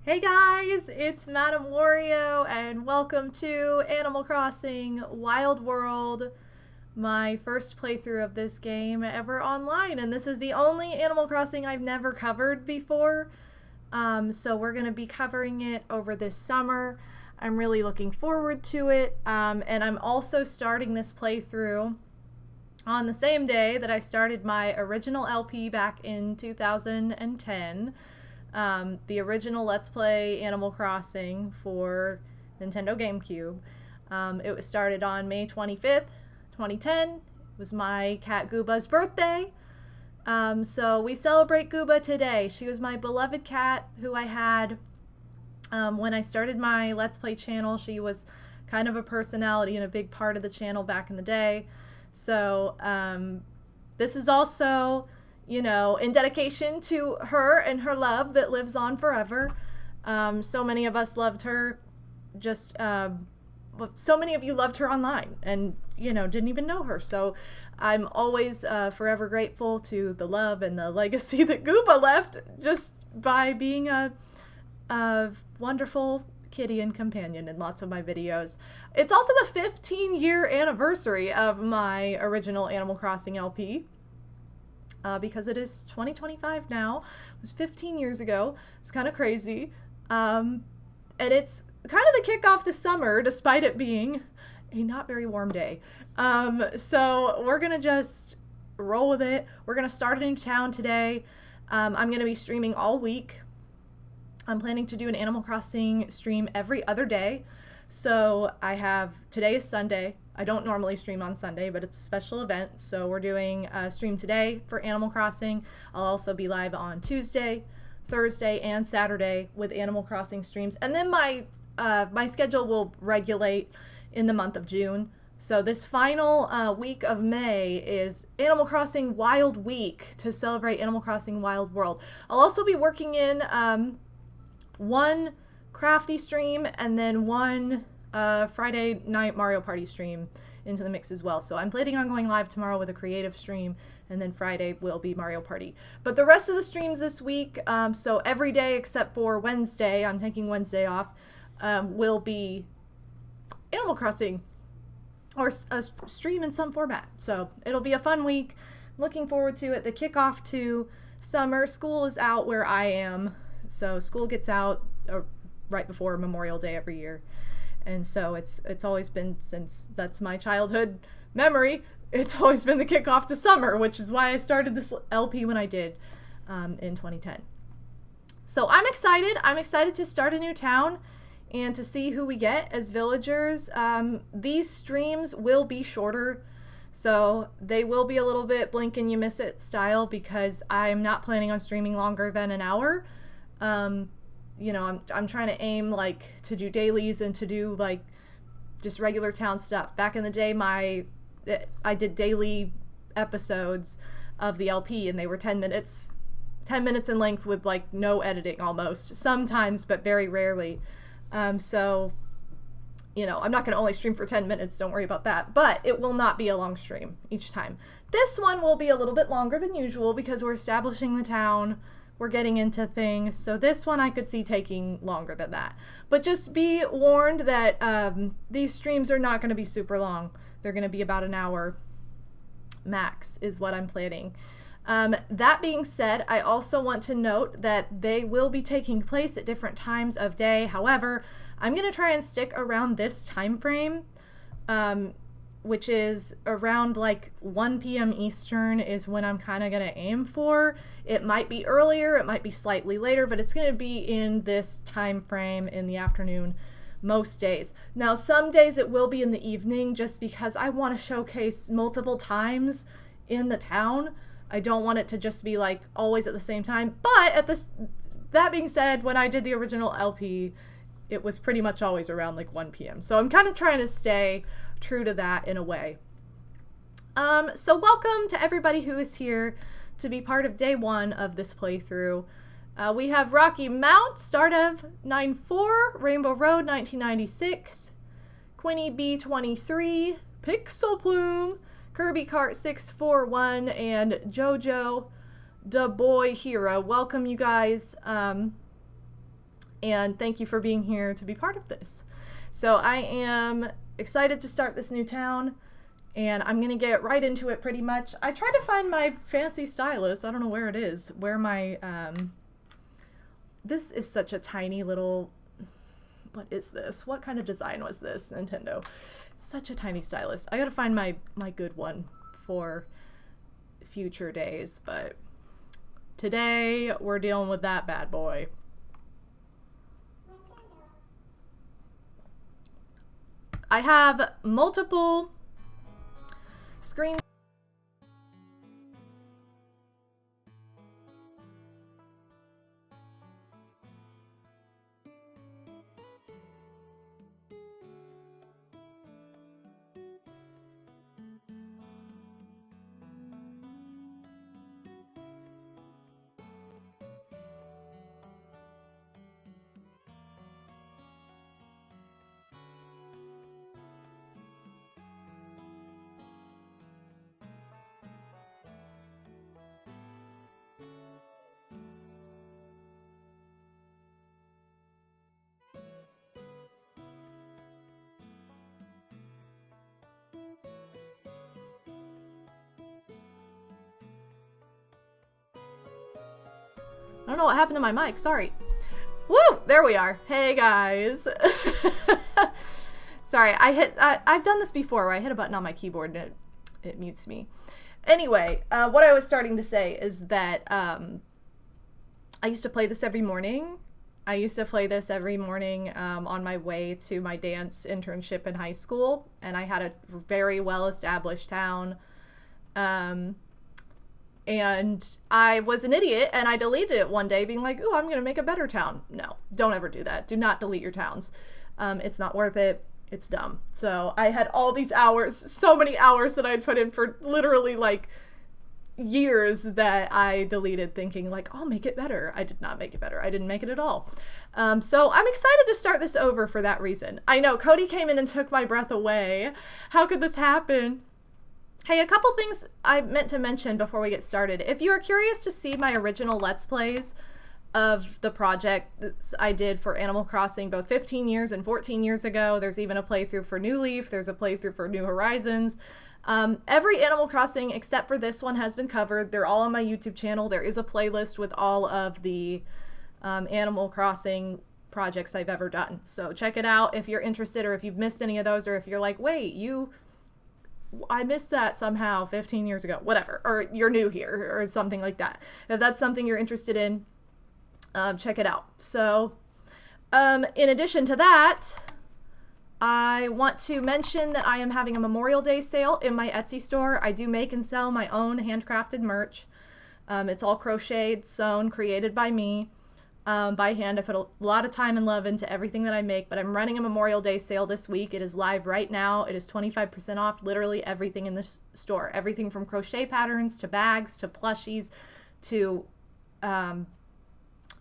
Hey guys, it's MadameWario and welcome to Animal Crossing Wild World, my first playthrough of this game ever online, and this is the only Animal Crossing I've never covered before, so we're going to be covering it over this summer. I'm really looking forward to it, and I'm also starting this playthrough on the same day that I started my original LP back in 2010. The original Let's Play Animal Crossing for Nintendo GameCube. It was started on May 25th, 2010. It was my cat Gooba's birthday. So we celebrate Gooba today. She was my beloved cat who I had when I started my Let's Play channel. She was kind of a personality and a big part of the channel back in the day. So this is also, you know, in dedication to her and her love that lives on forever. So many of us loved her, so many of you loved her online and, you know, didn't even know her. So I'm always forever grateful to the love and the legacy that Gooba left just by being a wonderful kitty and companion in lots of my videos. It's also the 15-year anniversary of my original Animal Crossing LP. Because it is 2025 now. It was 15 years ago. It's kind of crazy. And it's kind of the kickoff to summer, despite it being a not very warm day. So we're going to just roll with it. We're going to start a new town today. I'm going to be streaming all week. I'm planning to do an Animal Crossing stream every other day. So today is Sunday. I don't normally stream on Sunday, but it's a special event. So we're doing a stream today for Animal Crossing. I'll also be live on Tuesday, Thursday, and Saturday with Animal Crossing streams. And then my schedule will regulate in the month of June. So this final week of May is Animal Crossing Wild Week to celebrate Animal Crossing Wild World. I'll also be working in one crafty stream and then one Friday night Mario Party stream into the mix as well. So I'm planning on going live tomorrow with a creative stream, and then Friday will be Mario Party. But the rest of the streams this week, so every day except for Wednesday, I'm taking Wednesday off, will be Animal Crossing or a stream in some format. So it'll be a fun week. Looking forward to it. The kickoff to summer. School is out where I am. So school gets out right before Memorial Day every year. And so it's always been, since that's my childhood memory, it's always been the kickoff to summer, which is why I started this LP when I did in 2010. So I'm excited. I'm excited to start a new town and to see who we get as villagers. These streams will be shorter, so they will be a little bit blink and you miss it style because I'm not planning on streaming longer than an hour. You know, I'm trying to aim like to do dailies and to do like just regular town stuff. Back in the day, I did daily episodes of the LP and they were 10 minutes in length with like no editing almost, sometimes, but very rarely. So, you know, I'm not going to only stream for 10 minutes, don't worry about that, but it will not be a long stream each time. This one will be a little bit longer than usual because we're establishing the town. We're getting into things, so this one I could see taking longer than that. But just be warned that these streams are not going to be super long. They're going to be about an hour max is what I'm planning. That being said, I also want to note that they will be taking place at different times of day. However, I'm going to try and stick around this time frame, which is around like 1 p.m. Eastern is when I'm kind of going to aim for. It might be earlier, it might be slightly later, but it's going to be in this time frame in the afternoon most days. Now, some days it will be in the evening just because I want to showcase multiple times in the town. I don't want it to just be like always at the same time. But that being said, when I did the original LP, it was pretty much always around like 1 p.m. So I'm kind of trying to stay true to that in a way. So welcome to everybody who is here to be part of day one of this playthrough. We have Rocky Mount, start of 9-4, Rainbow Road 1996, Quinny B23, Pixel Plume, Kirby Cart 641, and Jojo Da Boy Hero. Welcome, you guys. And thank you for being here to be part of this. So I am excited to start this new town, and I'm gonna get right into it pretty much. I tried to find my fancy stylus. I don't know where it is. Where my, this is such a tiny little, what is this? What kind of design was this, Nintendo? Such a tiny stylus. I gotta find my good one for future days, but today we're dealing with that bad boy. I have multiple screens. I don't know what happened to my mic, sorry. Woo! There we are. Hey guys. Sorry, I've done this before where I hit a button on my keyboard and it mutes me. Anyway, what I was starting to say is that I used to play this every morning. I used to play this every morning on my way to my dance internship in high school, and I had a very well-established town. And I was an idiot, and I deleted it one day being like, ooh, I'm going to make a better town. No, don't ever do that. Do not delete your towns. It's not worth it. It's dumb. So I had all these hours, so many hours that I'd put in for literally like years that I deleted thinking like, I'll make it better. I did not make it better. I didn't make it at all. So I'm excited to start this over for that reason. I know Cody came in and took my breath away. How could this happen? Hey, a couple things I meant to mention before we get started. If you are curious to see my original Let's Plays of the project that I did for Animal Crossing both 15 years and 14 years ago, there's even a playthrough for New Leaf, there's a playthrough for New Horizons. Every Animal Crossing except for this one has been covered. They're all on my YouTube channel. There is a playlist with all of the Animal Crossing projects I've ever done. So check it out if you're interested, or if you've missed any of those, or if you're like, wait, I missed that somehow 15 years ago, whatever, or you're new here or something like that. If that's something you're interested in, check it out. So, in addition to that, I want to mention that I am having a Memorial Day sale in my Etsy store. I do make and sell my own handcrafted merch. It's all crocheted, sewn, created by me. By hand. I put a lot of time and love into everything that I make, but I'm running a Memorial Day sale this week. It is live right now. It is 25% off literally everything in the store. Everything from crochet patterns to bags to plushies to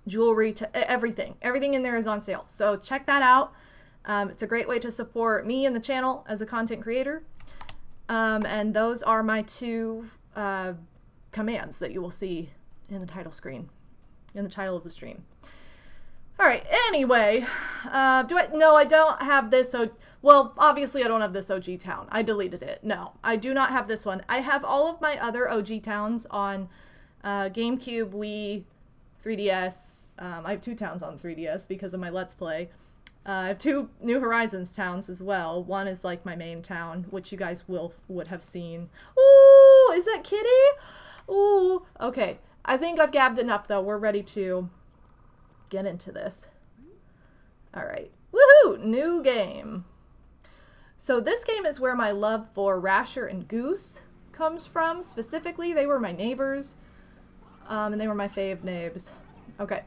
jewelry to everything. Everything in there is on sale. So check that out. It's a great way to support me and the channel as a content creator. And those are my two commands that you will see in the title screen, in the title of the stream. All right, anyway, no, I don't have this, well, obviously I don't have this OG town. I deleted it. No, I do not have this one. I have all of my other OG towns on GameCube, Wii, 3DS. I have two towns on 3DS because of my Let's Play. I have two New Horizons towns as well. One is like my main town, which you guys would have seen. Ooh, is that Kitty? Ooh, okay. I think I've gabbed enough, though. We're ready to get into this. All right. Woohoo! New game. So this game is where my love for Rasher and Goose comes from. Specifically, they were my neighbors, and they were my fave neighbors. Okay.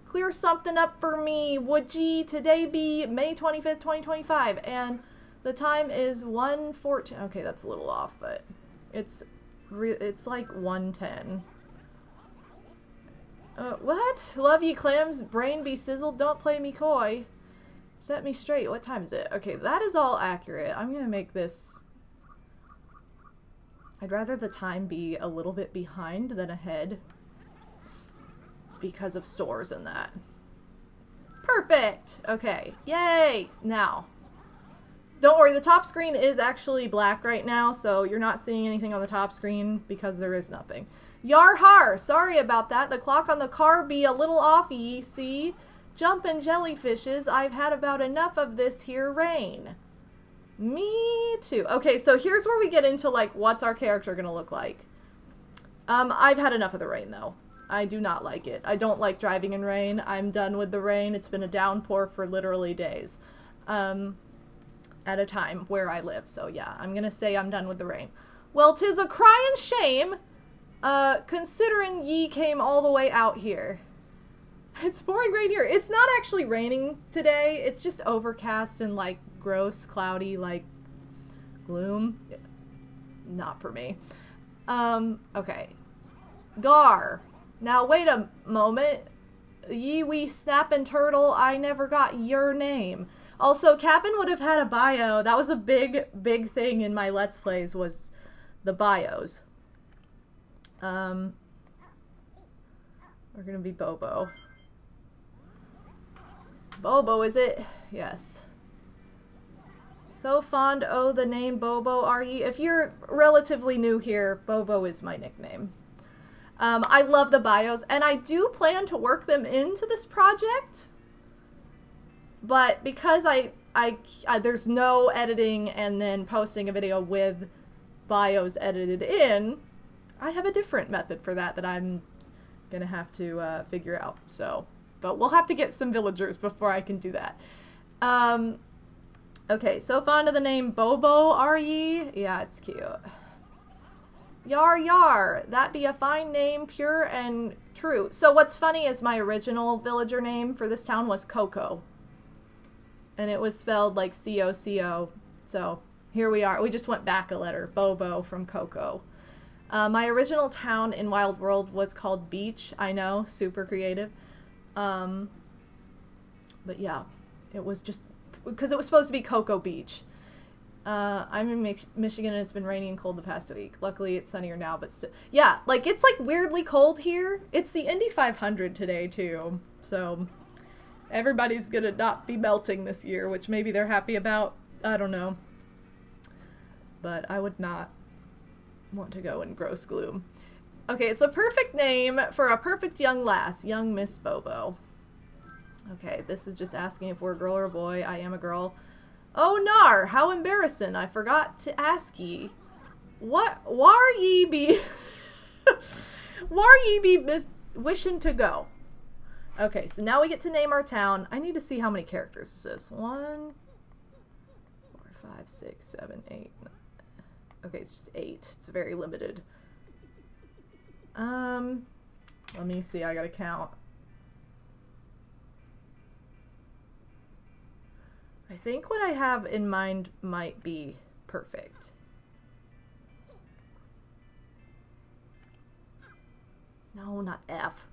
Clear something up for me, would ye? Today be May 25th, 2025, and the time is 1:14. Okay, that's a little off, but it's like 1:10. What? Love ye clams, brain be sizzled, don't play me coy. Set me straight. What time is it? Okay, that is all accurate. I'm gonna make this... I'd rather the time be a little bit behind than ahead because of stores and that. Perfect. Okay. Yay. Now, don't worry, the top screen is actually black right now, so you're not seeing anything on the top screen because there is nothing. Yar har! Sorry about that. The clock on the car be a little offy, see? Jumpin' jellyfishes, I've had about enough of this here rain. Me too. Okay, so here's where we get into, like, what's our character gonna look like. I've had enough of the rain, though. I do not like it. I don't like driving in rain. I'm done with the rain. It's been a downpour for literally days. At a time where I live. So yeah, I'm gonna say I'm done with the rain. Well, 'tis a crying shame, considering ye came all the way out here. It's pouring rain here. It's not actually raining today. It's just overcast and like gross, cloudy, like gloom. Not for me. Okay. Gar. Now wait a moment. Ye wee snappin' turtle, I never got your name. Also, Cap'n would have had a bio. That was a big, big thing in my Let's Plays, was the bios. We're gonna be Bobo. Bobo, is it? Yes. So fond o' the name Bobo, are ye? If you're relatively new here, Bobo is my nickname. I love the bios, and I do plan to work them into this project. But because I there's no editing and then posting a video with bios edited in, I have a different method for that I'm gonna have to figure out. So, but we'll have to get some villagers before I can do that. Okay, so fond of the name Bobo, are ye? Yeah, it's cute. Yar yar, that be a fine name, pure and true. So what's funny is my original villager name for this town was Coco. And it was spelled like C-O-C-O. So here we are. We just went back a letter. Bobo from Coco. My original town in Wild World was called Beach. I know, super creative. But yeah, it was just because it was supposed to be Cocoa Beach. I'm in Michigan and it's been raining and cold the past week. Luckily it's sunnier now, but still. Yeah, like it's like weirdly cold here. It's the Indy 500 today too. So everybody's gonna not be melting this year, which maybe they're happy about. I don't know. But I would not want to go in gross gloom. Okay, it's a perfect name for a perfect young lass. Young Miss Bobo. Okay, this is just asking if we're a girl or a boy. I am a girl. Oh, nar, how embarrassing. I forgot to ask ye. What, whar ye be... whar ye be wishing to go? Okay, so now we get to name our town. I need to see how many characters this is. 1, 4, 5, 6, 7, 8. Okay, it's just 8. It's very limited. Let me see. I gotta count. I think what I have in mind might be perfect. No, not F.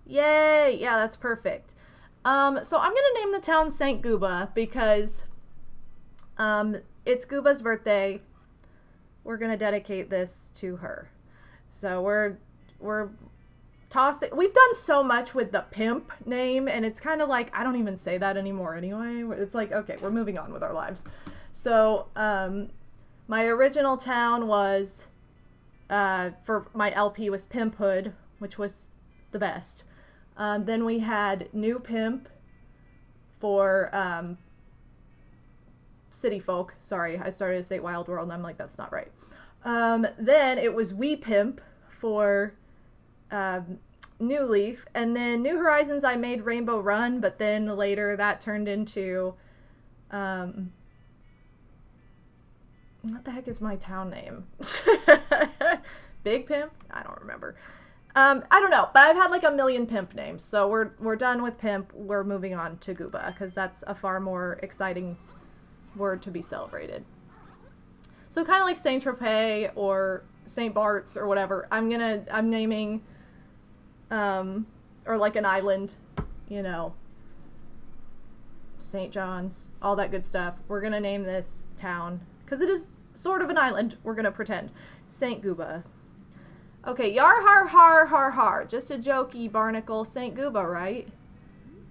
Yay! Yeah, that's perfect. So I'm gonna name the town St. Gooba because it's Gooba's birthday. We're gonna dedicate this to her. So we're tossing. We've done so much with the pimp name, and it's kind of like I don't even say that anymore anyway. It's like, okay, we're moving on with our lives. So my original town was for my LP was Pimp Hood, which was the best. Then we had New Pimp for City Folk. Sorry, I started to say Wild World, and I'm like, that's not right. Then it was Wee Pimp for New Leaf, and then New Horizons I made Rainbow Run, but then later that turned into what the heck is my town name? Big Pimp? I don't remember. I don't know, but I've had like a million pimp names, so we're done with pimp. We're moving on to Gooba because that's a far more exciting word to be celebrated. So kind of like Saint Tropez or St. Bart's or whatever. I'm naming or like an island, you know, St. John's, all that good stuff. We're gonna name this town because it is sort of an island. We're gonna pretend St. Gooba. Okay, yar har har har har. Just a jokey, Barnacle. St. Gooba, right?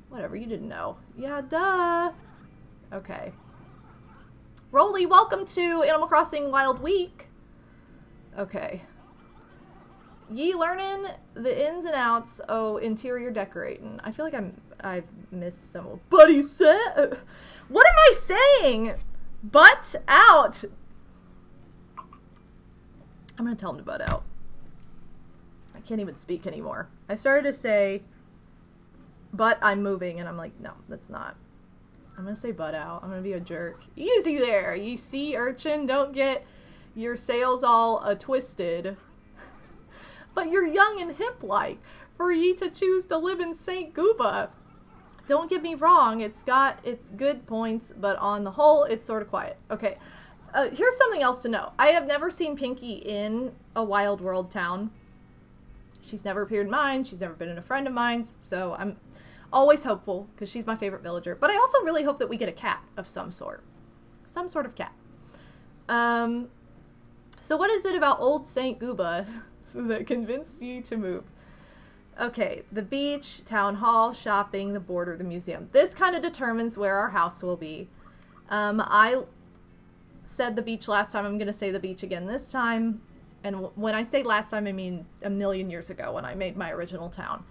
Whatever, you didn't know. Yeah, duh. Okay. Rolly, welcome to Animal Crossing Wild Week. Okay. Ye learning the ins and outs. Oh, interior decorating. I feel like I've missed some. Buddy set. What am I saying? Butt out. I'm gonna tell him to butt out. I can't even speak anymore. I started to say, but I'm moving, and I'm like, no, that's not. I'm gonna say butt out. I'm gonna be a jerk. Easy there. You see, urchin, don't get your sails all twisted. But you're young and hip-like for ye to choose to live in St. Gooba. Don't get me wrong, it's got its good points, but on the whole, it's sort of quiet. Okay, here's something else to know. I have never seen Pinky in a Wild World town. She's never appeared in mine, she's never been in a friend of mine's, so I'm always hopeful, because she's my favorite villager. But I also really hope that we get a cat of some sort. Some sort of cat. So what is it about old St. Gooba that convinced you to move? Okay, the beach, town hall, shopping, the border, the museum. This kind of determines where our house will be. I said the beach last time. I'm going to say the beach again this time. And when I say last time, I mean a million years ago when I made my original town.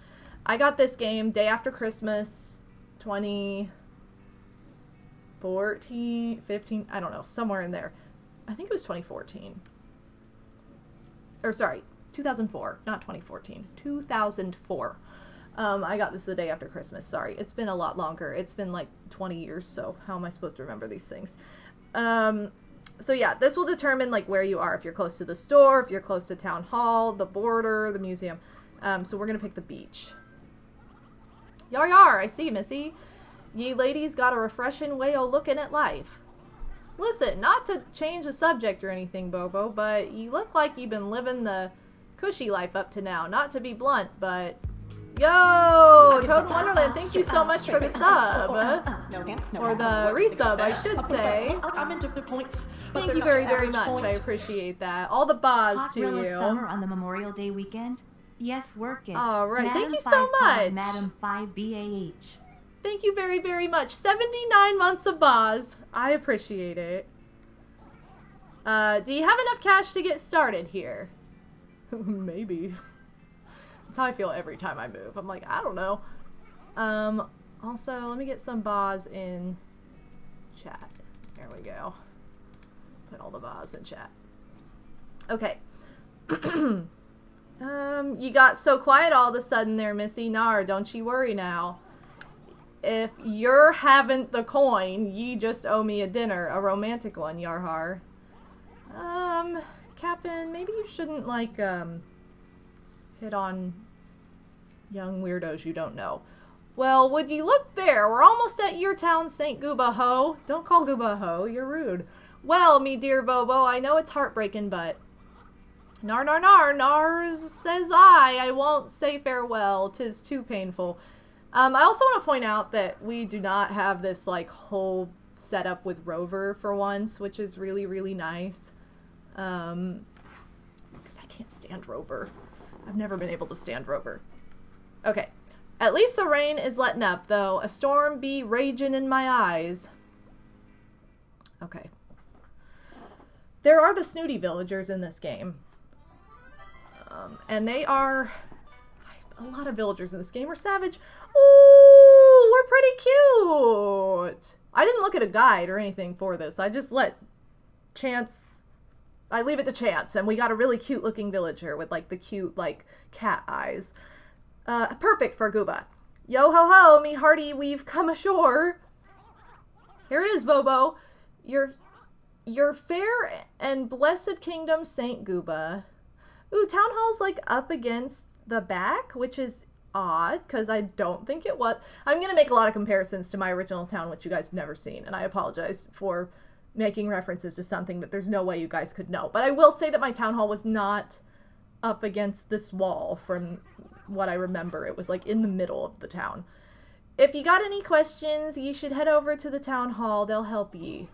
I got this game day after Christmas, 2014, 15, I don't know, somewhere in there. I think it was 2014. Or sorry, 2004, not 2014, 2004. I got this the day after Christmas. Sorry, it's been a lot longer. It's been like 20 years, so how am I supposed to remember these things? So yeah, this will determine like where you are. If you're close to the store, if you're close to town hall, the border, the museum. So we're gonna pick the beach. Yar yar, I see, missy. Ye ladies got a refreshing way o' looking at life. Listen, not to change the subject or anything, Bobo, but you look like you've been living the cushy life up to now. Not to be blunt, but... Yo! Toad Wonderland, thank you so much for the sub. Or the resub, I should say. Thank you very, very much. I appreciate that. All the buzz to you. Summer on the Memorial Day weekend? Yes, work it. Alright, thank you so much. Madam 5BAH. Thank you very, very much. 79 months of Boz. I appreciate it. Do you have enough cash to get started here? Maybe. That's how I feel every time I move. I'm like, I don't know. Also, let me get some Boz in chat. There we go. Put all the Boz in chat. Okay. You got so quiet all of a sudden there, Missy. Nar, don't you worry now. If you're haven't the coin, ye just owe me a dinner, a romantic one, Yarhar. Captain, maybe you shouldn't, like, hit on young weirdos you don't know. Well, would you look there? We're almost at your town, St. Gooba Ho. Don't call Gooba a ho, you're rude. Well, me dear Bobo, I know it's heartbreaking, but... Nar, nar, nar, nars, says I won't say farewell, 'tis too painful. I also want to point out that we do not have this, like, whole setup with Rover for once, which is really, really nice. Because I can't stand Rover. I've never been able to stand Rover. Okay. At least the rain is letting up, though. A storm be raging in my eyes. Okay. There are the snooty villagers in this game. And they are... A lot of villagers in this game are savage. Ooh, we're pretty cute. I didn't look at a guide or anything for this. I just let chance... I leave it to chance. And we got a really cute looking villager with like the cute like cat eyes. Perfect for Gooba. Yo ho ho, me hearty, we've come ashore. Here it is, Bobo. Your fair and blessed kingdom, Saint Gooba. Ooh, town hall's like up against the back, which is odd because I don't think it was. I'm gonna make a lot of comparisons to my original town, which you guys have never seen, and I apologize for making references to something that there's no way you guys could know. But I will say that my town hall was not up against this wall from what I remember. It was like in the middle of the town. If you got any questions, ye should head over to the town hall. They'll help ye.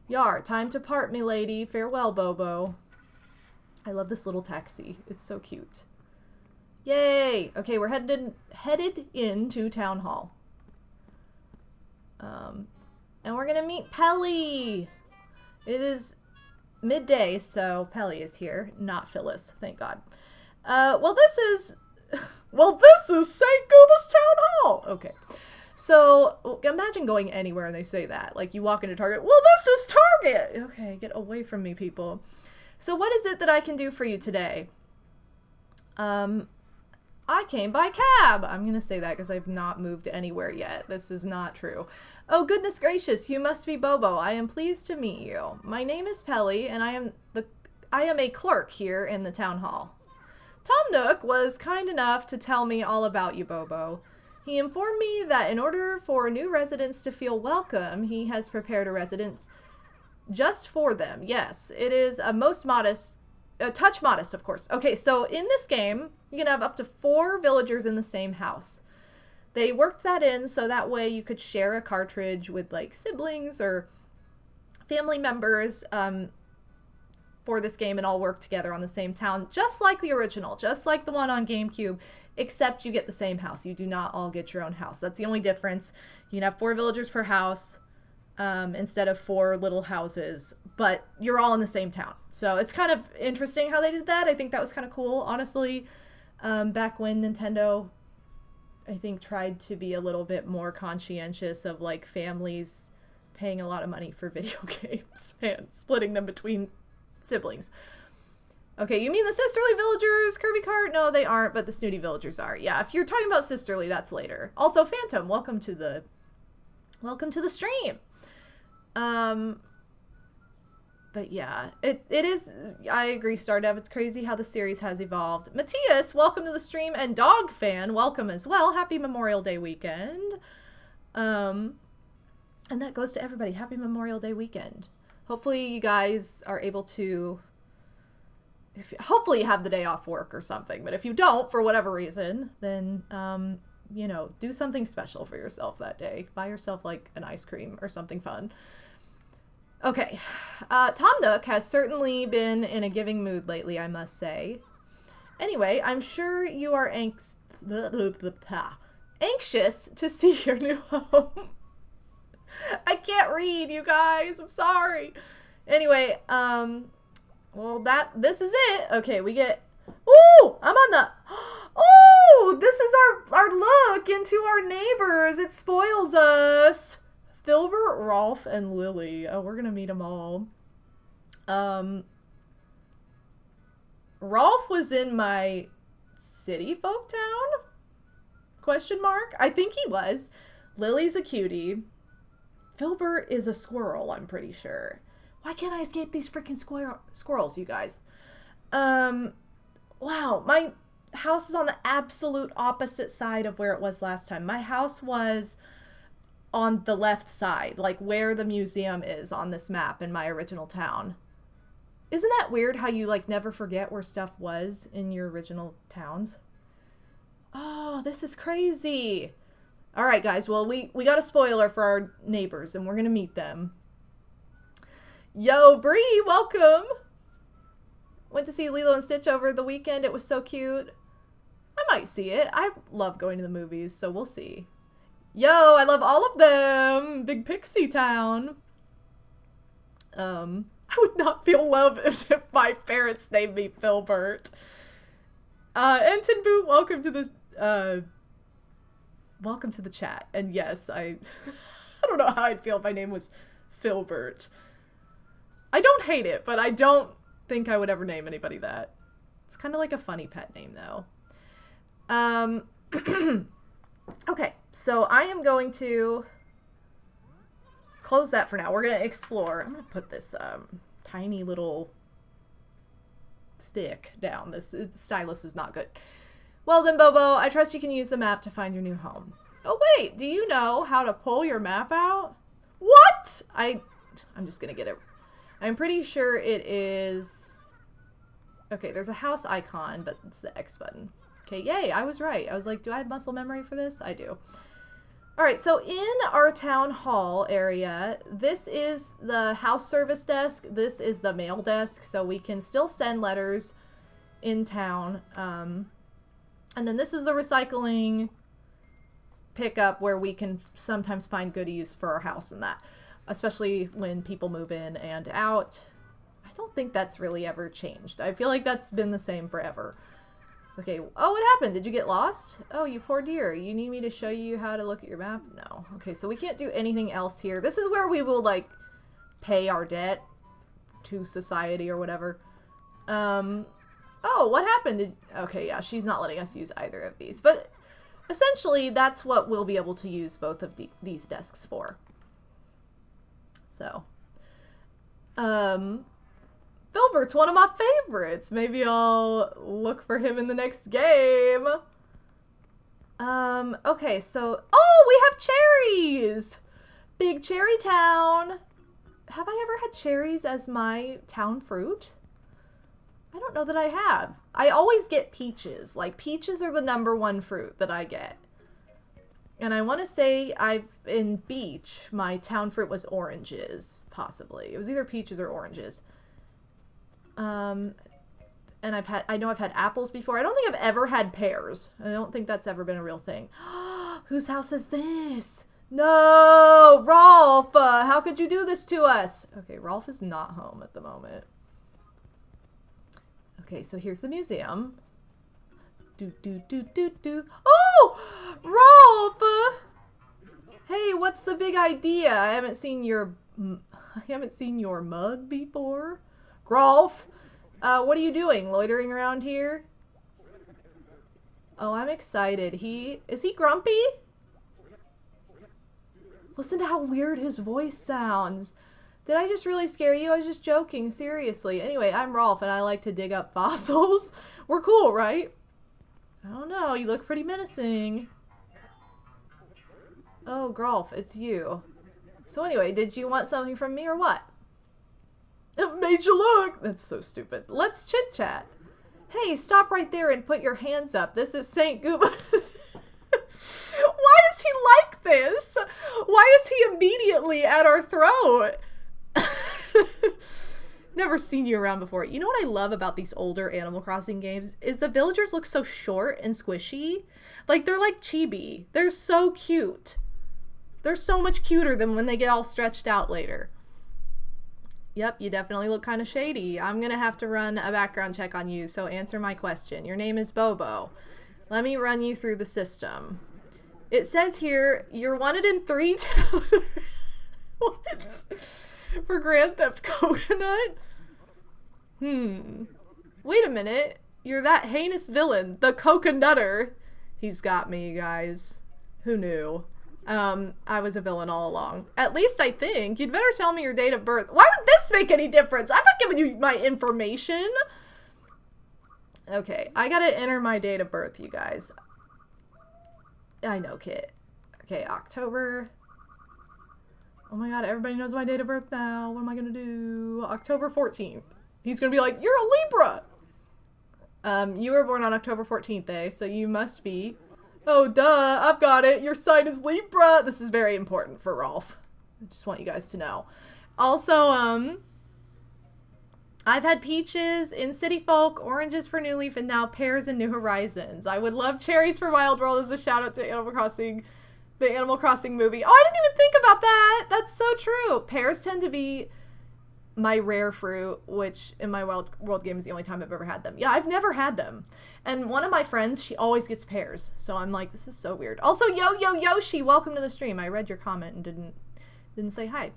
Yar, time to part, me lady. Farewell, Bobo. I love this little taxi. It's so cute. Yay! Okay, we're headed into Town Hall. And we're gonna meet Pelly! It is midday, so Pelly is here, not Phyllis, thank God. Well, this is St. Gooba's Town Hall! Okay. So, imagine going anywhere and they say that. Like, you walk into Target, well, this is Target! Okay, get away from me, people. So, what is it that I can do for you today? I came by cab! I'm gonna say that because I've not moved anywhere yet. This is not true. Oh, goodness gracious, you must be Bobo. I am pleased to meet you. My name is Pelly, and I am a clerk here in the town hall. Tom Nook was kind enough to tell me all about you, Bobo. He informed me that in order for new residents to feel welcome, he has prepared a residence just for them. Yes, it is a touch modest, of course. Okay, so in this game, you can have up to 4 villagers in the same house. They worked that in so that way you could share a cartridge with like siblings or family members for this game and all work together on the same town, just like the original, just like the one on GameCube, except you get the same house. You do not all get your own house. That's the only difference. You can have 4 villagers per house instead of 4 little houses, but you're all in the same town. So it's kind of interesting how they did that. I think that was kind of cool, honestly. Back when Nintendo, I think, tried to be a little bit more conscientious of like families paying a lot of money for video games and splitting them between siblings. Okay, you mean the sisterly villagers, Kirby Cart? No, they aren't, but the snooty villagers are. Yeah, if you're talking about sisterly, that's later. Also, Phantom, welcome to the stream. But yeah, it is, I agree, Stardev, it's crazy how the series has evolved. Matthias, welcome to the stream, and Dog Fan, welcome as well. Happy Memorial Day weekend. And that goes to everybody. Happy Memorial Day weekend. Hopefully you guys are able to, hopefully you have the day off work or something, but if you don't, for whatever reason, then, you know, do something special for yourself that day. Buy yourself, like, an ice cream or something fun. Okay, Tom Nook has certainly been in a giving mood lately, I must say. Anyway, I'm sure you are anxious to see your new home. I can't read, you guys. I'm sorry. Anyway, well, this is it. Okay, we get... Ooh! I'm on the... Oh! This is our look into our neighbors. It spoils us. Filbert, Rolf, and Lily. Oh, we're gonna meet them all. Rolf was in my city folk town? Question mark? I think he was. Lily's a cutie. Filbert is a squirrel, I'm pretty sure. Why can't I escape these freaking squirrels, you guys? Wow, my house is on the absolute opposite side of where it was last time. My house was on the left side, like where the museum is on this map in my original town. Isn't that weird how you like never forget where stuff was in your original towns? Oh, this is crazy. All right, guys. Well, we got a spoiler for our neighbors, and we're gonna meet them. Yo, Bree, welcome. Went to see Lilo and Stitch over the weekend. It was so cute. I might see it. I love going to the movies, so we'll see. Yo, I love all of them. Big Pixie Town. I would not feel loved if my parents named me Filbert. Enton Boot, welcome to the chat. And yes, I don't know how I'd feel if my name was Filbert. I don't hate it, but I don't think I would ever name anybody that. It's kind of like a funny pet name, though. Okay, so I am going to close that for now. We're going to explore. I'm going to put this tiny little stick down. This stylus is not good. Well then, Bobo, I trust you can use the map to find your new home. Oh wait, do you know how to pull your map out? What? I'm just going to get it. I'm pretty sure it is... Okay, there's a house icon, but it's the X button. Okay, yay, I was right. I was like, do I have muscle memory for this? I do. All right, so in our town hall area, this is the house service desk. This is the mail desk, so we can still send letters in town. And then this is the recycling pickup where we can sometimes find goodies for our house and that, especially when people move in and out. I don't think that's really ever changed. I feel like that's been the same forever. Okay, oh, what happened? Did you get lost? Oh, you poor dear. You need me to show you how to look at your map? No. Okay, so we can't do anything else here. This is where we will, like, pay our debt to society or whatever. Oh, what happened? Okay, yeah, she's not letting us use either of these. But essentially, that's what we'll be able to use both of these desks for. So, Filbert's one of my favorites. Maybe I'll look for him in the next game. Okay, so... Oh, we have cherries! Big Cherry Town. Have I ever had cherries as my town fruit? I don't know that I have. I always get peaches. Like, peaches are the #1 fruit that I get. And I want to say in Beach, my town fruit was oranges, possibly. It was either peaches or oranges. And I know I've had apples before. I don't think I've ever had pears. I don't think that's ever been a real thing. Whose house is this? No, Rolf, how could you do this to us? Okay, Rolf is not home at the moment. Okay, so here's the museum. Oh, Rolf! Hey, what's the big idea? I haven't seen your mug before. Rolf, what are you doing? Loitering around here? Oh, I'm excited. Is he grumpy? Listen to how weird his voice sounds. Did I just really scare you? I was just joking, seriously. Anyway, I'm Rolf and I like to dig up fossils. We're cool, right? I don't know, you look pretty menacing. Oh, Rolf, it's you. So anyway, did you want something from me or what? It made you look! That's so stupid. Let's chit-chat. Hey, stop right there and put your hands up. This is Saint Gooba. Why is he like this? Why is he immediately at our throat? Never seen you around before. You know what I love about these older Animal Crossing games is the villagers look so short and squishy. Like, they're like chibi. They're so cute. They're so much cuter than when they get all stretched out later. Yep, you definitely look kind of shady. I'm gonna have to run a background check on you, so answer my question. Your name is Bobo. Let me run you through the system. It says here, you're wanted in 3 towns. What? For Grand Theft Coconut? Wait a minute. You're that heinous villain, the Coconutter. He's got me, you guys. Who knew? I was a villain all along. At least I think. You'd better tell me your date of birth. Why would this make any difference? I'm not giving you my information. Okay, I gotta enter my date of birth, you guys. I know, Kit. Okay, October. Oh my god, everybody knows my date of birth now. What am I gonna do? October 14th. He's gonna be like, you're a Libra! You were born on October 14th, eh? So you must be... Oh, duh, I've got it. Your sign is Libra. This is very important for Rolf. I just want you guys to know. Also, I've had peaches in City Folk, oranges for New Leaf, and now pears in New Horizons. I would love cherries for Wild World as a shout out to Animal Crossing, the Animal Crossing movie. Oh, I didn't even think about that. That's so true. Pears tend to be my rare fruit, which in my Wild World game is the only time I've ever had them. Yeah, I've never had them. And one of my friends, she always gets pears. So I'm like, this is so weird. Also, Yoshi, welcome to the stream. I read your comment and didn't say hi.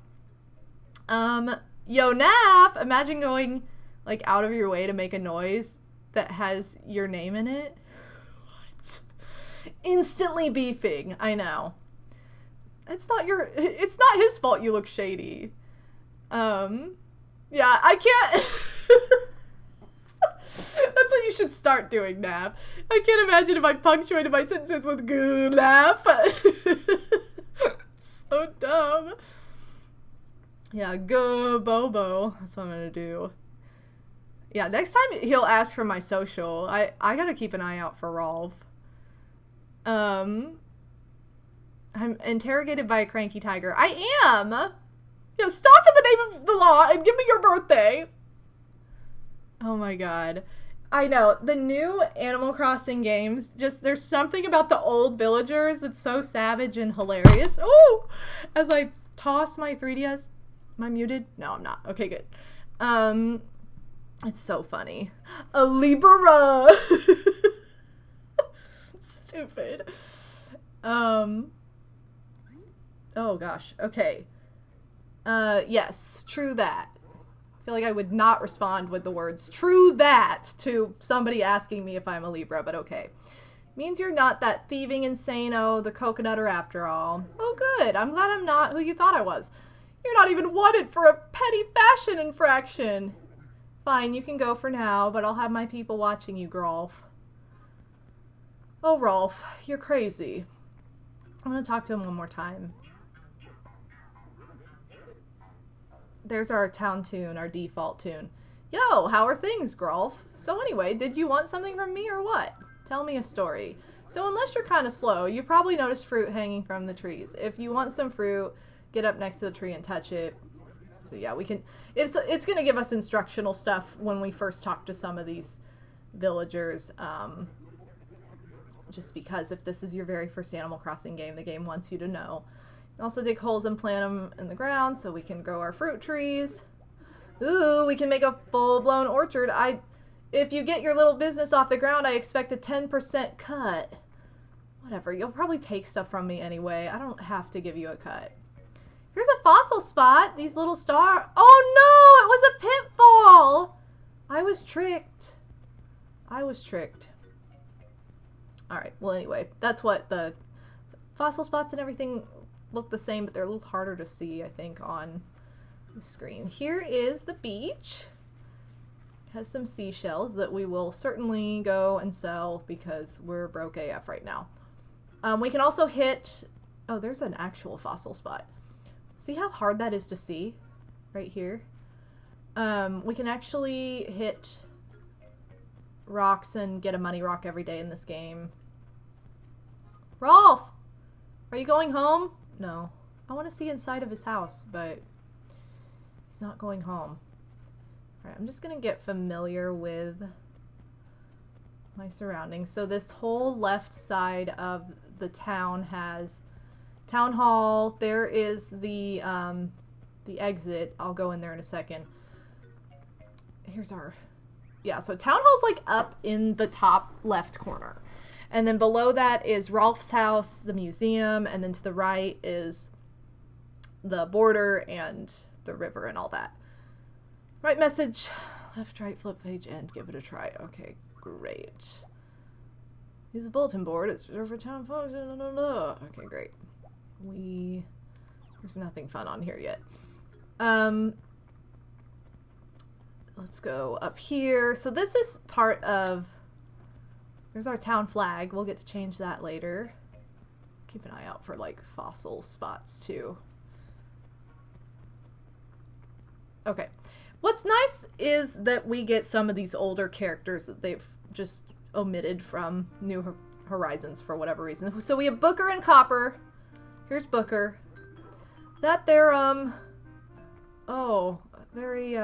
Yo, Nap, imagine going, like, out of your way to make a noise that has your name in it. What? Instantly beefing. I know. It's not his fault you look shady. Yeah, I can't... That's what you should start doing, Nap. I can't imagine if I punctuated my sentences with good laugh. So dumb. Yeah, go Bobo. That's what I'm gonna do. Yeah, next time he'll ask for my social. I gotta keep an eye out for Rolf. I I'm interrogated by a cranky tiger. I am! Yo, stop in the name of the law and give me your birthday! Oh my god. I know, the new Animal Crossing games, just, there's something about the old villagers that's so savage and hilarious. Oh! As I toss my 3DS. Am I muted? No, I'm not. Okay, good. It's so funny. A Libera! Stupid. Oh gosh. Okay. Yes, true that. I feel like I would not respond with the words true that to somebody asking me if I'm a Libra, but okay. Means you're not that thieving insano, the coconutter after all. Oh good, I'm glad I'm not who you thought I was. You're not even wanted for a petty fashion infraction. Fine, you can go for now, but I'll have my people watching you, Rolf. Oh, Rolf, you're crazy. I'm gonna talk to him one more time. There's our town tune, our default tune. Yo, how are things, Grolf? So anyway, did you want something from me or what? Tell me a story. So unless you're kind of slow, you probably noticed fruit hanging from the trees. If you want some fruit, get up next to the tree and touch it. So yeah, we can, it's going to give us instructional stuff when we first talk to some of these villagers. Just because if this is your very first Animal Crossing game, the game wants you to know. Also dig holes and plant them in the ground so we can grow our fruit trees. Ooh, we can make a full-blown orchard. If you get your little business off the ground, I expect a 10% cut. Whatever, you'll probably take stuff from me anyway. I don't have to give you a cut. Here's a fossil spot. These little Oh no, it was a pitfall. I was tricked. I was tricked. Alright, well anyway, that's what the fossil spots and everything look the same, but they're a little harder to see, I think, on the screen. Here is the beach. It has some seashells that we will certainly go and sell because we're broke AF right now. We can also hit... Oh, there's an actual fossil spot. See how hard that is to see? Right here. We can actually hit rocks and get a money rock every day in this game. Rolf! Are you going home? No. I want to see inside of his house, but he's not going home. Alright, I'm just going to get familiar with my surroundings. So this whole left side of the town has town hall. There is the exit. I'll go in there in a second. Here's our... Yeah, so town hall's like up in the top left corner. And then below that is Rolf's house, the museum, and then to the right is the border and the river and all that. Right message, left, right, flip page, and give it a try. Okay, great. Use the bulletin board. It's reserved for town folks. Okay, great. There's nothing fun on here yet. Let's go up here. So this is part of... There's our town flag. We'll get to change that later. Keep an eye out for, like, fossil spots, too. Okay. What's nice is that we get some of these older characters that they've just omitted from New Horizons for whatever reason. So we have Booker and Copper. Here's Booker. That there, oh, very,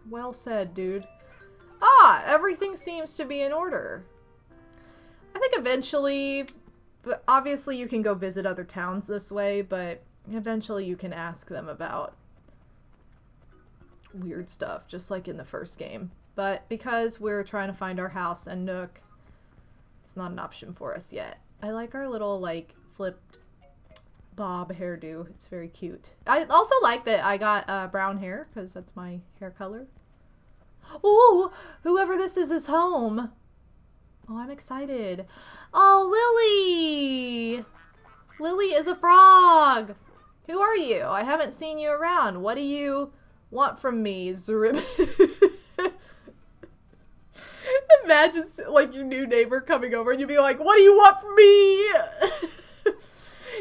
well said, dude. Ah, everything seems to be in order. I think eventually, but obviously you can go visit other towns this way, but eventually you can ask them about weird stuff, just like in the first game. But because we're trying to find our house and Nook, it's not an option for us yet. I like our little, like, flipped bob hairdo. It's very cute. I also like that I got brown hair, because that's my hair color. Ooh, whoever this is home. Oh, I'm excited. Oh, Lily! Lily is a frog! Who are you? I haven't seen you around. What do you want from me, Zerib? Imagine, like, your new neighbor coming over and you'd be like, what do you want from me?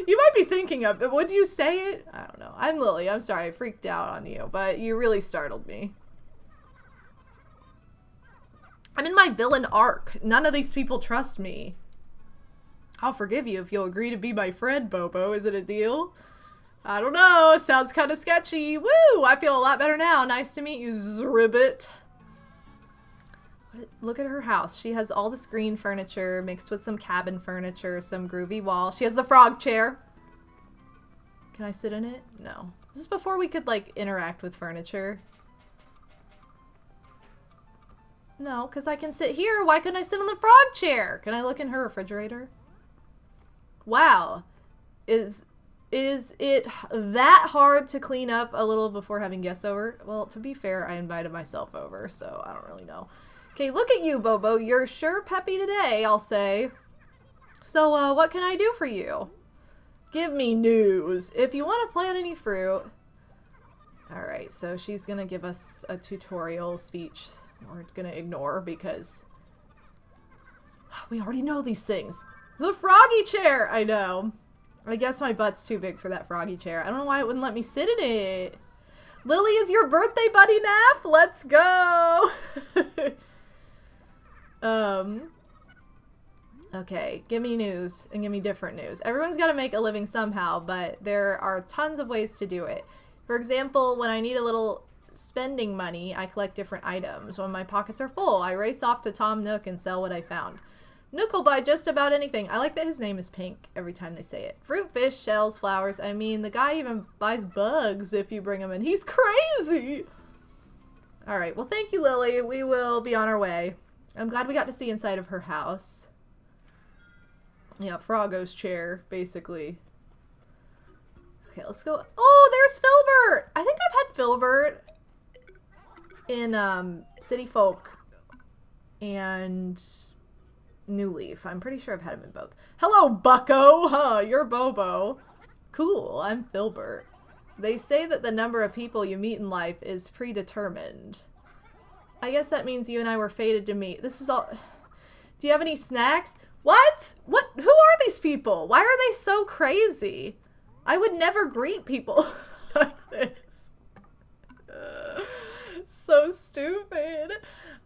You might be thinking of it. Would you say it? I don't know. I'm Lily. I'm sorry. I freaked out on you, but you really startled me. I'm in my villain arc. None of these people trust me. I'll forgive you if you'll agree to be my friend, Bobo. Is it a deal? I don't know. Sounds kind of sketchy. Woo! I feel a lot better now. Nice to meet you, Zribbit. Look at her house. She has all this green furniture mixed with some cabin furniture, some groovy walls. She has the frog chair. Can I sit in it? No. This is before we could, like, interact with furniture. No, because I can sit here. Why couldn't I sit on the frog chair? Can I look in her refrigerator? Wow. Is it that hard to clean up a little before having guests over? Well, to be fair, I invited myself over, so I don't really know. Okay, look at you, Bobo. You're sure peppy today, I'll say. So, what can I do for you? Give me news. If you want to plant any fruit. Alright, so she's gonna give us a tutorial speech. We're gonna ignore because we already know these things. The froggy chair! I know. I guess my butt's too big for that froggy chair. I don't know why it wouldn't let me sit in it. Lily, is your birthday buddy nap? Let's go! Okay, give me news and give me different news. Everyone's got to make a living somehow, but there are tons of ways to do it. For example, when I need a little spending money, I collect different items. When my pockets are full, I race off to Tom Nook and sell what I found. Nook will buy just about anything. I like that his name is Pink every time they say it. Fruit, fish, shells, flowers. I mean, the guy even buys bugs if you bring him in. He's crazy! Alright, well thank you, Lily. We will be on our way. I'm glad we got to see inside of her house. Yeah, Froggo's chair, basically. Okay, let's go. Oh, there's Filbert! I think I've had Filbert in City Folk and New Leaf. I'm pretty sure I've had him in both. Hello, bucko! Huh, you're Bobo. Cool, I'm Filbert. They say that the number of people you meet in life is predetermined. I guess that means you and I were fated to meet. This is all... Do you have any snacks? What? What? Who are these people? Why are they so crazy? I would never greet people like this. So stupid.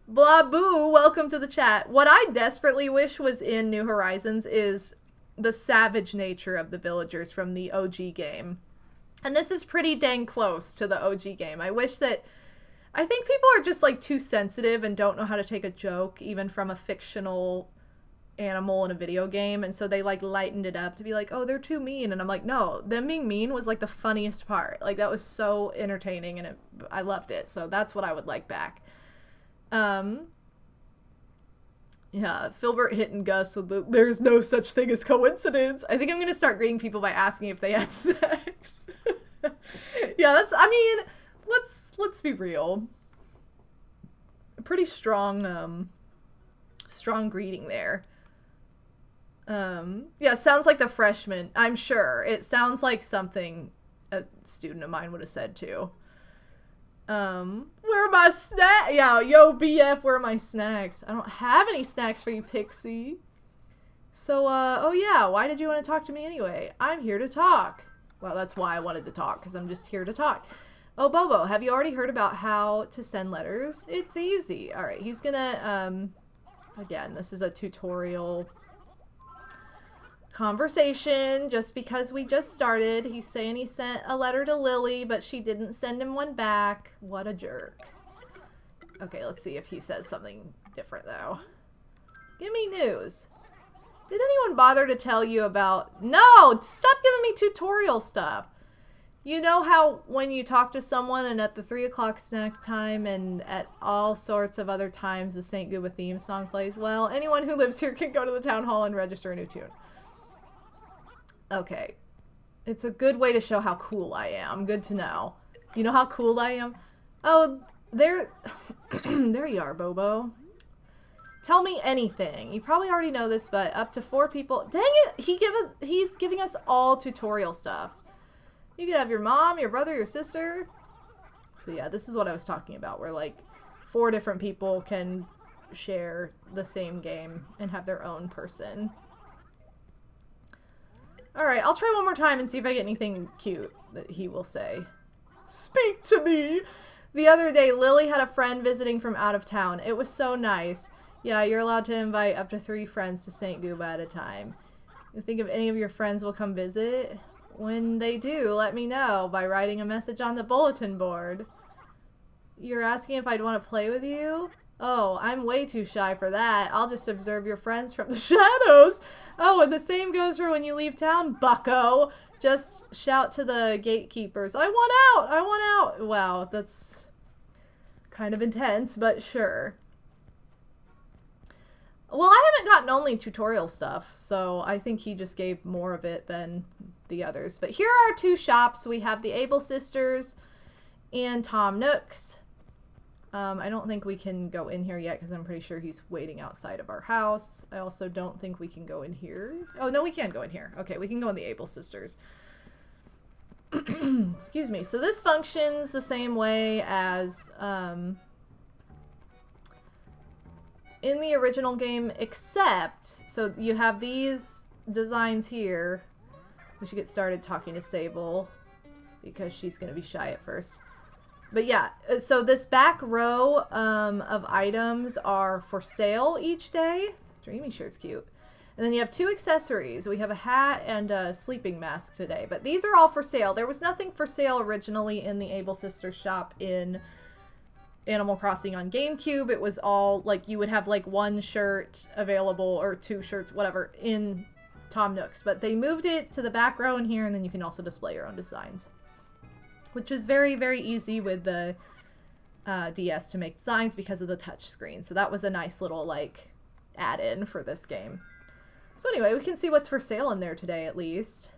Blah boo, welcome to the chat. What I desperately wish was in New Horizons is the savage nature of the villagers from the OG game. And this is pretty dang close to the OG game. I wish that... I think people are just, like, too sensitive and don't know how to take a joke, even from a fictional animal in a video game, and so they, like, lightened it up to be like, oh, they're too mean, and I'm like, no, them being mean was, like, the funniest part. Like, that was so entertaining, and I loved it, so that's what I would like back. Yeah, Filbert hitting Gus with the, there's no such thing as coincidence. I think I'm gonna start greeting people by asking if they had sex. Yeah, that's, I mean, let's be real. A pretty strong, strong greeting there. Yeah, sounds like the freshman. I'm sure. It sounds like something a student of mine would have said too. Where are my snacks? Yeah, yo, BF, where are my snacks? I don't have any snacks for you, Pixie. So, oh yeah, why did you want to talk to me anyway? I'm here to talk. Well, that's why I wanted to talk, because I'm just here to talk. Oh, Bobo, have you already heard about how to send letters? It's easy. Alright, he's gonna, again, this is a tutorial conversation, just because we just started. He's saying he sent a letter to Lily, but she didn't send him one back. What a jerk. Okay, let's see if he says something different, though. Give me news. Did anyone bother to tell you about... No! Stop giving me tutorial stuff! You know how when you talk to someone and at the 3 o'clock snack time and at all sorts of other times the St. Gooba theme song plays? Well, anyone who lives here can go to the town hall and register a new tune. Okay. It's a good way to show how cool I am. Good to know. You know how cool I am? Oh, there... there you are, Bobo. Tell me anything. You probably already know this, but up to 4 people... Dang it! He's giving us all tutorial stuff. You could have your mom, your brother, your sister. So yeah, this is what I was talking about, where like 4 different people can share the same game and have their own person. Alright, I'll try one more time and see if I get anything cute that he will say. Speak to me! The other day, Lily had a friend visiting from out of town. It was so nice. Yeah, you're allowed to invite up to 3 friends to St. Gooba at a time. You think if any of your friends will come visit? When they do, let me know by writing a message on the bulletin board. You're asking if I'd want to play with you? Oh, I'm way too shy for that. I'll just observe your friends from the shadows. Oh, and the same goes for when you leave town, bucko. Just shout to the gatekeepers, I want out! I want out! Wow, that's kind of intense, but sure. Well, I haven't gotten only tutorial stuff, so I think he just gave more of it than the others. But here are 2 shops. We have the Able Sisters and Tom Nook's. I don't think we can go in here yet because I'm pretty sure he's waiting outside of our house. I also don't think we can go in here. Oh, no, we can go in here. Okay, we can go in the Able Sisters. Excuse me. So this functions the same way as in the original game, except, so you have these designs here. We should get started talking to Sable because she's going to be shy at first. But yeah, so this back row of items are for sale each day. Dreamy shirt's cute. And then you have 2 accessories. We have a hat and a sleeping mask today. But these are all for sale. There was nothing for sale originally in the Able Sisters shop in Animal Crossing on GameCube. It was all, like, you would have, like, 1 shirt available, or 2 shirts, whatever, in Tom Nook's. But they moved it to the back row in here, and then you can also display your own designs. Which was very, very easy with the DS to make designs because of the touch screen. So that was a nice little, like, add-in for this game. So anyway, we can see what's for sale in there today, at least.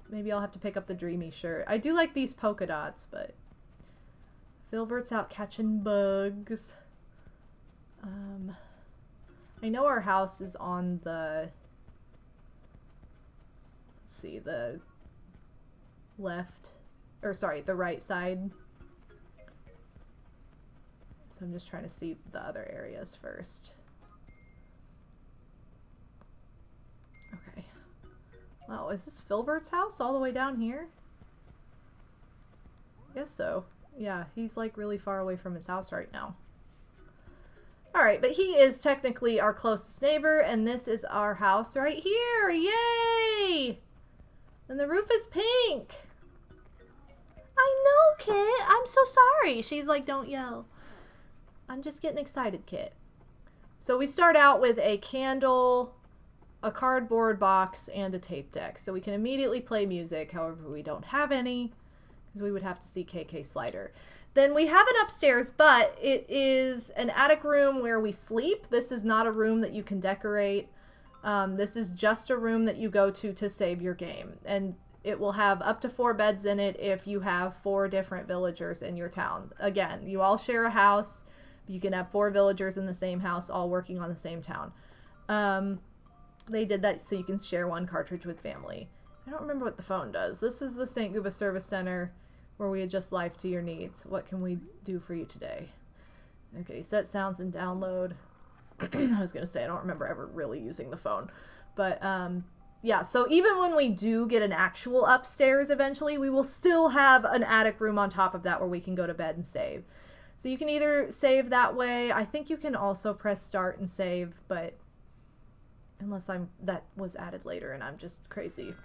Maybe I'll have to pick up the Dreamy shirt. I do like these polka dots, but Filbert's out catching bugs. I know our house is on the, let's see, the left, or sorry, the right side. So I'm just trying to see the other areas first. Okay. Wow, is this Filbert's house all the way down here? I guess so. Yeah, he's like really far away from his house right now. Alright, but he is technically our closest neighbor, and this is our house right here. Yay! And the roof is pink. I know, Kit. I'm so sorry. She's like, don't yell. I'm just getting excited, Kit. So we start out with a candle, a cardboard box, and a tape deck. So we can immediately play music. However, we don't have any because we would have to see KK Slider. Then we have an upstairs, but it is an attic room where we sleep. This is not a room that you can decorate. This is just a room that you go to save your game. And it will have up to 4 beds in it if you have 4 different villagers in your town. Again, you all share a house. You can have 4 villagers in the same house all working on the same town. They did that so you can share 1 cartridge with family. I don't remember what the phone does. This is the St. Gooba Service Center where we adjust life to your needs. What can we do for you today? Okay, set sounds and download. I was going to say, I don't remember ever really using the phone. But, yeah, so even when we do get an actual upstairs eventually, we will still have an attic room on top of that where we can go to bed and save. So you can either save that way. I think you can also press start and save, but unless that was added later and I'm just crazy.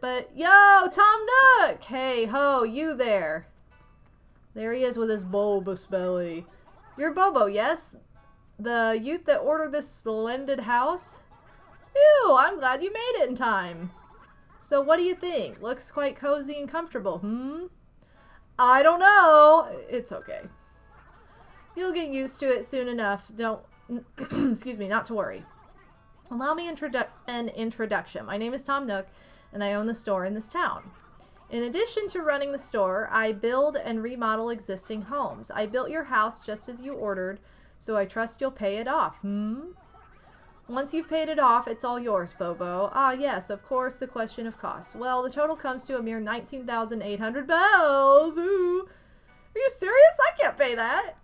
But yo, Tom Nook! Hey ho, you there. There he is with his bulbous belly. You're Bobo, yes? The youth that ordered this splendid house? Ew, I'm glad you made it in time. So what do you think? Looks quite cozy and comfortable, I don't know. It's okay. You'll get used to it soon enough. Don't, excuse me, not to worry. Allow me an introduction. My name is Tom Nook, and I own the store in this town. In addition to running the store, I build and remodel existing homes. I built your house just as you ordered, so I trust you'll pay it off, Once you've paid it off, it's all yours, Bobo. Ah, yes, of course, the question of cost. Well, the total comes to a mere 19,800 bells. Ooh. Are you serious? I can't pay that.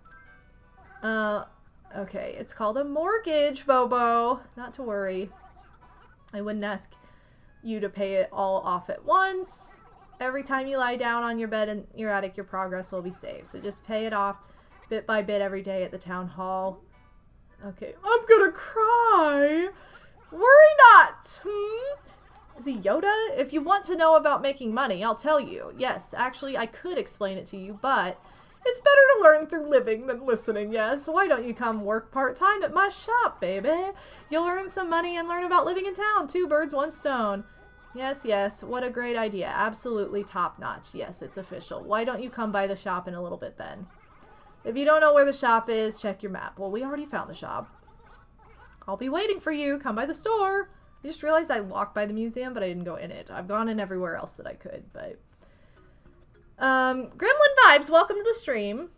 Okay, it's called a mortgage, Bobo. Not to worry. I wouldn't ask you to pay it all off at once. Every time you lie down on your bed in your attic, your progress will be saved. So just pay it off bit by bit every day at the town hall. Okay, I'm gonna cry. Worry not. Is he Yoda? If you want to know about making money, I'll tell you. Yes, actually, I could explain it to you, but it's better to learn through living than listening, yes? Why don't you come work part-time at my shop, baby? You'll earn some money and learn about living in town. 2 birds, 1 stone. Yes, yes, what a great idea. Absolutely top-notch. Yes, it's official. Why don't you come by the shop in a little bit then? If you don't know where the shop is, check your map. Well, we already found the shop. I'll be waiting for you. Come by the store. I just realized I walked by the museum, but I didn't go in it. I've gone in everywhere else that I could, but... Gremlin Vibes, welcome to the stream.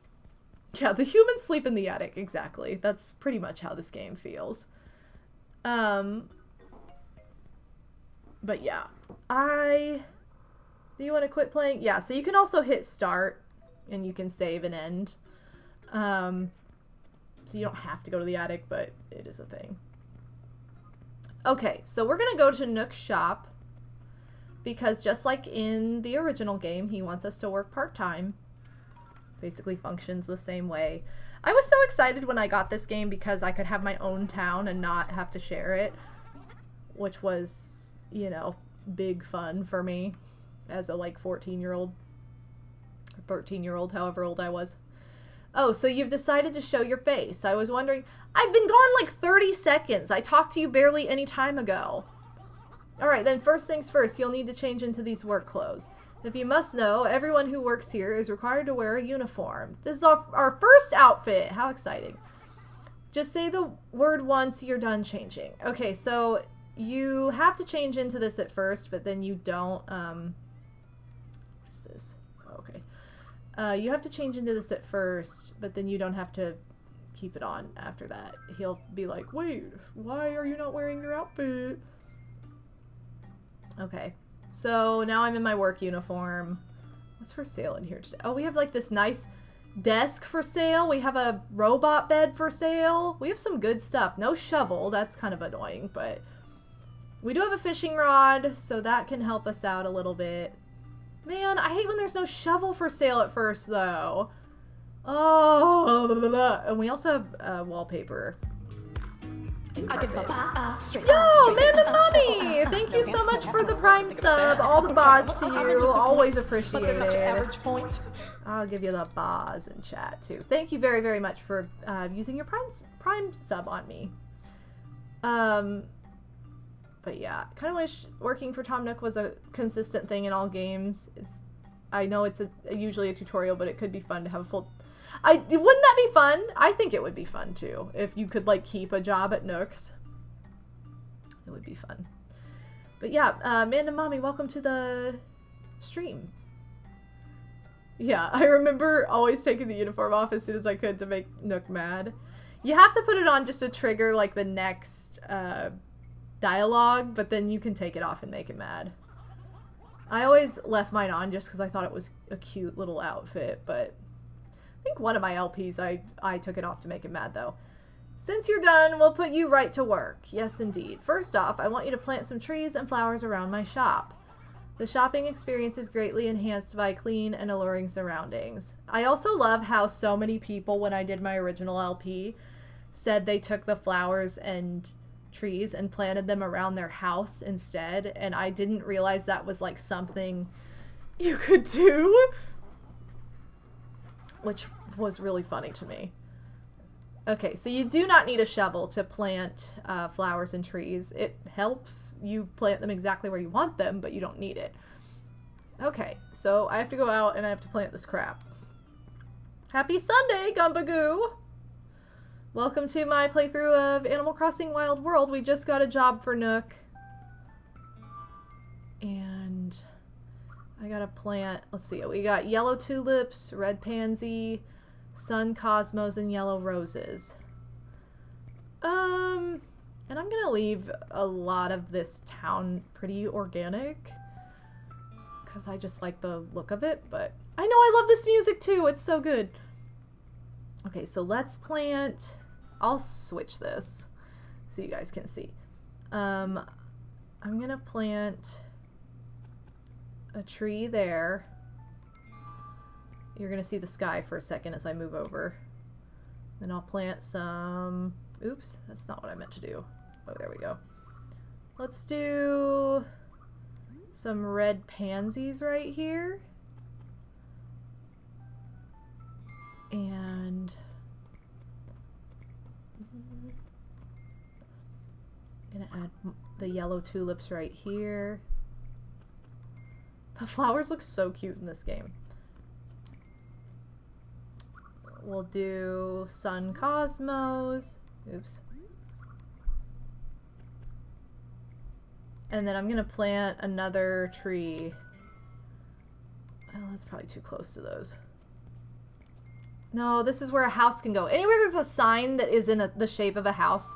Yeah, the humans sleep in the attic. Exactly. That's pretty much how this game feels. But yeah. Do you want to quit playing? Yeah, so you can also hit start, and you can save and end. So you don't have to go to the attic, but it is a thing. Okay, so we're gonna go to Nook's shop, because just like in the original game, he wants us to work part-time. Basically functions the same way. I was so excited when I got this game because I could have my own town and not have to share it, which was, you know, big fun for me as a, like, 14-year-old, 13-year-old, however old I was. Oh, so you've decided to show your face. I was wondering, I've been gone like 30 seconds. I talked to you barely any time ago. Alright, then first things first, you'll need to change into these work clothes. If you must know, everyone who works here is required to wear a uniform. This is our first outfit. How exciting. Just say the word once you're done changing. Okay, so you have to change into this at first, but then you don't, what's this? Oh, okay. You have to change into this at first, but then you don't have to keep it on after that. He'll be like, wait, why are you not wearing your outfit? Okay, so now I'm in my work uniform. What's for sale in here today? Oh, we have like this nice desk for sale. We have a robot bed for sale. We have some good stuff. No shovel. That's kind of annoying, but we do have a fishing rod, so that can help us out a little bit. Man, I hate when there's no shovel for sale at first, though. Oh, blah, blah, blah. And we also have wallpaper. I give Yo, man the mummy! Thank you so much for the Prime sub. All the bars to you. Always appreciated. I'll give you the bars in chat too. Thank you very, very much for using your Prime sub on me. But yeah, kind of wish working for Tom Nook was a consistent thing in all games. I know it's usually a tutorial, but it could be fun to have a full... wouldn't that be fun? I think it would be fun too. If you could like keep a job at Nook's. It would be fun. But yeah, Man and Mommy, welcome to the stream. Yeah, I remember always taking the uniform off as soon as I could to make Nook mad. You have to put it on just to trigger like the next dialogue, but then you can take it off and make it mad. I always left mine on just because I thought it was a cute little outfit, but I think one of my LPs I took it off to make it mad though. Since you're done, we'll put you right to work. Yes, indeed. First off, I want you to plant some trees and flowers around my shop. The shopping experience is greatly enhanced by clean and alluring surroundings. I also love how so many people, when I did my original LP, said they took the flowers and trees and planted them around their house instead, and I didn't realize that was like something you could do, which was really funny to me. Okay, so you do not need a shovel to plant flowers and trees. It helps you plant them exactly where you want them, but you don't need it. Okay, so I have to go out and I have to plant this crap. Happy Sunday, Gumbagoo! Welcome to my playthrough of Animal Crossing Wild World. We just got a job for Nook. And I gotta plant, let's see, we got yellow tulips, red pansy, sun cosmos, and yellow roses. And I'm gonna leave a lot of this town pretty organic, because I just like the look of it, but I know I love this music too, it's so good. Okay, so let's plant, I'll switch this so you guys can see. I'm gonna plant a tree there. You're gonna see the sky for a second as I move over. Then I'll plant some Oops, that's not what I meant to do. Oh, there we go. Let's do some red pansies right here. And I'm gonna add the yellow tulips right here. The flowers look so cute in this game. We'll do sun cosmos. Oops. And then I'm gonna plant another tree. Oh, that's probably too close to those. No, this is where a house can go. Anywhere there's a sign that is in the shape of a house,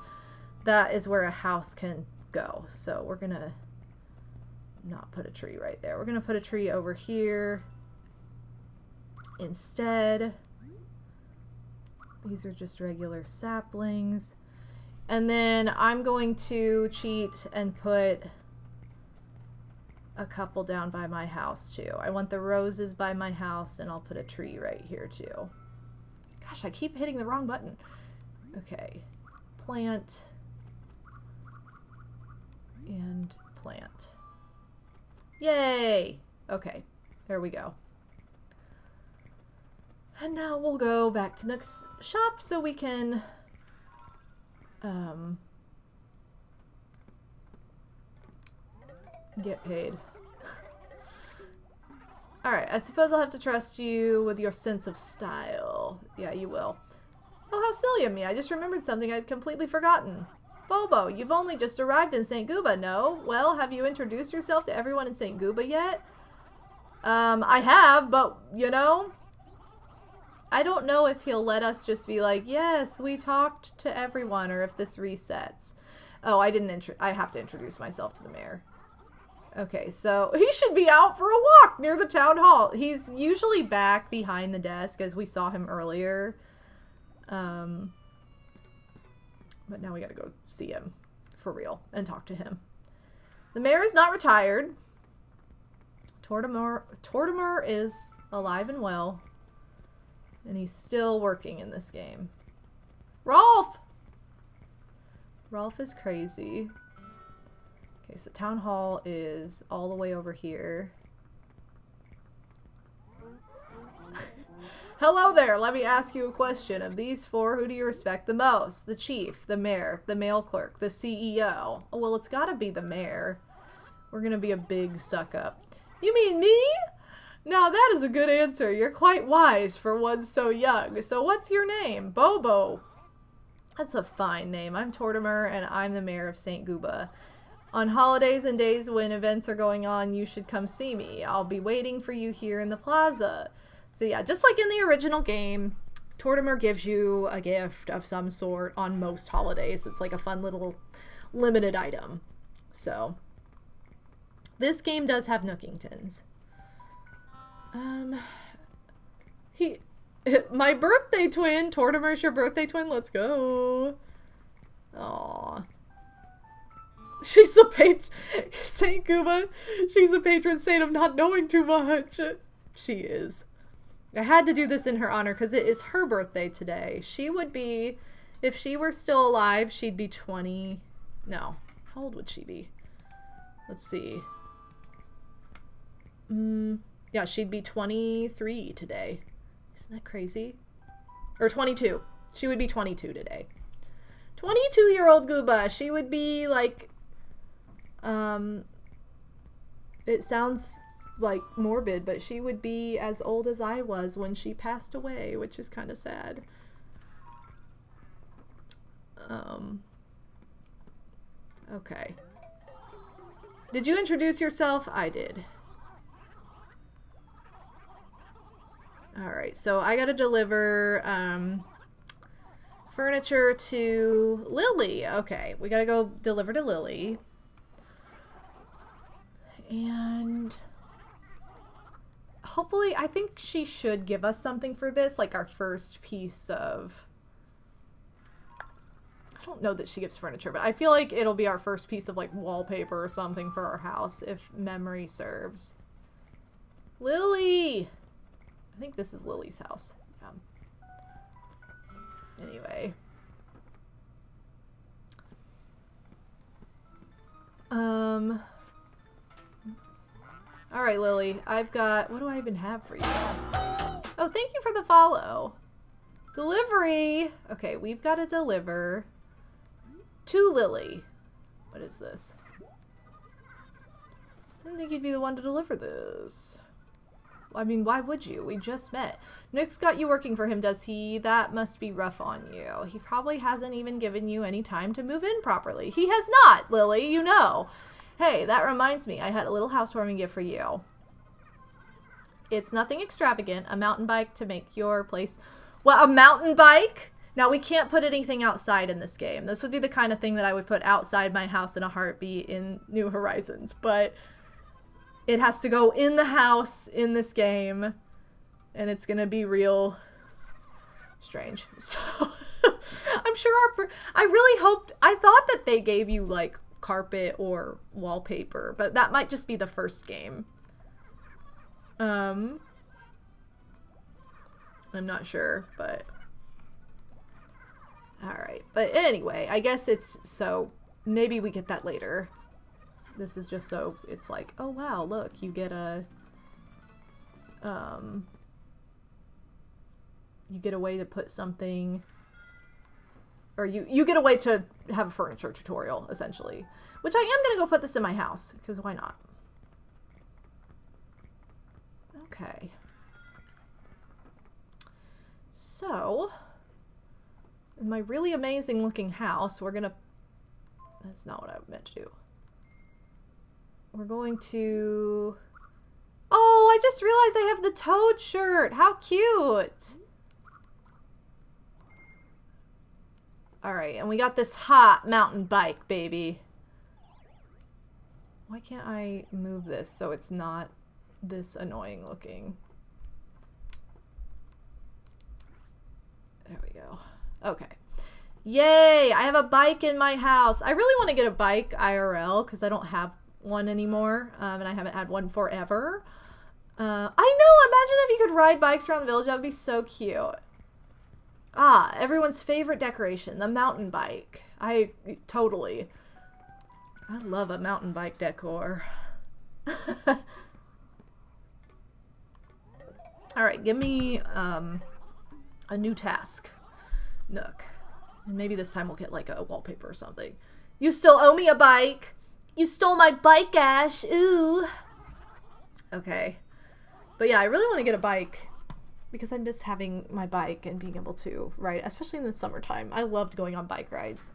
that is where a house can go. So we're gonna not put a tree right there. We're gonna put a tree over here instead. These are just regular saplings. And then I'm going to cheat and put a couple down by my house too. I want the roses by my house, and I'll put a tree right here too. Gosh, I keep hitting the wrong button. Okay. Plant. And plant. Yay! Okay, there we go. And now we'll go back to Nook's shop so we can get paid. Alright, I suppose I'll have to trust you with your sense of style. Yeah, you will. Oh, how silly of me. I just remembered something I'd completely forgotten. Bobo, you've only just arrived in St. Gooba, no? Well, have you introduced yourself to everyone in St. Gooba yet? I have, but, you know, I don't know if he'll let us just be like, yes, we talked to everyone, or if this resets. Oh, I have to introduce myself to the mayor. Okay, so he should be out for a walk near the town hall. He's usually back behind the desk, as we saw him earlier. But now we gotta go see him for real and talk to him. The mayor is not retired. Tortimer is alive and well. And he's still working in this game. Rolf! Rolf is crazy. Okay, so town hall is all the way over here. Hello there, let me ask you a question. Of these four, who do you respect the most? The chief, the mayor, the mail clerk, the CEO. Oh, well, it's gotta be the mayor. We're gonna be a big suck-up. You mean me? Now that is a good answer. You're quite wise for one so young. So what's your name? Bobo. That's a fine name. I'm Tortimer, and I'm the mayor of St. Gooba. On holidays and days when events are going on, you should come see me. I'll be waiting for you here in the plaza. So yeah, just like in the original game, Tortimer gives you a gift of some sort on most holidays. It's like a fun little limited item. So this game does have Nookingtons. My birthday twin! Tortimer's your birthday twin? Let's go! Aww. She's the Saint Gooba. She's the patron saint of not knowing too much. She is. I had to do this in her honor because it is her birthday today. She would be, if she were still alive, she'd be 20. No. How old would she be? Let's see. Yeah, she'd be 23 today. Isn't that crazy? Or 22. She would be 22 today. 22-year-old Gooba. She would be like, it sounds like morbid, but she would be as old as I was when she passed away, which is kind of sad. Okay. Did you introduce yourself? I did. Alright, so I gotta deliver furniture to Lily. Okay, we gotta go deliver to Lily. And hopefully, I think she should give us something for this, like our first piece of... I don't know that she gives furniture, but I feel like it'll be our first piece of like wallpaper or something for our house, if memory serves. Lily! I think this is Lily's house. Yeah. Anyway. Alright, Lily. I've got... What do I even have for you? Oh, thank you for the follow. Delivery! Okay, we've got to deliver to Lily. What is this? I didn't think you'd be the one to deliver this. I mean, why would you? We just met. Nook's got you working for him, does he? That must be rough on you. He probably hasn't even given you any time to move in properly. He has not, Lily, you know. Hey, that reminds me. I had a little housewarming gift for you. It's nothing extravagant. A mountain bike to make your place... Well, a mountain bike? Now, we can't put anything outside in this game. This would be the kind of thing that I would put outside my house in a heartbeat in New Horizons. But it has to go in the house in this game. And it's going to be real strange. So, I'm sure I really hoped... I thought that they gave you, like, carpet or wallpaper. But that might just be the first game. I'm not sure, but alright. But anyway, I guess it's so maybe we get that later. This is just so it's like, oh wow, look, you get a you get a way to put something, or you get a way to have a furniture tutorial, essentially. Which I am gonna go put this in my house, because why not? Okay. So, in my really amazing looking house, we're gonna... That's not what I meant to do. We're going to... Oh, I just realized I have the Toad shirt! How cute! Alright, and we got this hot mountain bike, baby. Why can't I move this so it's not this annoying looking? There we go. Okay. Yay! I have a bike in my house. I really want to get a bike IRL because I don't have one anymore, and I haven't had one forever. I know! Imagine if you could ride bikes around the village. That would be so cute. Ah, everyone's favorite decoration, the mountain bike. I love a mountain bike decor. Alright, give me a new task, Nook. And maybe this time we'll get like a wallpaper or something. You still owe me a bike! You stole my bike, Ash! Ooh! Okay. But yeah, I really want to get a bike because I miss having my bike and being able to ride, especially in the summertime. I loved going on bike rides.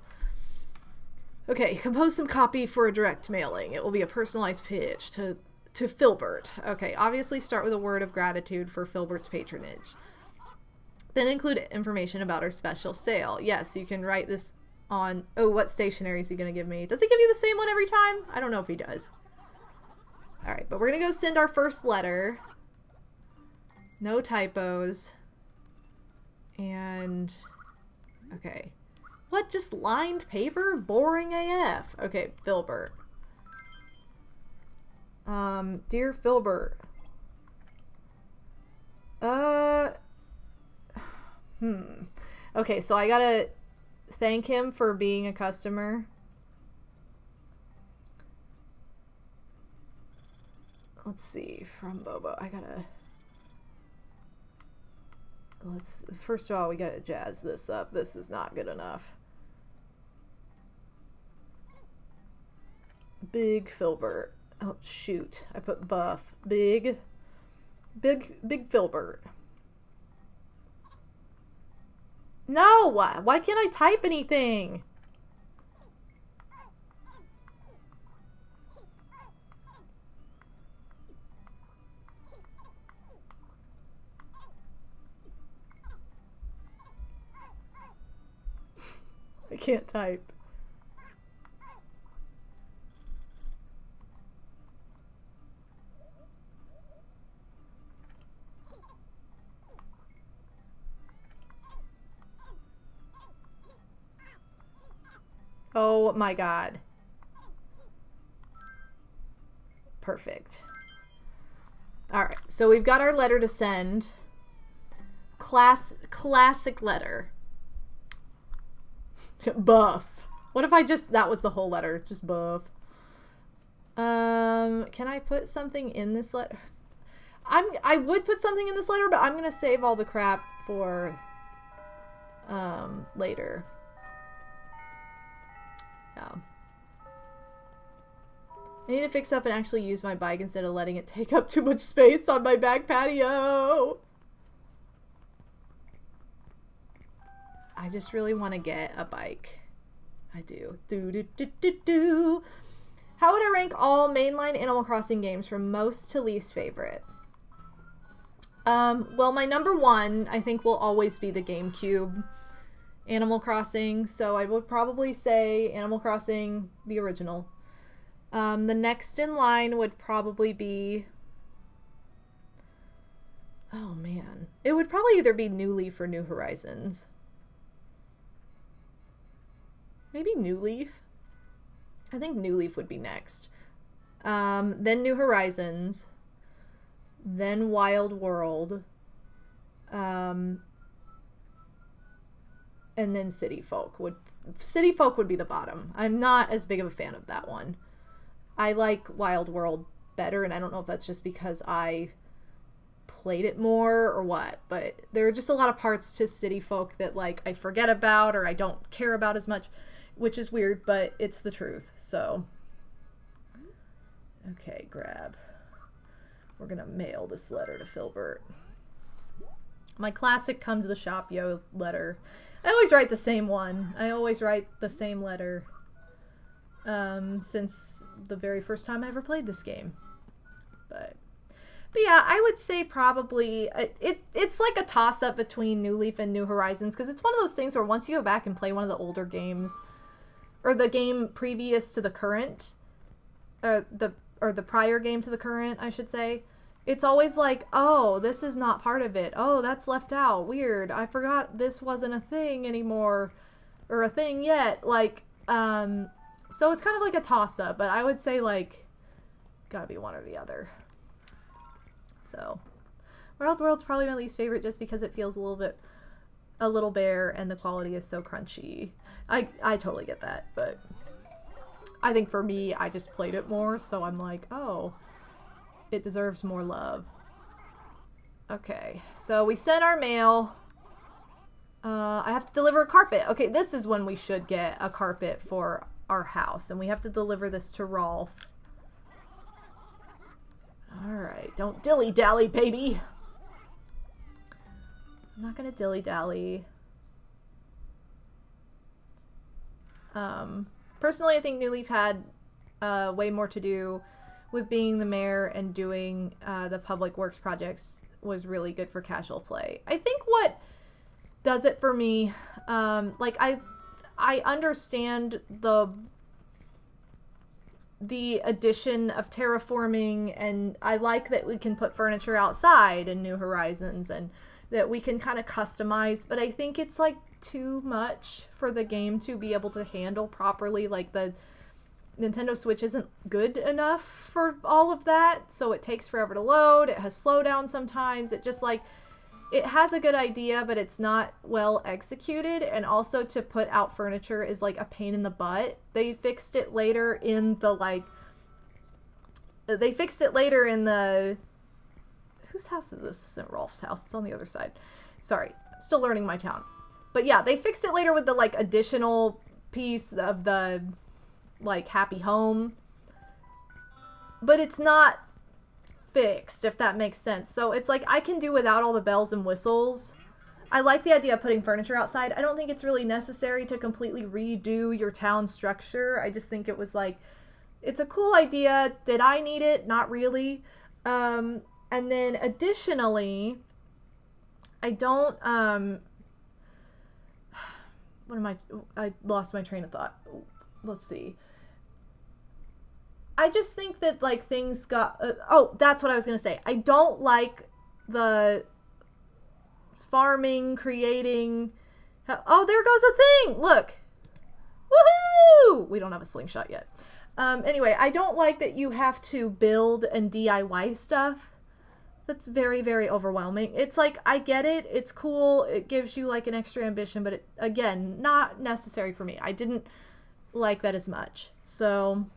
Okay, compose some copy for a direct mailing. It will be a personalized pitch to Filbert. Okay, obviously start with a word of gratitude for Filbert's patronage. Then include information about our special sale. Yes, you can write this on... Oh, what stationery is he going to give me? Does he give you the same one every time? I don't know if he does. Alright, but we're going to go send our first letter. No typos. And... Okay. What? Just lined paper? Boring AF. Okay, Filbert. Dear Filbert. Okay, so I gotta thank him for being a customer. Let's see, from Bobo. First of all, we gotta jazz this up. This is not good enough. Big Filbert. Oh, shoot. I put buff. Big Filbert. No! Why can't I type anything? I can't type. Oh my god. Perfect. Alright, so we've got our letter to send. Classic letter. Buff. What if I just... That was the whole letter. Just buff. Can I put something in this letter? I would put something in this letter, but I'm gonna save all the crap for later. Yeah. I need to fix up and actually use my bike instead of letting it take up too much space on my back patio. I just really want to get a bike. I do. How would I rank all mainline Animal Crossing games from most to least favorite? Well, my number one, I think, will always be the GameCube Animal Crossing. So I would probably say Animal Crossing, the original. The next in line would probably be... Oh, man. It would probably either be New Leaf or New Horizons. Maybe New Leaf? I think New Leaf would be next. Then New Horizons. Then Wild World. And then City Folk would be the bottom. I'm not as big of a fan of that one. I like Wild World better, and I don't know if that's just because I played it more or what, but there are just a lot of parts to City Folk that like I forget about or I don't care about as much, which is weird, but it's the truth. So okay, grab. We're gonna mail this letter to Filbert. My classic come to the shop yo letter. I always write the same one. I always write the same letter since the very first time I ever played this game. But yeah, I would say probably it's like a toss-up between New Leaf and New Horizons, because it's one of those things where once you go back and play one of the older games, or the game previous to the current, the prior game to the current, I should say, it's always like, oh, this is not part of it. Oh, that's left out. Weird. I forgot this wasn't a thing anymore, or a thing yet. Like, so it's kind of like a toss-up, but I would say, like, gotta be one or the other. So, Wild World's probably my least favorite just because it feels a little bare and the quality is so crunchy. I totally get that, but I think for me, I just played it more, so I'm like, oh, it deserves more love. Okay, so we sent our mail. I have to deliver a carpet. Okay, this is when we should get a carpet for our house, and we have to deliver this to Rolf. Alright, don't dilly-dally, baby. I'm not gonna dilly-dally. Personally, I think New Leaf had way more to do with being the mayor and doing the public works projects. Was really good for casual play. I think what does it for me, like I understand the addition of terraforming, and I like that we can put furniture outside in New Horizons and that we can kind of customize, but I think it's like too much for the game to be able to handle properly. Like the Nintendo Switch isn't good enough for all of that, so it takes forever to load. It has slowdown sometimes. It just like, it has a good idea, but it's not well executed, and also to put out furniture is like a pain in the butt. They fixed it later in the whose house is this? This isn't Rolf's house. It's on the other side. Sorry, I'm still learning my town. But yeah, they fixed it later with the like additional piece of the like happy home. But it's not fixed, if that makes sense. So it's like I can do without all the bells and whistles. I like the idea of putting furniture outside. I don't think it's really necessary to completely redo your town structure. I just think it was like, it's a cool idea. Did I need it? Not really. And then additionally, I don't, I lost my train of thought. Let's see. I just think that, like, things got... oh, that's what I was going to say. I don't like the farming, creating... oh, there goes a thing! Look! Woohoo! We don't have a slingshot yet. Anyway, I don't like that you have to build and DIY stuff. That's very, very overwhelming. It's like, I get it. It's cool. It gives you, like, an extra ambition. But, again, not necessary for me. I didn't like that as much. So...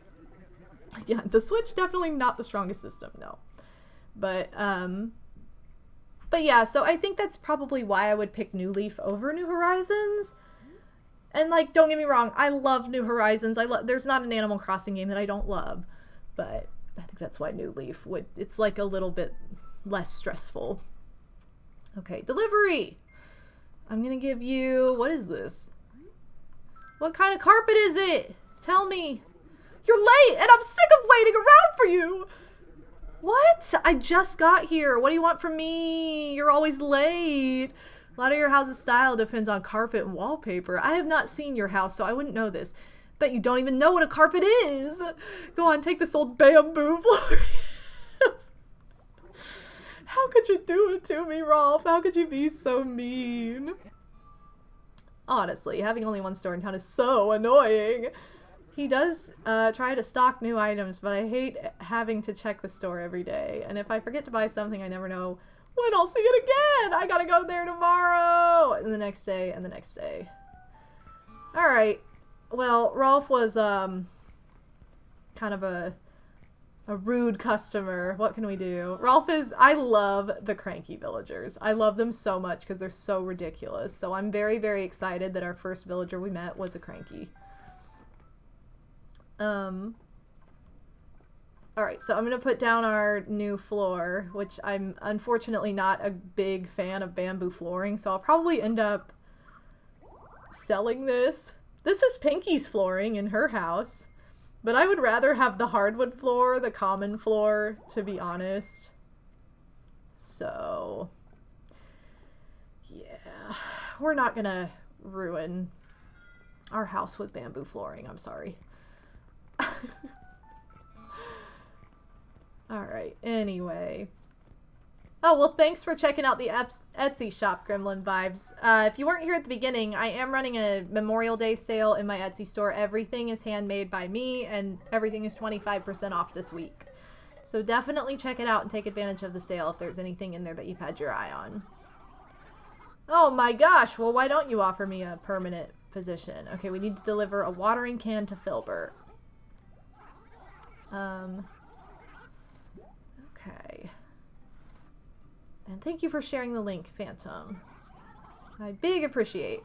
Yeah, the Switch definitely not the strongest system, no. But yeah, so I think that's probably why I would pick New Leaf over New Horizons. And like, don't get me wrong, I love New Horizons. There's not an Animal Crossing game that I don't love, but I think that's why New Leaf it's like a little bit less stressful. Okay, delivery. I'm gonna give you, what is this? What kind of carpet is it? Tell me. You're late, and I'm sick of waiting around for you. What? I just got here. What do you want from me? You're always late. A lot of your house's style depends on carpet and wallpaper. I have not seen your house, so I wouldn't know this. Bet you don't even know what a carpet is. Go on, take this old bamboo floor. How could you do it to me, Rolf? How could you be so mean? Honestly, having only one store in town is so annoying. He does try to stock new items, but I hate having to check the store every day. And if I forget to buy something, I never know when I'll see it again. I gotta go there tomorrow. And the next day, and the next day. Alright. Well, Rolf was kind of a rude customer. What can we do? I love the cranky villagers. I love them so much because they're so ridiculous. So I'm very, very excited that our first villager we met was a cranky. Alright, so I'm gonna put down our new floor, which I'm unfortunately not a big fan of bamboo flooring, so I'll probably end up selling this. This is Pinky's flooring in her house, but I would rather have the hardwood floor, the common floor, to be honest. So, yeah, we're not gonna ruin our house with bamboo flooring, I'm sorry. Alright, anyway. Oh, well, thanks for checking out the Etsy shop, Gremlin Vibes. If you weren't here at the beginning, I am running a Memorial Day sale in my Etsy store. Everything is handmade by me, and everything is 25% off this week. So definitely check it out and take advantage of the sale if there's anything in there that you've had your eye on. Oh my gosh, well, why don't you offer me a permanent position? Okay, we need to deliver a watering can to Filbert. Okay. And thank you for sharing the link, Phantom. I big appreciate.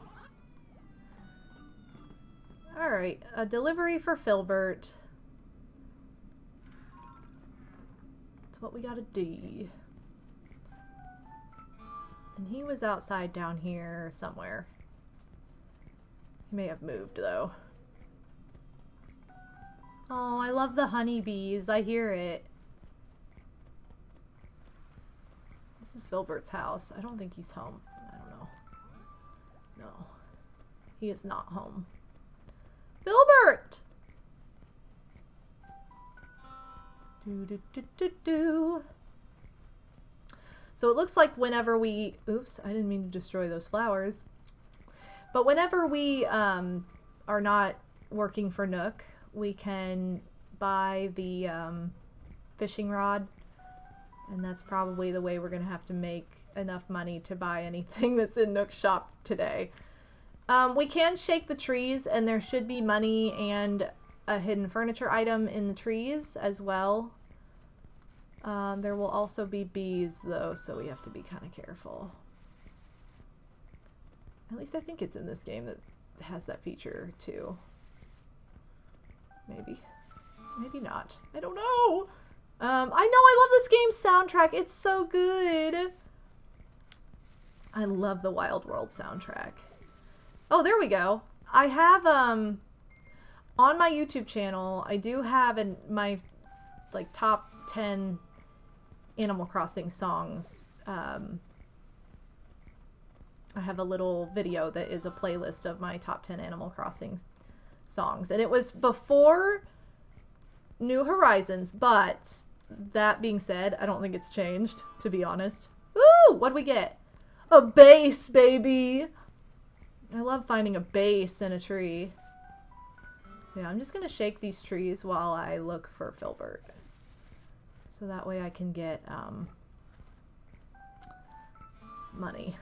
Alright, a delivery for Filbert. That's what we gotta do. And he was outside down here somewhere. He may have moved, though. Oh, I love the honeybees. I hear it. This is Filbert's house. I don't think he's home. I don't know. No. He is not home. Filbert! Do. So it looks like whenever we... Oops, I didn't mean to destroy those flowers. But whenever we are not working for Nook, we can buy the fishing rod, and that's probably the way we're gonna have to make enough money to buy anything that's in Nook's shop today. We can shake the trees, and there should be money and a hidden furniture item in the trees as well. There will also be bees though, so we have to be kind of careful. At least I think it's in this game that has that feature too. Maybe. Maybe not. I don't know. I know I love this game's soundtrack. It's so good. I love the Wild World soundtrack. Oh, there we go. I have, on my YouTube channel, I do have my, like, top 10 Animal Crossing songs. I have a little video that is a playlist of my top 10 Animal Crossing songs. And it was before New Horizons, but that being said, I don't think it's changed, to be honest. Ooh, what'd we get? A base, baby! I love finding a base in a tree. So yeah, I'm just gonna shake these trees while I look for Filbert. So that way I can get, money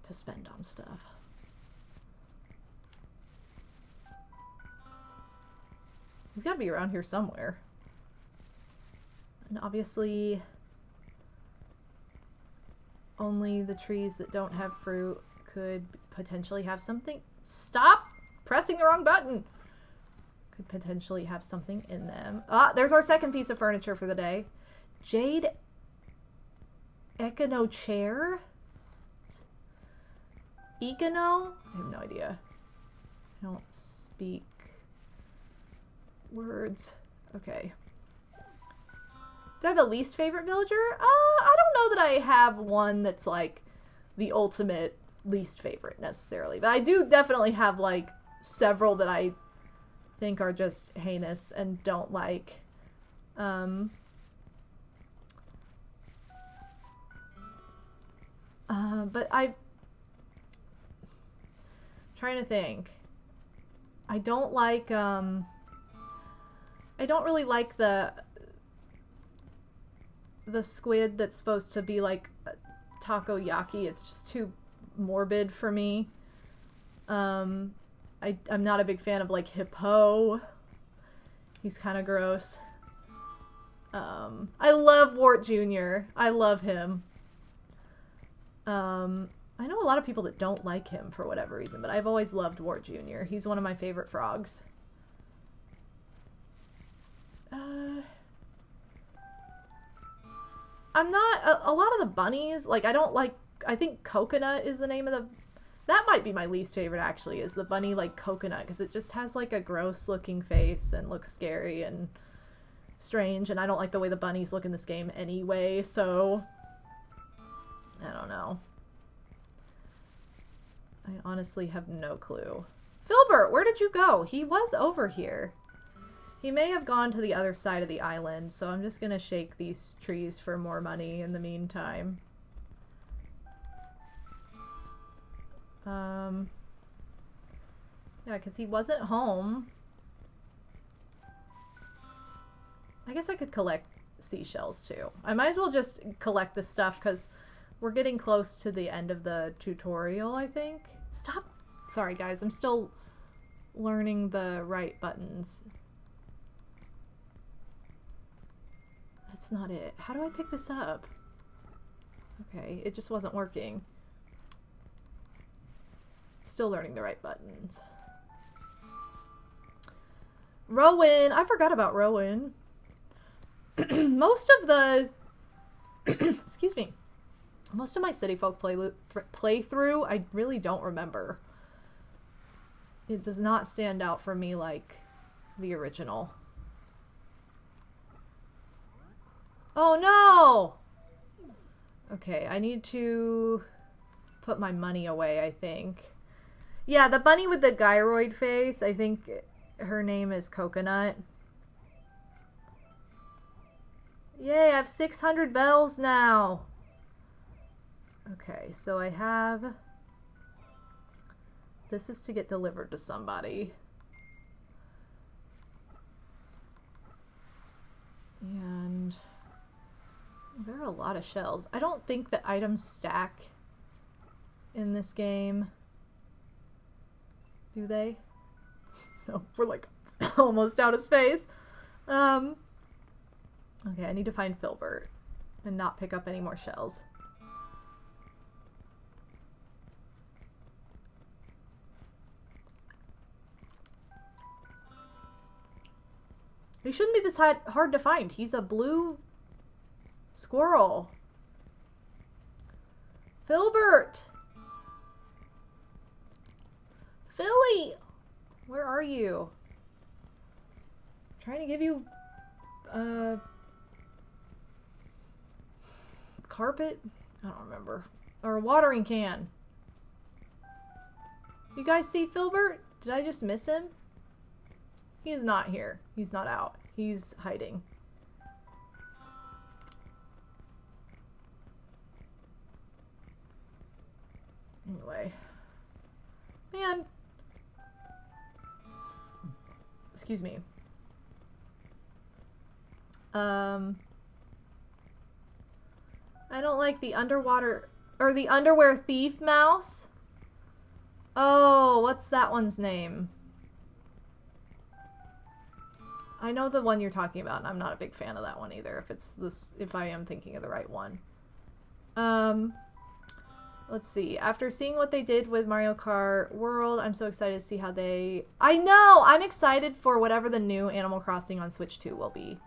to spend on stuff. He's got to be around here somewhere. And obviously, only the trees that don't have fruit could potentially have something. Stop pressing the wrong button! Could potentially have something in them. Ah, there's our second piece of furniture for the day. Jade Econo chair? Econo? I have no idea. I don't speak words. Okay. Do I have a least favorite villager? I don't know that I have one that's like the ultimate least favorite necessarily. But I do definitely have like several that I think are just heinous and don't like. But trying to think. I don't like, I don't really like the squid that's supposed to be like takoyaki. It's just too morbid for me. I'm not a big fan of like Hippo. He's kind of gross. I love Wart Jr. I love him. I know a lot of people that don't like him for whatever reason, but I've always loved Wart Jr. He's one of my favorite frogs. I'm not, a lot of the bunnies, like I don't like, I think Coconut is the name of the, that might be my least favorite actually, is the bunny like Coconut, because it just has like a gross looking face and looks scary and strange, and I don't like the way the bunnies look in this game anyway, so I don't know. I honestly have no clue. Filbert, where did you go? He was over here. He may have gone to the other side of the island, so I'm just gonna shake these trees for more money in the meantime. Yeah, because he wasn't home. I guess I could collect seashells too. I might as well just collect this stuff because we're getting close to the end of the tutorial, I think. Stop! Sorry guys, I'm still learning the right buttons. That's not it. How do I pick this up? Okay, it just wasn't working. Still learning the right buttons. Rowan! I forgot about Rowan. Most of the... excuse me. Most of my City Folk playthrough, I really don't remember. It does not stand out for me like the original. Oh no! Okay, I need to put my money away, I think. Yeah, the bunny with the gyroid face, I think her name is Coconut. Yay, I have 600 bells now! Okay, so I have... This is to get delivered to somebody. And... there are a lot of shells. I don't think the items stack in this game. Do they? No, we're like almost out of space. Okay, I need to find Filbert and not pick up any more shells. He shouldn't be this hard to find. He's a blue squirrel. Filbert! Philly! Where are you? I'm trying to give you carpet? I don't remember. Or a watering can. You guys see Filbert? Did I just miss him? He is not here. He's not out. He's hiding. Anyway. Man. Excuse me. I don't like the underwater, or the underwear thief mouse. Oh, what's that one's name? I know the one you're talking about, and I'm not a big fan of that one either, if it's this, if I am thinking of the right one. Let's see. After seeing what they did with Mario Kart World, I'm so excited to see how they... I know! I'm excited for whatever the new Animal Crossing on Switch 2 will be.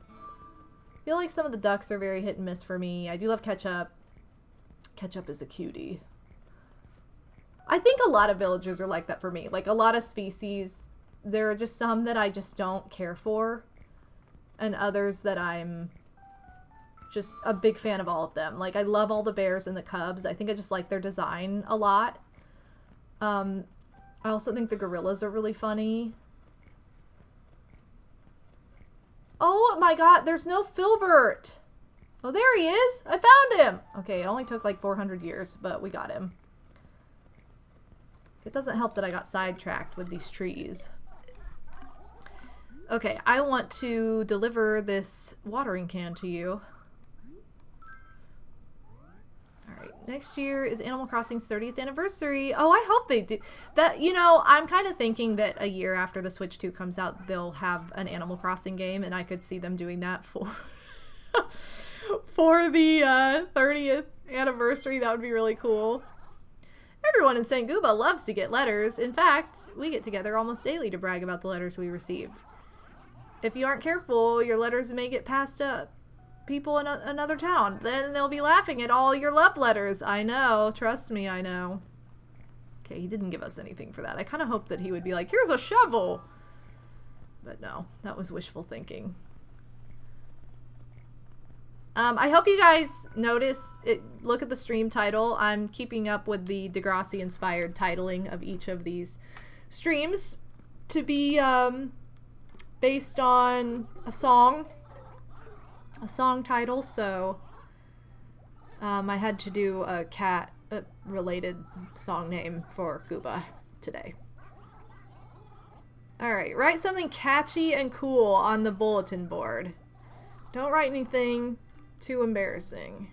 I feel like some of the ducks are very hit and miss for me. I do love Ketchup. Ketchup is a cutie. I think a lot of villagers are like that for me. Like, a lot of species, there are just some that I just don't care for, and others that I'm just a big fan of all of them. Like, I love all the bears and the cubs. I think I just like their design a lot. I also think the gorillas are really funny. Oh my god, there's no Filbert! Oh, there he is! I found him! Okay, it only took like 400 years, but we got him. It doesn't help that I got sidetracked with these trees. Okay, I want to deliver this watering can to you. Alright, next year is Animal Crossing's 30th anniversary. Oh, I hope they do. That, you know, I'm kind of thinking that a year after the Switch 2 comes out, they'll have an Animal Crossing game, and I could see them doing that for for the 30th anniversary. That would be really cool. Everyone in St. Gooba loves to get letters. In fact, we get together almost daily to brag about the letters we received. If you aren't careful, your letters may get passed to people in another town. Then they'll be laughing at all your love letters. I know. Trust me, I know. Okay, he didn't give us anything for that. I kind of hoped that he would be like, here's a shovel! But no, that was wishful thinking. I hope you guys notice it. Look at the stream title. I'm keeping up with the Degrassi-inspired titling of each of these streams to be based on a song title. So I had to do a cat-related song name for Gooba today. All right, write something catchy and cool on the bulletin board. Don't write anything too embarrassing.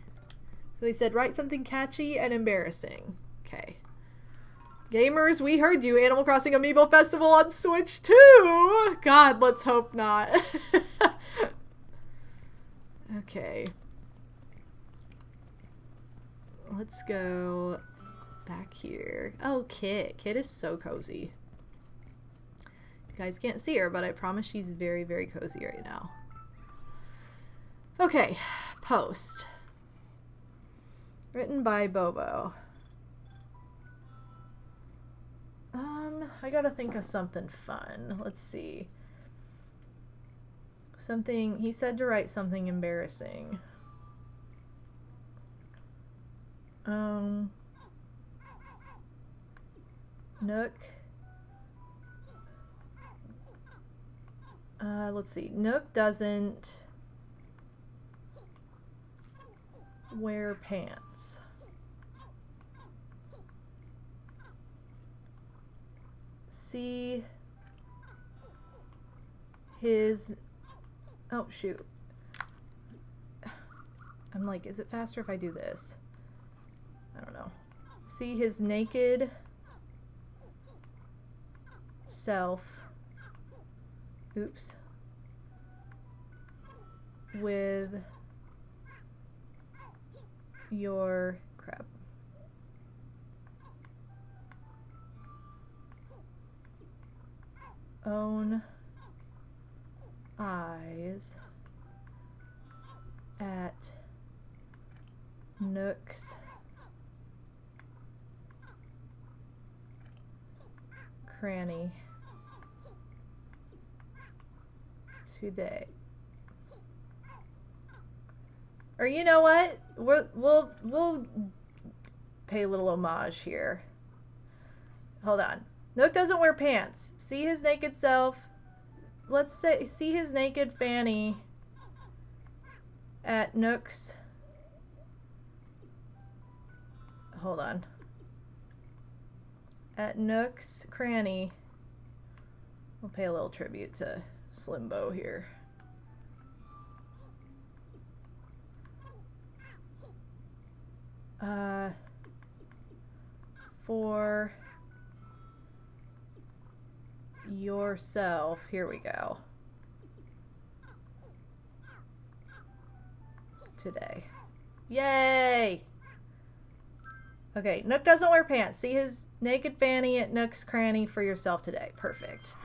So he said, write something catchy and embarrassing. Okay. Gamers, we heard you. Animal Crossing Amiibo Festival on Switch 2! God, let's hope not. Okay. Let's go back here. Oh, Kit. Kit is so cozy. You guys can't see her, but I promise she's very, very cozy right now. Okay, post. Written by Bobo. I gotta think of something fun. Let's see. Something, he said to write something embarrassing. Nook. Let's see. Nook doesn't wear pants. See his... Oh, shoot. I'm like, is it faster if I do this? I don't know. See his naked self. Oops. With your crap. Own eyes at Nook's Cranny today. Or you know what? We'll pay a little homage here. Hold on. Nook doesn't wear pants. See his naked self. Let's say see his naked fanny at Nook's. Hold on. At Nook's Cranny. We'll pay a little tribute to Slimbo here. For yourself. Here we go. today. Yay! Okay, Nook doesn't wear pants. See his naked fanny at Nook's Cranny for yourself today. Perfect.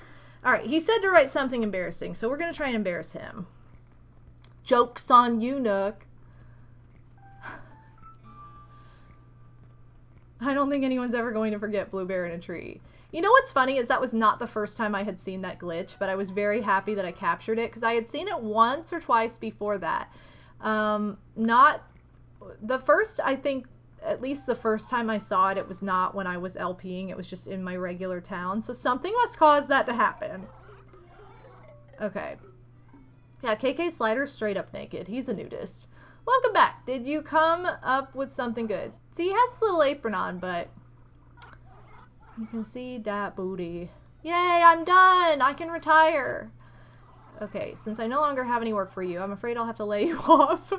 Alright, he said to write something embarrassing, so we're going to try and embarrass him. Joke's on you, Nook. I don't think anyone's ever going to forget Blue Bear in a Tree. You know what's funny is that was not the first time I had seen that glitch, but I was very happy that I captured it because I had seen it once or twice before that. Not the first, I think, at least the first time I saw it, it was not when I was LPing. It was just in my regular town. So something must cause that to happen. Okay. Yeah, KK Slider's straight up naked. He's a nudist. Welcome back. Did you come up with something good? See, he has his little apron on, but you can see that booty. Yay, I'm done. I can retire. Okay, since I no longer have any work for you, I'm afraid I'll have to lay you off.